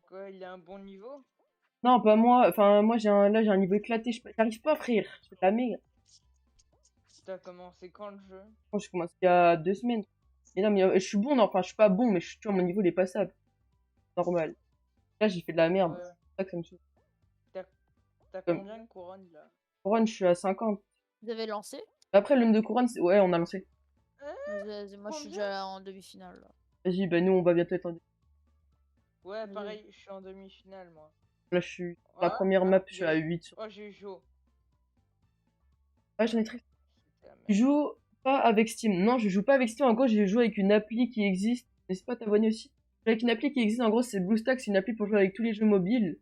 Quoi, il a un bon niveau? Non, pas moi. Enfin, moi, là, j'ai un niveau éclaté. J'arrive pas, frère. C'est de la merde. T'as commencé quand le jeu? Moi, je commence il y a 2 semaines. Mais non, mais je suis bon. Non, enfin, je suis pas bon, mais tu vois, mon niveau, il est passable. Normal. Là, j'ai fait de la merde. Ouais. C'est ça que ça me saoule. T'as Comme- combien de couronnes là? Couronne, je suis à 50. Vous avez lancé? Après, le nombre de couronnes, ouais, on a lancé. Moi, je suis Combien? déjà en demi-finale. Là. Vas-y, bah, nous, on va bientôt être en... Ouais, Vas-y. pareil, je suis en demi-finale moi. Là, je suis... Ouais, La première map, je suis à yes. 8 sur... Oh, j'ai eu chaud. Ouais, j'en ai très... C'était la Tu merde. joues pas avec Steam. Non, je joue pas avec Steam. En gros, j'ai joué avec une appli qui existe. N'hésite pas à t'abonner aussi. Avec une appli qui existe, en gros, c'est BlueStacks. C'est une appli pour jouer avec tous les jeux mobiles.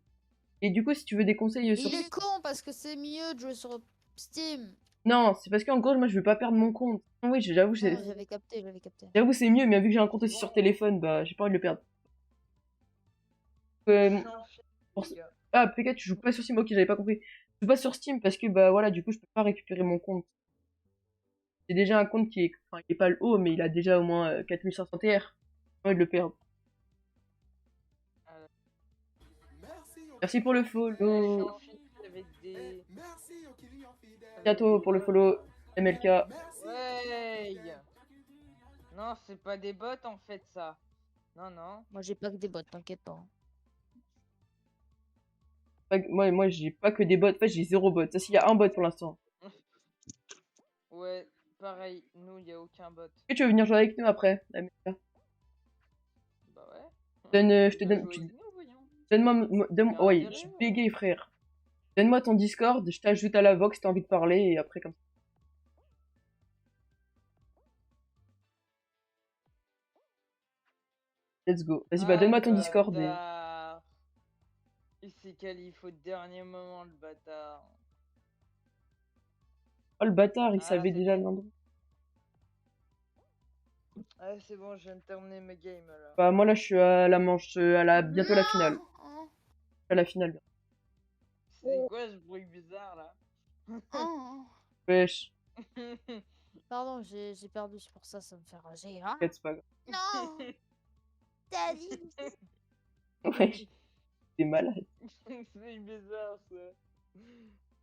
Et du coup, si tu veux des conseils Mais sur... il est con parce que c'est mieux de jouer sur Steam. Non, c'est parce qu'en gros, moi, je veux pas perdre mon compte. Ah oui, j'avoue, Non, j'avais capté, j'avais capté. j'avoue, c'est mieux, mais vu que j'ai un compte C'est aussi sur bon. téléphone, bah, j'ai pas envie de le perdre. Je Euh, suis en finale, pour- les gars. Ah, PK, tu joues pas sur Steam, ok, j'avais pas compris. Je joue pas sur Steam parce que, bah, voilà, du coup, je peux pas récupérer mon compte. J'ai déjà un compte qui est, enfin, il est pas le haut, mais il a déjà au moins 4500 TR. J'ai pas envie de le perdre. Merci pour le Je suis follow. en finale avec des. Merci aux clients fidèles. Bientôt pour le follow. MLK. Merci. Ouais. Non, c'est pas des bots en fait ça. Non, non. Moi, j'ai pas que des bots, t'inquiète pas. Moi, j'ai pas que des bots. En fait, j'ai 0 bot. Ça, s'il y a un bot pour l'instant. Ouais, pareil, nous, y a aucun bot. Est-ce que tu veux venir jouer avec nous après, MLK? Bah ouais. Je te Bah, donne, jouez avec nous, voyons. donne-moi, T'as ouais, intérêt, je suis ouais. bégay, frère. Donne-moi ton Discord, je t'ajoute à la Vox si t'as envie de parler, et après, comme ça. Let's go. Vas-y, bah, donne-moi ton Discord. Bâtard. Il s'est qualifié au dernier moment, le bâtard. Oh, le bâtard, il Ah, savait c'est déjà bon. l'endroit. Ah, c'est bon, je viens de terminer mes games là. Bah, moi, là, je suis à la manche, bientôt la finale. Oh, À la finale. C'est quoi ce bruit bizarre là? oh. Wesh, Pardon, j'ai perdu, c'est pour ça, ça me fait rager. Hein? t'inquiète, c'est pas grave. Non! T'as dit! Wesh, t'es malade. C'est bizarre ça.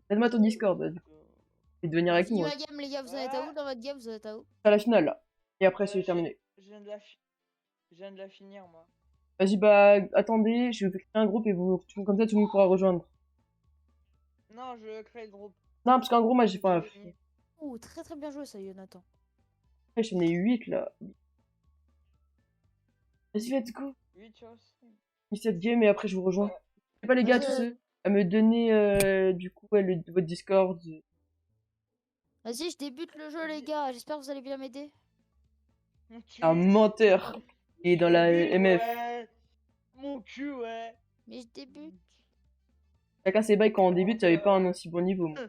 Donne-moi ton Discord, vas-y. Et de venir avec Fini nous. ma game, les gars, vous en êtes à où dans votre game? Vous en êtes à où? À la finale, là. Et après, Euh, c'est terminé. Je viens de la finir moi. Vas-y, bah, attendez, je vais créer un groupe et comme ça, tout le monde pourra rejoindre. Non, je crée le groupe. Non, parce qu'en gros, moi, j'ai Je pas. l'ai fini. Ouh, très très bien joué ça, Jonathan. Après, j'en ai 8 là. Vas-y, let's go. 8 choses. Fini cette game et après, je vous rejoins. Je sais pas, les gars, tous ceux à me donner, du coup, ouais, votre Discord. Vas-y, je débute le jeu, les gars. J'espère que vous allez bien m'aider. Un menteur. Et dans la MF. Ouais. Mon cul, ouais. Mais je débute. Chacun ses bails quand on débute, j'avais pas un aussi bon niveau. Moi.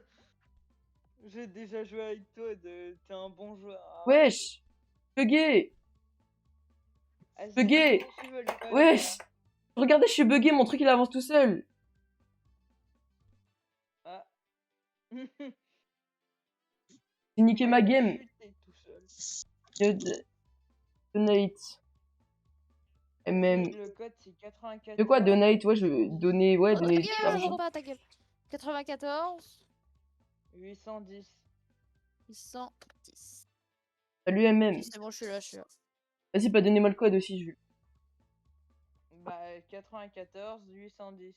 J'ai déjà joué avec toi, t'es un bon joueur. Ah. Wesh! Bugué! Ah, c'est bugué. bon, tu veux le faire, Wesh! Regardez, je suis bugué, mon truc il avance tout seul. Ah. J'ai niqué ma game. Chuté tout seul. Donate. MM. Le code c'est 94. De quoi donate? Ouais, je donner, ouais, Oh, ta donner gueule, de j'ai l'argent. pas ta gueule. 94 810. 810. Salut MM. C'est bon, je suis là, je suis là. Vas-y, bah donnez-moi le code aussi, je vais. Bah 94 810.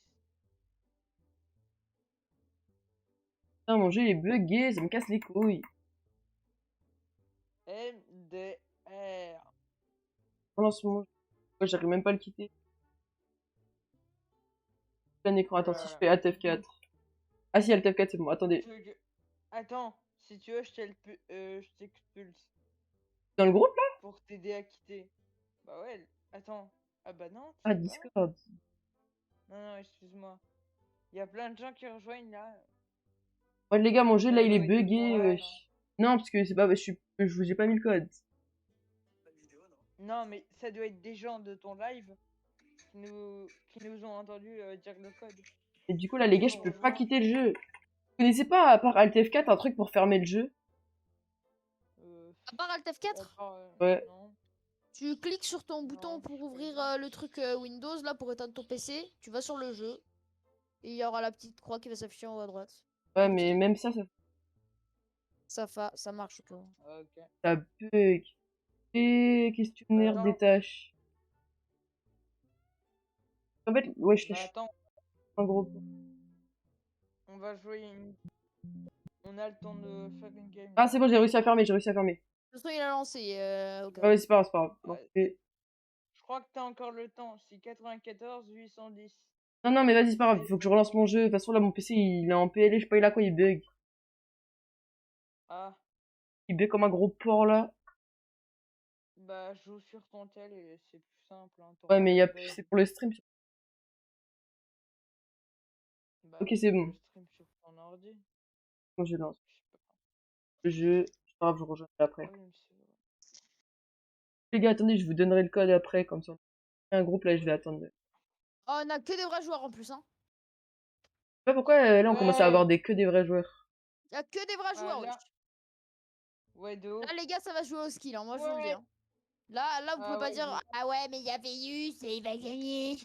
Putain, mon jeu il est bugué, ça me casse les couilles. MDR. Relance mon jeu. Ouais, j'arrive même pas à le quitter. Plein écran, attends, si je fais ATF4. Ah si, ATF4, c'est bon, attendez. Attends, si tu veux, je t'expulse Dans le groupe là? pour t'aider à quitter. Bah ouais, attends. Ah bah non. tu Ah, sais pas. Discord. Non, non, excuse-moi. Il y a plein de gens qui rejoignent là. Ouais, les gars, mon jeu là il est Ouais, bugué. ouais, Wesh. Non, parce que c'est pas. Je vous ai pas mis le code. Non, mais ça doit être des gens de ton live qui nous ont entendu dire le code. Et du coup, là, les gars, je peux pas quitter le jeu. Vous connaissez pas, à part Alt F4, un truc pour fermer le jeu? À part Alt F4, Ouais. Non. tu cliques sur ton bouton Non, pour je ouvrir connais pas. le truc Windows, là, pour éteindre ton PC. Tu vas sur le jeu. Et il y aura la petite croix qui va s'afficher en haut à droite. Ouais, Tu mais cliques. même Ça marche, quoi. Ok. ça bug. Et questionnaire Attends. des tâches. En fait, ouais, je Bah suis attends, un gros. on va jouer une... On a le temps de faire une game. Ah, c'est bon, j'ai réussi à fermer, j'ai réussi à fermer. De toute façon, il a lancé. Ok. Ah ouais, c'est pas grave, c'est pas grave. Bon, Ouais. et- Je crois que t'as encore le temps. C'est 94 810. Non, non, mais vas-y, c'est pas grave, il faut que je relance mon jeu. De toute façon, là, mon PC, il est en PL, je sais pas, il a quoi, il bug. Ah, Il bug comme un gros porc, là. bah joue sur ton tel et c'est plus simple. Hein, Ouais, mais pas de c'est pour le stream. Bah Ok, oui, c'est tu bon. le stream sur ton ordi. Moi, je lance Je sais pas. le jeu. C'est pas grave, je rejoins après. Oui, mais c'est vrai. Les gars, attendez, je vous donnerai le code après, comme ça. Un groupe, là, je vais attendre. Je sais Oh, on a que des vrais joueurs en plus, hein. pas pourquoi, là, on commence à avoir que des vrais joueurs. Il y a que des vrais Ah, joueurs, là. wesh. Ouais, de ouf. Là, les gars, ça va jouer au skill, hein. Moi, je vous le dis. Ouais. Hein. Là, vous pouvez pas ouais, dire de- ah ouais, mais il y avait Yus et il va gagner.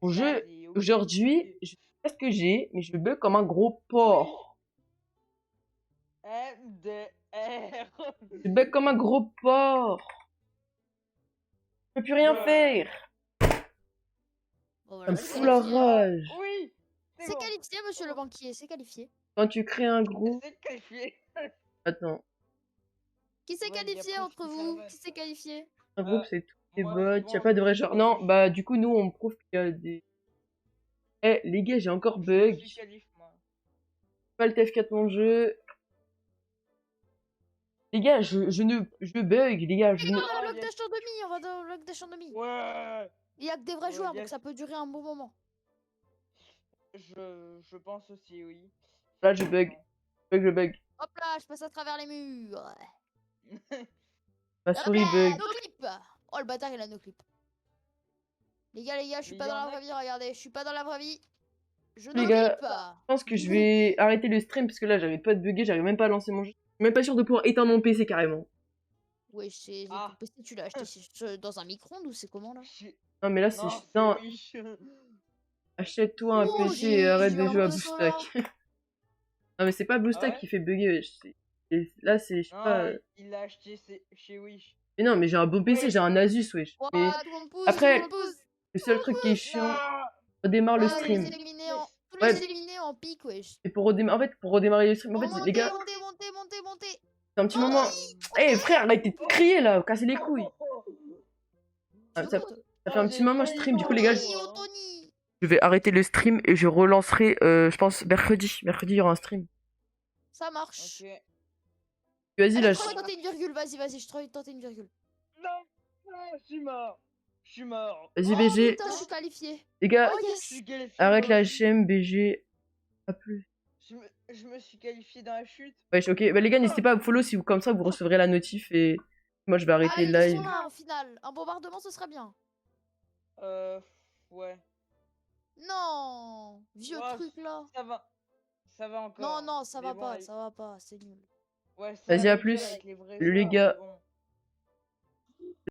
Mon ça, jeu, c'est ouf. aujourd'hui, je sais pas ce que j'ai, mais je bug comme un gros porc. MDR. Je bug comme un gros porc. Je peux plus rien faire. Bon, Ça voilà, me c'est fout la qualifié. rage. Oui. C'est bon. qualifié, monsieur le banquier, c'est qualifié. Quand tu crées un groupe... C'est qualifié. Attends. Qui s'est Ouais, y a qualifié presque entre ça vous? va. Qui s'est qualifié? Un groupe, c'est tous les moi, bots. c'est Y a bon, pas de je vrai suis genre. Non, qualifié. bah, du coup, nous, on prouve qu'il y a des... Eh, les gars, j'ai encore bug. Je suis qualifié, moi. Pas le TF4 mon jeu. Les gars, je bug, les gars. Je On ne... va dans le bloc yes. dash en demi, on va dans le bloc dash en demi. Ouais. Il y a que des vrais Ouais, joueurs, donc yes. ça peut durer un bon moment. Je pense aussi, oui. Là, je bug. Je bug. Hop là, je passe à travers les murs. Ma souris bug. No clip. Oh, le bâtard, il a no clip. Les gars, je suis Il pas y dans en la a vraie vie, regardez, je suis pas dans la vraie vie. Je Les no gars, clip. Je pense que je vais arrêter le stream parce que là, j'arrête pas de bugger, j'arrive même pas à lancer mon jeu. Je suis même pas sûr de pouvoir éteindre mon PC carrément. Ouais, c'est Ah. ton PC, tu l'as acheté dans un micro-ondes ou c'est comment là? Non, mais là, c'est. Non, Non, Wish. achète-toi un Oh, PC et arrête j'ai de jouer à l'impression, là. BlueStack. Non, mais c'est pas BlueStack Ah ouais qui fait bugger. Là, c'est. Je sais pas. Non, il l'a acheté chez Wish. Mais non, mais j'ai un bon PC, Oui. j'ai un Asus, wesh. Ouais, Mais tout le monde pousse, après, tout le monde pousse. le seul truc qui est chiant, Non. redémarre le Ah, tous les stream. éliminés en, tous Ouais. les éliminés en pique, wesh. Et pour redémarrer, en fait, pour redémarrer le stream, en fait, Montez, les gars, montez. c'est un petit moment. Eh frère, arrêtez de crier là, cassez les couilles. Ah, ça fait un petit moment je stream, du coup les gars, Tony. je vais arrêter le stream et je relancerai, je pense, mercredi. Mercredi, il y aura un stream. Ça marche. Ok. Vas-y, Allez, là, je te tenter une virgule, vas-y, je te tenter une virgule. Non, non, je suis mort. Je suis mort. vas-y, Oh BG. putain, je suis qualifié. Les gars, Oh Je yes. suis qualifié. arrête moi la aussi. HM, BG. A plus. Je me suis qualifié dans la chute. Wesh, ok. Bah, les gars, n'hésitez pas à me follow si vous, comme ça, vous recevrez la notif et moi, je vais Ah, arrêter le ils live. sont là en finale. Un bombardement, ce serait bien. Ouais. Non, vieux Ouais, truc là. Ça va. Ça va encore. Non, ça Mais va bon, pas, allez. ça va pas, c'est nul. Ouais, Vas-y, ça à va plus. avec les vrais Salut, les joueurs, gars. mais bon.